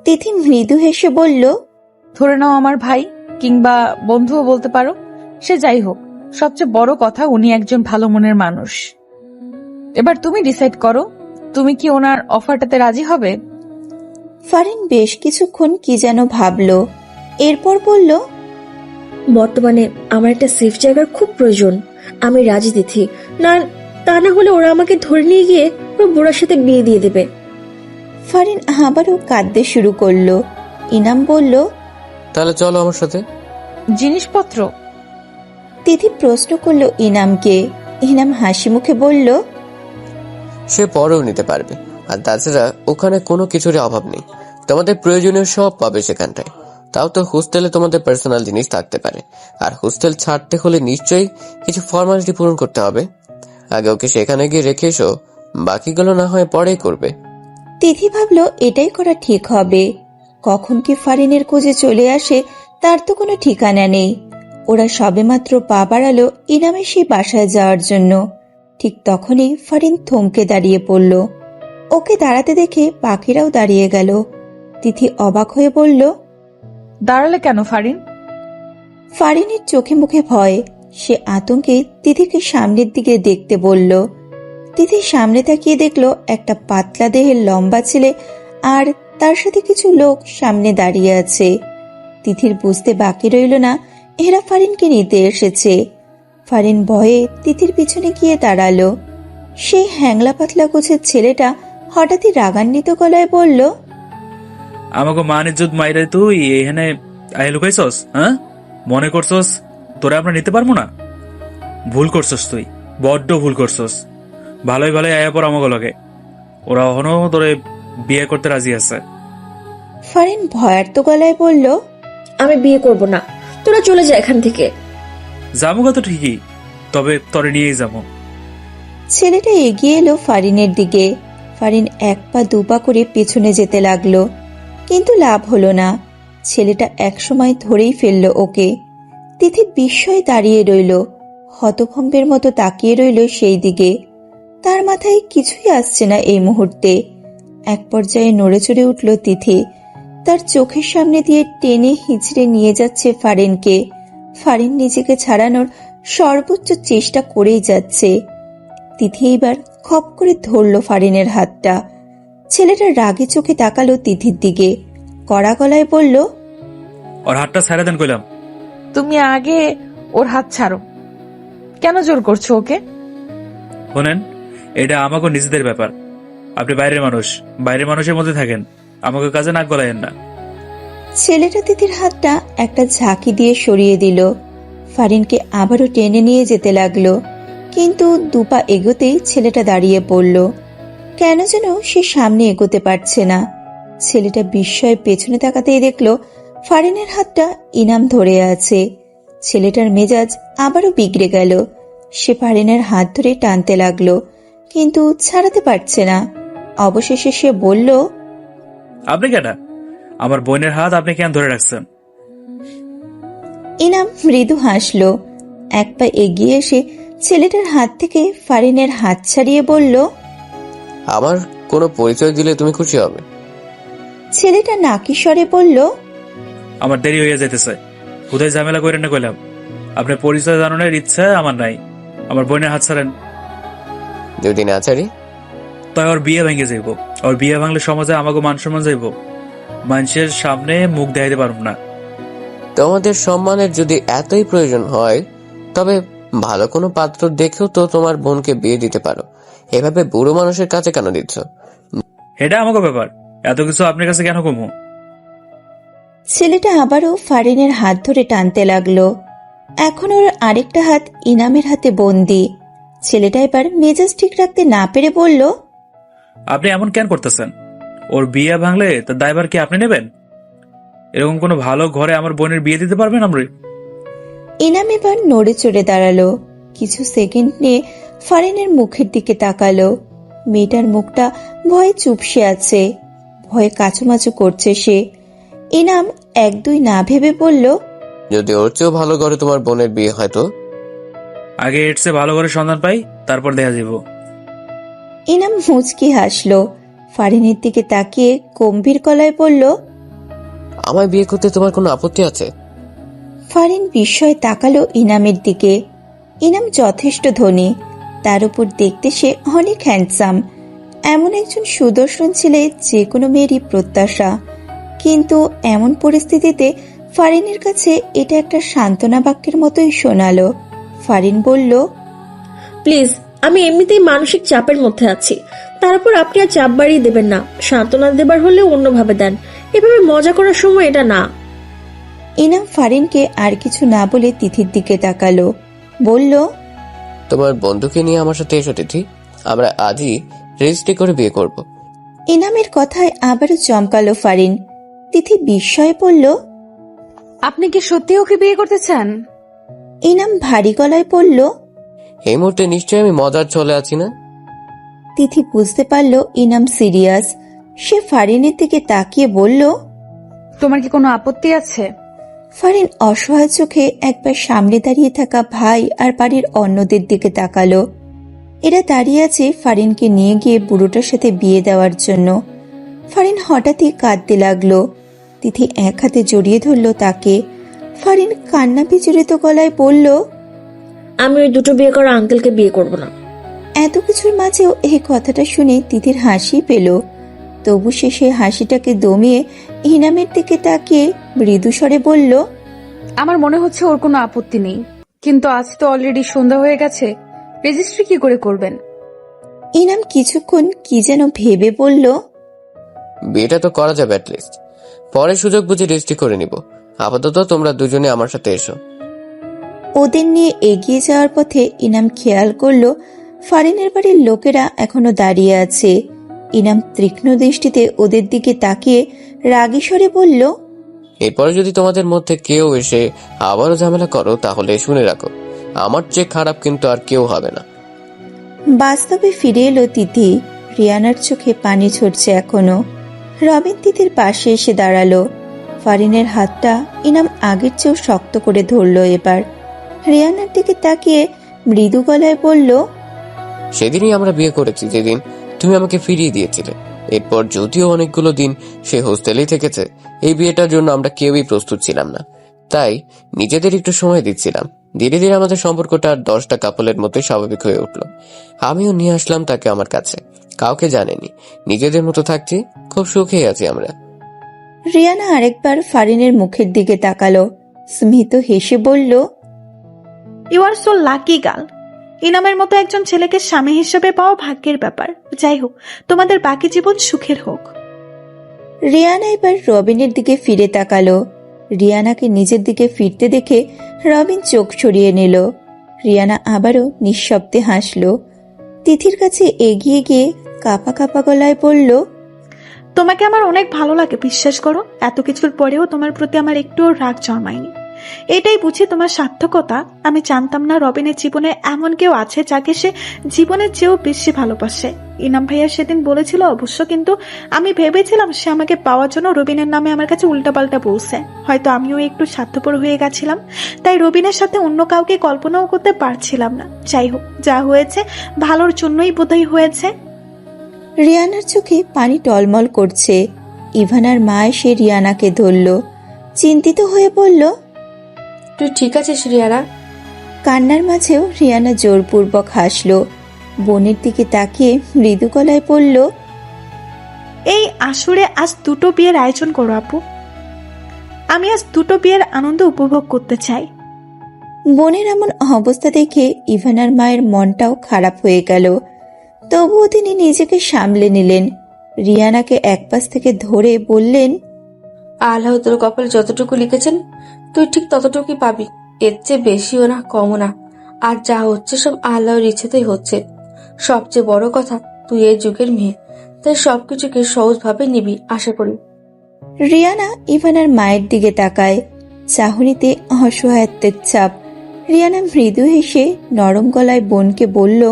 তিথি মৃদু হেসে বলল, ধরে নাও আমার ভাই, কিংবা বন্ধুও বলতে পারো। সে যাই হোক, সবচেয়ে বড় কথা উনি একজন ভালো মনের মানুষ। এবার তুমি ডিসাইড করো, তুমি কি ওনার অফারটাতে রাজি হবে? ফারিন বেশ কিছুক্ষণ কি যেন ভাবলো, এরপর বলল, বর্তমানে আমার একটা সেফ জায়গার খুব প্রয়োজন। আমি রাজি দিথি না, তা না হলে ওরা আমাকে ধরে নিয়ে গিয়ে ওই বুড়ার সাথে বিয়ে দিয়ে দেবে। ফারিন আবারও কাঁদতে শুরু করলো। ইনাম বলল, তাহলে চলো আমার সাথে। জিনিসপত্র? তিথি প্রশ্ন করলো ইনামকে। ইনাম হাসি মুখে বলল, সে পরেও নিতে পারবে, আর তাছাড়া ওখানে কোনো কিছুরই অভাব নেই। তোমাদের প্রয়োজনীয় সব পাবে সেখানটায়। তাও তো হোস্টেলে তোমাদের পার্সোনাল জিনিস থাকতে পারে, আর হোস্টেল ছাড়তে হলে নিশ্চয়ই কিছু ফর্মালিটি পূরণ করতে হবে। আগে ওকে সেখানে গিয়ে রেখে এসো, বাকিগুলো না হয় পরেই করবে। তিথি ভাবলো এটাই করা ঠিক হবে। কখন কি ফারিনের খোঁজে চলে আসে তার তো কোনো ঠিকানা নেই। ওরা সবেমাত্র পা বাড়ালো ইনামের সেই বাসায় যাওয়ার জন্য। ঠিক তখনই ফারিন থমকে দাঁড়িয়ে পড়ল। ওকে দাঁড়াতে দেখে বাকিরাও দাঁড়িয়ে গেল। তিথি অবাক হয়ে বলল, দাঁড়ালে কেন ফারিন? ফারিনের চোখে মুখে ভয়। সে আতঙ্কে তিথিকে সামনের দিকে দেখতে বলল। তিথি সামনে তাকিয়ে দেখলো একটা পাতলা দেহের লম্বা ছেলে আর তার সাথে কিছু লোক সামনে দাঁড়িয়ে আছে। তিথির বুঝতে বাকি রইল না এরা ফারিনকে নিতে এসেছে। ফারিন ভয়ে তিথির পিছনে গিয়ে দাঁড়ালো। সেই হ্যাংলা পাতলা গোছের ছেলেটা হঠাৎই রাগান্বিত গলায় বলল, আমাকে মান ইজ্জত মাইরে তুই এখানে আয় লুকাইছস? হ্যাঁ, মনে করছস তোরা আমরা নিতে পারবো না? ভুল করছস, তুই বড্ড ভুল করছস। ভালোই ভালোই আয়া পর আমাকে লগে, ওরা এখনো তোরে বিয়ে করতে রাজি আছে। ফারিন ভয়ার্ত গলায় বলল, আমি বিয়ে করব না, তোরা চলে যা এখান থেকে। যাবো তো ঠিকই, তবে তোরে নিয়েই যাবো। ছেলেটা এগিয়ে এলো ফারিনের দিকে। ফারিন এক পা দুপা করে পেছনে যেতে লাগলো, কিন্তু লাভ হলো না। ছেলেটা একসময় ধরেই ফেলল ওকে। তিথি বিস্ময়ে দাঁড়িয়ে রইল, হতভম্বের মতো তাকিয়ে রইল সেই দিকে। তার মাথায় কিছুই আসছে না এই মুহূর্তে। এক পর্যায়ে নড়ে চড়ে উঠল তিথি। তার চোখের সামনে দিয়ে টেনে হিঁচড়ে নিয়ে যাচ্ছে ফারিনকে। ফারিন নিজেকে ছাড়ানোর সর্বোচ্চ চেষ্টা করেই যাচ্ছে। তিথি এইবার খপ করে ধরল ফারিনের হাতটা। ছেলেটা রাগে চোখে তাকালো তিথির দিকে, কড়া গলায় বলল, ওর হাতটা ছাড়া দেন কইলাম। তুমি আগে ওর হাত ছাড়ো, কেন জোর করছো ওকে? শোনেন, এটা আমাকে নিজেদের ব্যাপার। আপনি বাইরের মানুষ, বাইরের মানুষের মধ্যে থাকেন, আমাকে কাজে নাক গলায়েন না। ছেলেটা তিথির হাতটা একটা ঝাঁকি দিয়ে সরিয়ে দিল। ফারিনকে আবারও টেনে নিয়ে যেতে লাগলো, কিন্তু দুপা এগোতেই ছেলেটা দাঁড়িয়ে পড়ল। কেন যেন সে সামনে এগোতে পারছে না। ছেলেটা বিস্ময়ে পেছনে তাকাতেই দেখলো ফারিনের হাতটা ইনাম ধরে আছে। ছেলেটার মেজাজ আবারও বিগড়ে গেল। সে ফারিনের হাত ধরে টানতে লাগলো, কিন্তু ছাড়াতে পারছে না। অবশেষে সে বলল, আপনি কেনা আমার বোনের হাত আপনি কেন ধরে রাখছেন? ইনাম মৃদু হাসলো। এক পা এগিয়ে এসে ছেলেটার হাত থেকে ফারিনের হাত ছাড়িয়ে বলল, আমার কোনো পরিচয় দিলে তুমি খুশি হবে? ছেলেটা নাকি স্বরে বলল, আমার দেরি হয়ে যেতেছে, কোথায় ঝামেলা করেন না কইলাম। আপনার পরিচয় জানানোর ইচ্ছা আমার নাই। আমার বোনের হাত ছাড়েন। যদি না ছাড়ি? তাই ওর বিয়ে ভেঙে যাইব। ওর বিয়ে ভাঙলে সমাজে আমাকে মান সম্মান যাইব, মানুষের সামনে মুখ দেখাইতে পারব না। তোমাদের সম্মানের যদি এতই প্রয়োজন হয়, তবে ভালো কোনো পাত্র দেখেও তো তোমার বোনকে বিয়ে দিতে পারো। এভাবে বুড়ো মানুষের কাছে কেন দিচ্ছ? এটা আমাকে ব্যাপার, এত কিছু আপনার কাছে কেন কমু? ছেলেটা আবারও ফারিনের হাত ধরে টানতে লাগলো। এখন ওর আরেকটা হাত ইনামের হাতে বন্দি। ছেলেটা এবার মেজাজ ঠিক রাখতে না পেরে বলল, আপনি এমন কেন করতেছেন? ওর বিয়ে ভাঙলে তার দায়ভার কি আপনি নেবেন? এরকম কোনো ভালো ঘরে আমার বোনের বিয়ে দিতে পারবেন আমরা? ইনাম এবার নড়ে চড়ে দাঁড়ালো। কিছু সেকেন্ড নিয়ে ফারিনের মুখের দিকে তাকালো। মেয়েটার মুখটা ভয়ে চুপসে আছে, ভয়ে কাচুমাচু করছে সে। ইনাম এক দুই না ভেবে বলল, যদি ওর চেয়েও ভালো ঘরে তোমার বোনের বিয়ে হয় তো? আগে এর চেয়ে ভালো করে সন্ধান পাই, তারপর দেখা যাব। ইনাম মুচকি হাসলো। ফারিনের দিকে তাকিয়ে গম্ভীর গলায় বলল, আমায় বিয়ে করতে তোমার কোনো আপত্তি আছে? ফারিন বিস্ময়ে তাকালো ইনামের দিকে। ইনাম যথেষ্ট ধনী, তার উপর দেখতে সে অনেক হ্যান্ডসাম। এমন একজন সুদর্শন ছেলে যে কোনো মেয়েরই প্রত্যাশা। কিন্তু এমন পরিস্থিতিতে ফারিনের কাছে এটা একটা সান্ত্বনা বাক্যের মতোই শোনালো। ফারিন বলল, প্লিজ, আমি এমনিতেই মানসিক চাপের মধ্যে আছি, তারপর আপনি আর চাপ বাড়িয়ে দেবেন না। সান্ত্বনা দেবার হলে অন্যভাবে দেন, এভাবে মজা করার সময় এটা না। ইনাম ফারিনকে আর কিছু না বলে তিথির দিকে তাকালো, বলল, তোমার বন্ধুকে নিয়ে আমার সাথে এসো তিথি, আমরা আজই রেজিস্ট্রি করে বিয়ে করব। ইনামের কথায় আবারও চমকালো ফারিন। তিথি বিস্ময়ে পড়ল, আপনি কি সত্যি ওকে বিয়ে করতে চান? ইনাম ভারী গলায় পড়ল, এই মুহূর্তে নিশ্চয়ই আমি মজার চলে আছি না? তিথি বুঝতে পারল ইনাম সিরিয়াস। সে ফারিনের দিকে তাকিয়ে বলল, তোমার কি কোনো আপত্তি আছে? ফারিন অসহায় চোখে একবার সামনে দাঁড়িয়ে থাকা ভাই আর বাড়ির অন্যদের দিকে তাকালো। এরা দাঁড়িয়ে আছে ফারিনকে নিয়ে গিয়ে বুড়োটার সাথে বিয়ে দেওয়ার জন্য। ফারিন হঠাৎই কাঁদতে লাগলো। তিথি এক হাতে জড়িয়ে ধরল তাকে। ফারিন কান্না বিচলিত গলায় বলল, আমি ওই দুটো বিয়ে করা আঙ্কেলকে বিয়ে করব না। এত কিছুর মাঝেও এই কথাটা শুনে তিথির হাসি পেল। তবু সে সেই হাসিটাকে দমিয়ে ইনামের দিকে তাকিয়ে মৃদু স্বরে বলল, আমার মনে হচ্ছে ওর কোনো আপত্তি নেই, কিন্তু আজ তো অলরেডি সন্ধ্যা হয়ে গেছে, রেজিস্ট্রি কি করে করবেন? ইনাম কিছুক্ষণ কি যেন ভেবে বলল, বিয়েটা তো করা যাবে অ্যাটলিস্ট, পরে সুযোগ বুঝে রেজিস্ট্রি করে নিব। আপাতত তোমরা দুজনে আমার সাথে এসো। ওদের নিয়ে এগিয়ে যাওয়ার পথে ইনাম খেয়াল করলো ফারিনের বাড়ির লোকেরা এখনো দাঁড়িয়ে আছে। ইনাম তীক্ষ্ণ দৃষ্টিতে ওদের দিকে তাকিয়ে রাগী স্বরে বলল, এরপরে যদি তোমাদের মধ্যে কেউ এসে আবারও ঝামেলা করো তাহলে শুনে রাখো, আমার চেয়ে খারাপ কিন্তু আর কেউ হবে না। বাস্তবে ফিরে এলো তিথি। রিয়ানার চোখে পানি ঝরছে এখনো। রবিন তিথির পাশে এসে দাঁড়ালো। ফারিনের হাতটা ইনাম আগের চেয়েও শক্ত করে ধরলো এবার। রিয়ানার দিকে তাকিয়ে মৃদু গলায় বলল, সেদিনই আমরা বিয়ে করেছি যেদিন তুমি আমাকে ফিরিয়ে দিয়েছিলে। এরপর যদিও অনেকগুলো দিন সে হোস্টেলেই থেকেছে, এই বিয়েটার জন্য আমরা কেউই প্রস্তুত ছিলাম না, তাই নিজেদের একটু সময় দিচ্ছিলাম। ধীরে ধীরে আমাদের সম্পর্কটা 10টা কাপলের মতোই স্বাভাবিক হয়ে উঠলো। আমিও নিয়ে আসলাম তাকে আমার কাছে, কাউকে জানেনি, নিজেদের মতো থাকছি, খুব সুখেই আছি আমরা। রিয়ানা আরেকবার ফারিনের মুখের দিকে তাকালো, স্মিত হেসে বলল, you are so lucky girl. ইনামের মতো একজন ছেলেকে স্বামী হিসেবে পাওয়া ভাগ্যের ব্যাপার। যাই হোক, তোমাদের বাকি জীবন সুখের হোক। রিয়ানা এবার রবিনের দিকে ফিরে তাকালো। রিয়ানাকে নিজের দিকে ফিরতে দেখে রবিন চোখ সরিয়ে নিল। রিয়ানা আবারও নিঃশব্দে হাসলো। তিথির কাছে এগিয়ে গিয়ে কাঁপা কাঁপা গলায় বলল, তোমাকে আমার অনেক ভালো লাগে, বিশ্বাস করো। এত কিছুর পরেও তোমার প্রতি আমার একটুও রাগ জন্মায়নি। এটাই বুঝি তোমার সার্থকতা। আমি জানতাম না রবিনের জীবনে এমন কেউ আছে যাকে সে জীবনের চেয়েও বেশি ভালোবাসে। ইনাম ভাইয়া সেদিন বলেছিল অবশ্য, কিন্তু আমি ভেবেছিলাম সে আমাকে পাওয়ার জন্য রবিনের নামে আমার কাছে উল্টাপাল্টা বলছে। হয়তো আমিও একটু স্বার্থপর হয়ে গেছিলাম, তাই রবিনের সাথে অন্য কাউকে কল্পনাও করতে পারছিলাম না। যাই হোক, যা হয়েছে ভালোর জন্যই বোধহয় হয়েছে। রিয়ানার চোখে পানি টলমল করছে। ইভানার মা এসে রিয়ানাকে ধরল। চিন্তিত হয়ে বলল, তুই ঠিক আছিস রিয়ানা? কান্নার মাঝেও রিয়ানা জোরপূর্বক হাসলো। বোনের দিকে তাকিয়ে মৃদু গলায় বলল, এই আসরে আজ দুটো বিয়ের আয়োজন করো আপু। আমি আজ দুটো বিয়ের আনন্দ উপভোগ করতে চাই। বোনের এমন অবস্থা দেখে ইভানার মায়ের মনটাও খারাপ হয়ে গেল। তবুও তিনি নিজেকে সামলে নিলেন। রিয়ানাকে একপাশ থেকে ধরে বললেন, আল্লাহ তোর কপালে যতটুকু লিখেছেন তুই ঠিক ততটুকুই পাবি, এর চেয়ে বেশিও না কমও না। আর যা হচ্ছে সব আল্লাহর ইচ্ছেতেই হচ্ছে। সবচেয়ে বড় কথা, তুই এই যুগের মেয়ে, তাই সবকিছুকে সহজভাবে নিবি আশা করি। রিয়ানা ইভানার মায়ের দিকে তাকায়, চাহনিতে অসহায়ত্বের ছাপ। রিয়ানা মৃদু হেসে নরম গলায় বোনকে বলল,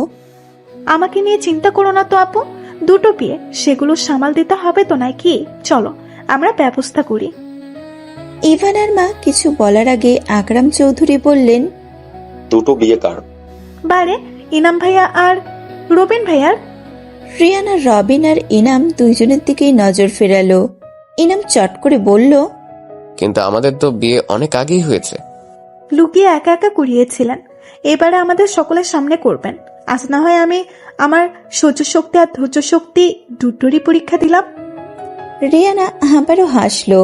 আমাকে নিয়ে চিন্তা করো না তো আপু, দুটো বিয়ে, সেগুলো সামাল দিতে হবে তো নাকি? চলো আমরা ব্যবস্থা করি। ইভানার মা কিছু বলার আগে আকরাম চৌধুরী বললেন, দুটো বিয়ে কার? বারে ইনাম ভাইয়া আর রবিন ভাইয়ার। রিয়ানা রবিন আর ইনাম দুইজনের দিকেই নজর ফেরালো। ইনাম চট করে বলল, কিন্তু আমাদের তো বিয়ে অনেক আগেই হয়েছে। লুকিয়ে একা একা করিয়েছিলেন, এবারে আমাদের সকলের সামনে করবেন। আজ না হয় আমি আমার সহ্য শক্তি আর ধৈর্য শক্তি দুটোরই পরীক্ষা দিলাম। রিয়ানা আবারও হাসলো।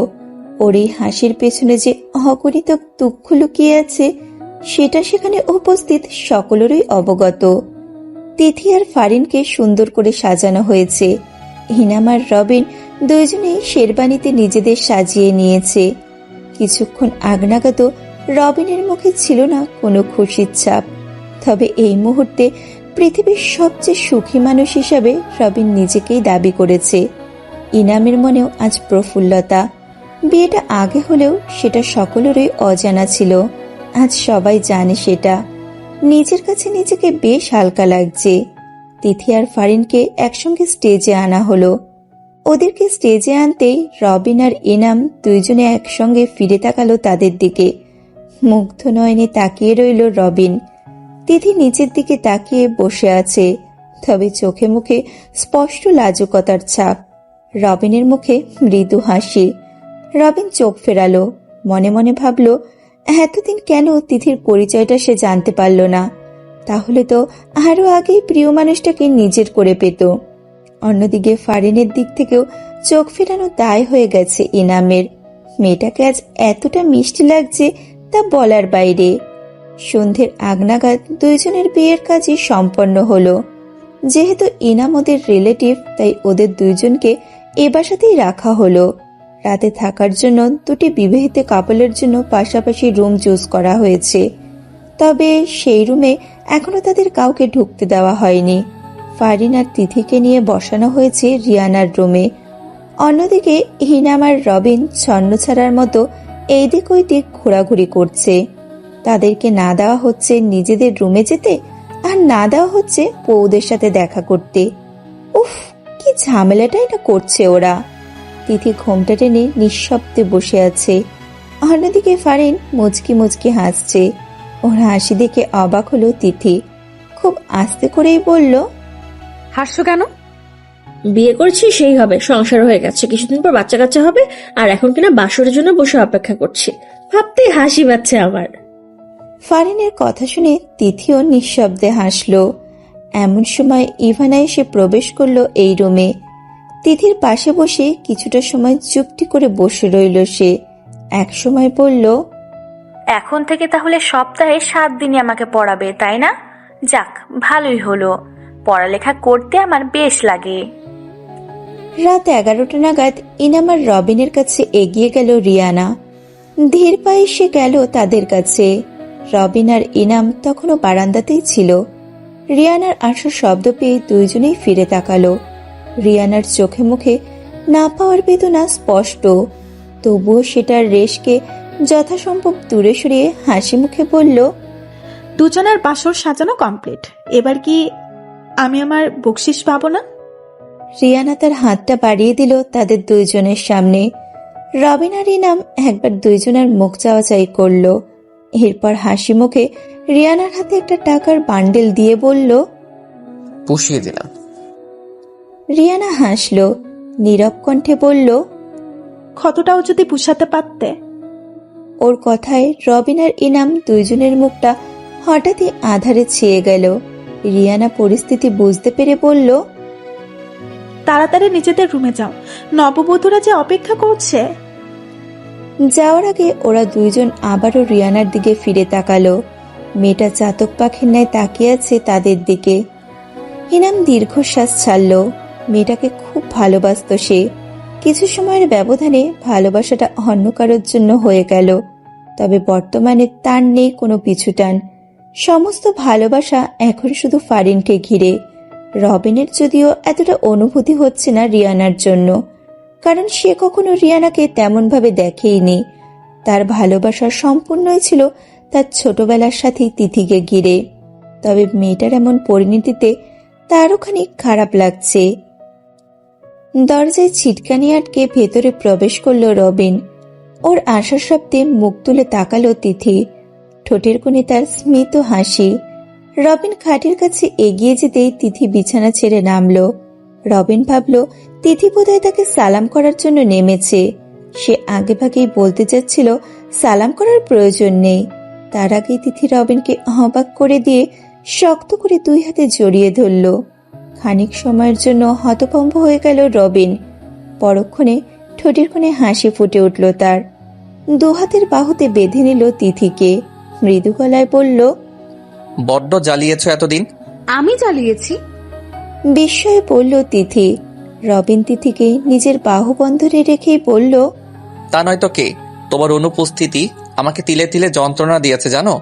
ওর এই হাসির পেছনে যে অগণিত দুঃখ লুকিয়ে আছে সেটা সেখানে উপস্থিত সকলেরই অবগত। তিথি আর ফারিনকে সুন্দর করে সাজানো হয়েছে। হিনাম আর রবিন দুইজনেই শেরবানিতে নিজেদের সাজিয়ে নিয়েছে। কিছুক্ষণ আগ নাগাদ রবিনের মুখে ছিল না কোনো খুশির ছাপ। তবে এই মুহূর্তে পৃথিবীর সবচেয়ে সুখী মানুষ হিসাবে রবিন নিজেকেই দাবি করেছে। ইনামের মনেও আজ প্রফুল্লতা। বিয়েটা আগে হলেও সেটা সকলেরই অজানা ছিল। আজ সবাই জানে সেটা। নিজের কাছে নিজেকে বেশ হালকা লাগছে। তিথি আর ফারিনকে একসঙ্গে স্টেজে আনা হলো। ওদেরকে স্টেজে আনতেই রবিন আর ইনাম দুইজনে একসঙ্গে ফিরে তাকালো তাদের দিকে। মুগ্ধ নয়নে তাকিয়ে রইল রবিন। তিথি নিচের দিকে তাকিয়ে বসে আছে, তবে চোখে মুখে স্পষ্ট লাজুকতার ছাপ। রবিনের মুখে মৃদু হাসি। রবিন চোখ ফেরালো। মনে মনে ভাবল, এতদিন কেন তিথির পরিচয়টা সে জানতে পারল না? তাহলে তো আরো আগেই প্রিয় মানুষটাকে নিজের করে পেত। অন্যদিকে ফারিনের দিক থেকেও চোখ ফেরানো দায় হয়ে গেছে ইনামের। মেয়েটাকে আজ এতটা মিষ্টি লাগছে তা বলার বাইরে। সন্ধ্যের আগ নাগাদ দুইজনের বিয়ের কাজই সম্পন্ন হলো। যেহেতু ইনাম ওদের রিলেটিভ, তাই ওদের দুইজনকে এ বাসাতেই রাখা হলো। রাতে থাকার জন্য দুটি বিবাহিত কাপলের জন্য পাশাপাশি রুম চুজ করা হয়েছে। তবে সেই রুমে এখনো তাদের কাউকে ঢুকতে দেওয়া হয়নি। ফারিন আর তিথিকে নিয়ে বসানো হয়েছে রিয়ানার রুমে। অন্যদিকে হিনাম আর রবিন ছন্ন ছাড়ার মতো এইদিক ওইদিক ঘোরাঘুরি করছে। তাদেরকে না দেওয়া হচ্ছে নিজেদের রুমে যেতে, আর না দেওয়া হচ্ছে বউদের সাথে দেখা করতে। উফ, কি ঝামেলাটাই না করছে ওরা। তিথি ঘোমটা টেনে নিঃশব্দে বসে আছে। অন্যদিকে ফারিন মুচকি মুচকি হাসছে। ওর হাসি দেখে অবাক হলো তিথি। খুব আস্তে করেই বলল, হাসছো কেন? বিয়ে করছি সেই হবে, সংসার হয়ে গেছে, কিছুদিন পর বাচ্চা কাচ্চা হবে, আর এখন কিনা বাসরের জন্য বসে অপেক্ষা করছি। ভাবতেই হাসি পাচ্ছে আমার। ফারিনের কথা শুনে তিথিও নিঃশব্দে হাসলো। এমন সময় ইভানা এসে প্রবেশ করলো এই রুমে। তিথির পাশে বসে কিছুটা সময় চুপটি করে বসে রইল সে। এক সময় বলল, এখন থেকে তাহলে সপ্তাহে 7 দিনই আমাকে পড়াবে, তাই না? যাক, ভালোই হলো। পড়ালেখা করতে আমার বেশ লাগে। রাত 11টা নাগাদ ইনাম আর রবিনের কাছে এগিয়ে গেল রিয়ানা। ধীর পায়ে সে গেল তাদের কাছে। রবিন আর ইনাম তখনও বারান্দাতেই ছিল। রিয়ানার আসার শব্দ পেয়ে দুইজনেই ফিরে তাকালো। রিয়ানার চোখে মুখে না পাওয়ার বেদনা স্পষ্ট, তবুও সেটার রেশকে যথাসম্ভব দূরে সরিয়ে হাসি মুখে বলল, দুজনের বাসর সাজানো কমপ্লিট। এবার কি আমি আমার বকশিস পাবো না? রিয়ানা তার হাতটা বাড়িয়ে দিল তাদের দুইজনের সামনে। রবিন আর ইনাম একবার দুইজনের মুখ চাওয়াচাই করল। এরপর হাসি মুখে রিয়ানার হাতে একটা টাকার বান্ডেল দিয়ে বলল, পুষিয়ে দিলাম। রিয়ানা হাসল, নীরব কণ্ঠে বলল, ক্ষতটাও যদি পুষাতে পারতে। ওর কথায় রবিন আর ইনাম দুইজনের মুখটা হঠাৎই আধারে ছেয়ে গেল। রিয়ানা পরিস্থিতি বুঝতে পেরে বলল, তাড়াতাড়ি নিজেদের রুমে যাও, নববধূরা যে অপেক্ষা করছে। যাওয়ার আগে ওরা দুইজন আবারও রিয়ানার দিকে ফিরে তাকালো। মেয়েটা চাতক পাখির ন্যায় তাকিয়ে আছে তাদের দিকে। ইনাম দীর্ঘশ্বাস ছাড়ল। মেয়েটাকে খুব ভালোবাসত সে। কিছু সময়ের ব্যবধানে ভালোবাসাটা অন্য কারোর জন্য হয়ে গেল। তবে বর্তমানে তার নেই কোনো পিছুটান। সমস্ত ভালোবাসা এখন শুধু ফারিনকে ঘিরে। রবিনের যদিও এতটা অনুভূতি হচ্ছে না রিয়ানার জন্য, কারণ সে কখনো রিয়ানাকে তেমন ভাবে দেখেইনি। তার ভালোবাসা সম্পূর্ণই ছিল তার ছোটবেলার সাথেই তিথিকে ঘিরে। তবে মেয়েটার এমন পরিণতিতে তারও খানিক খারাপ লাগছে। দরজায় ছিটকানি আটকে ভেতরে প্রবেশ করল রবিন। ওর আসার শব্দে মুখ তুলে তাকালো তিথি। ঠোঁটের কোণে তার স্মিত হাসি। রবিন খাটের কাছে এগিয়ে যেতেই তিথি বিছানা ছেড়ে নামলো। রবিন ভাবল তিথি বোধহয় তাকে সালাম করার জন্য নেমেছে। সে আগেভাগেই বলতে চাচ্ছিল সালাম করার প্রয়োজন নেই, তার আগে তিথি রবিনকে অবাক করে দিয়ে শক্ত করে 2 হাতে জড়িয়ে ধরল। খানিক সময়ের জন্য হতভম্ব হয়ে গেল রবিন। পরক্ষণে ঠোঁটের কোণে হাসি ফুটে উঠল তার। 2 হাতের বাহুতে বেঁধে নিল তিথিকে। মৃদু গলায় বলল, বড্ড জ্বালিয়েছ এতদিন। আমি জ্বালিয়েছি? বিস্ময়ে পড়ল তিথি। রবিন তিথিকে নিজের বাহু বন্ধনে রেখেই বলল, তা নয়তো কে? তোমার অনুপস্থিতি আমাকে তিলে তিলে যন্ত্রণা দিয়েছে জানো।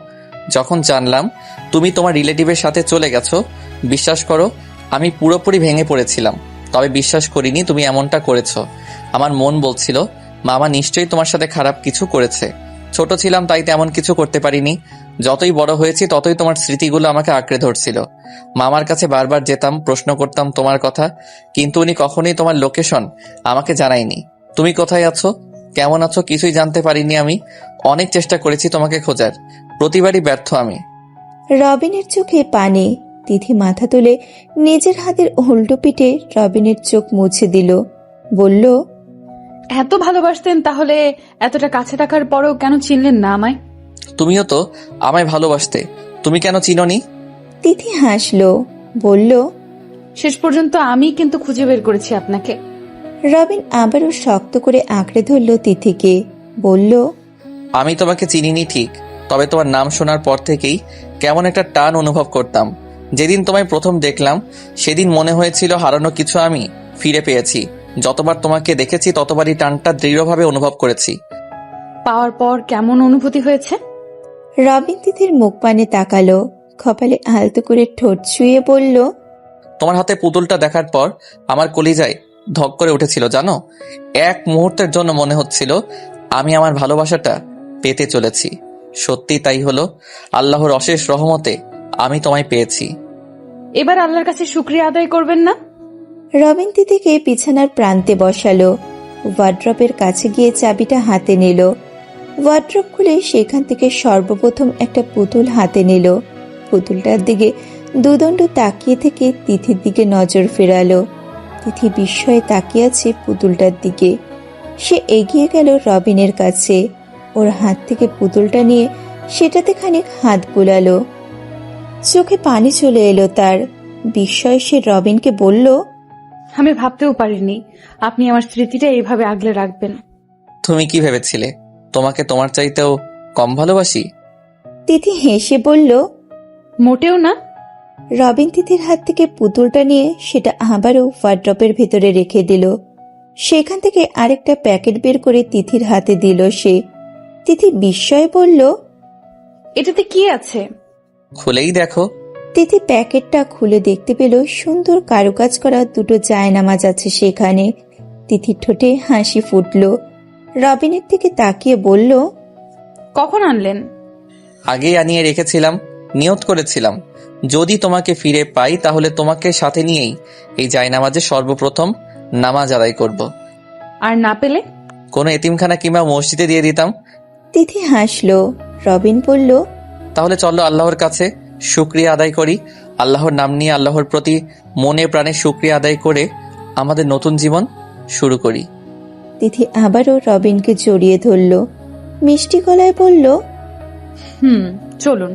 যখন জানলাম তুমি তোমার রিলেটিভের সাথে চলে গেছো, বিশ্বাস করো আমি পুরোপুরি ভেঙে পড়েছিলাম। তবে বিশ্বাস করিনি তুমি এমনটা করেছো। আমার মন বলছিল মামা নিশ্চয়ই তোমার সাথে খারাপ কিছু করেছে। ছোট ছিলাম তাই তেমন কিছু করতে পারিনি। যতই বড় হয়েছি ততই তোমার স্মৃতিগুলো আমাকে আঁকড়ে ধরছিল। মামার কাছে বারবার যেতাম, প্রশ্ন করতাম তোমার কথা, কিন্তু উনি কখনোই তোমার লোকেশন আমাকে জানায়নি। তুমি কোথায় আছো, কেমন আছো কিছুই জানতে পারিনি আমি। অনেক চেষ্টা করেছি তোমাকে খোঁজার, প্রতিবারই ব্যর্থ আমি। রবিনের চোখে পানি। তিথি মাথা তুলে নিজের হাতের উল্টো পিঠে রবিনের চোখ মুছে দিল। বলল, এত ভালোবাসতেন তাহলে এতটা কাছে থাকার পরও কেন চিনলেন না আমায়? তুমিও তো আমায় ভালোবাসতে, তুমি কেন চিনোনি? তিথি হাসল, বলল, শেষ পর্যন্ত আমি কিন্তু খুঁজে বের করেছি আপনাকে। রবিন আবারও শক্ত করে আঁকড়ে ধরল তিথিকে। বলল, আমি তোমাকে চিনিনি ঠিক, তবে তোমার নাম শোনার পর থেকেই কেমন একটা টান অনুভব করতাম। যেদিন তোমায় প্রথম দেখলাম সেদিন মনে হয়েছিল হারানো কিছু আমি ফিরে পেয়েছি। যতবার তোমাকে দেখেছি ততবারই টানটা দৃঢ়ভাবে অনুভব করেছি। পাওয়ার পর কেমন অনুভূতি হয়েছে? রবিন তিথির মুখ পানে তাকালো, কপালে আলতো করে ঠোঁট ছুঁয়ে বলল, তোমার হাতে পুতুলটা দেখার পর আমার কলিজায় ধক করে উঠেছিল জানো। এক মুহূর্তের জন্য মনে হচ্ছিল আমি আমার ভালোবাসাটা পেতে চলেছি। সত্যি তাই হলো। আল্লাহর অশেষ রহমতে আমি তোমায় পেয়েছি। এবার আল্লাহর কাছে শুকরিয়া আদায় করবেন না? রবিন তিথিকে বিছানার প্রান্তে বসালো। ওয়ার্ড্রপের কাছে গিয়ে চাবিটা হাতে নিল। ওয়ার্ড্রপ খুলে সেখান থেকে সর্বপ্রথম একটা পুতুল হাতে নিল। পুতুলটার দিকে দুদণ্ড তাকিয়ে থেকে তিথির দিকে নজর ফেরালো। তিথি বিস্ময়ে তাকিয়ে আছে পুতুলটার দিকে। সে এগিয়ে গেল রবিনের কাছে। ওর হাত থেকে পুতুলটা নিয়ে সেটাতে খানিক হাত বুলালো। চোখে পানি চলে এলো তার। বিস্ময়ে সে রবিনকে বলল, আমি ভাবতেও পারিনি আপনি আমার স্মৃতিটা এইভাবে আগলে রাখবেন। তুমি কি ভেবেছিলে তোমাকে তোমার চাইতেও কম ভালোবাসি? তিথি হেসে বলল, মোটেও না। রবিন তিথির হাত থেকে পুতুলটা নিয়ে সেটা আবারও ওয়ার্ড্রপের ভেতরে রেখে দিল। সেখান থেকে আরেকটা প্যাকেট বের করে তিথির হাতে দিল সে। তিথি বিস্ময়ে বলল, এটাতে কি আছে? খুলেই দেখো। তিথি প্যাকেটটা খুলে দেখতে পেল সুন্দর কারুকাজ করা 2টো জায়নামাজ আছে সেখানে। তিথির ঠোঁটে হাসি ফুটল। রবিনের দিকে তাকিয়ে বলল, কখন আনলেন? আগেই আনিয়ে রেখেছিলাম, নিয়ত করেছিলাম যদি তোমাকে ফিরে পাই তাহলে তোমাকে সাথে নিয়েই এই জায়নামাজে সর্বপ্রথম নামাজ আদায় করব। আর না পেলে? কোনো এতিমখানা কিংবা মসজিদে দিয়ে দিতাম। তিথি হাসল। রবিন বলল, তাহলে চলো আল্লাহর কাছে শুকরিয়া আদায় করি। আল্লাহর নাম নিয়ে আল্লাহর প্রতি মনে প্রাণে শুকরিয়া আদায় করে আমাদের নতুন জীবন শুরু করি। তিথি আবারও রবিনকে জড়িয়ে ধরল। মিষ্টি গলায় বলল, চলুন।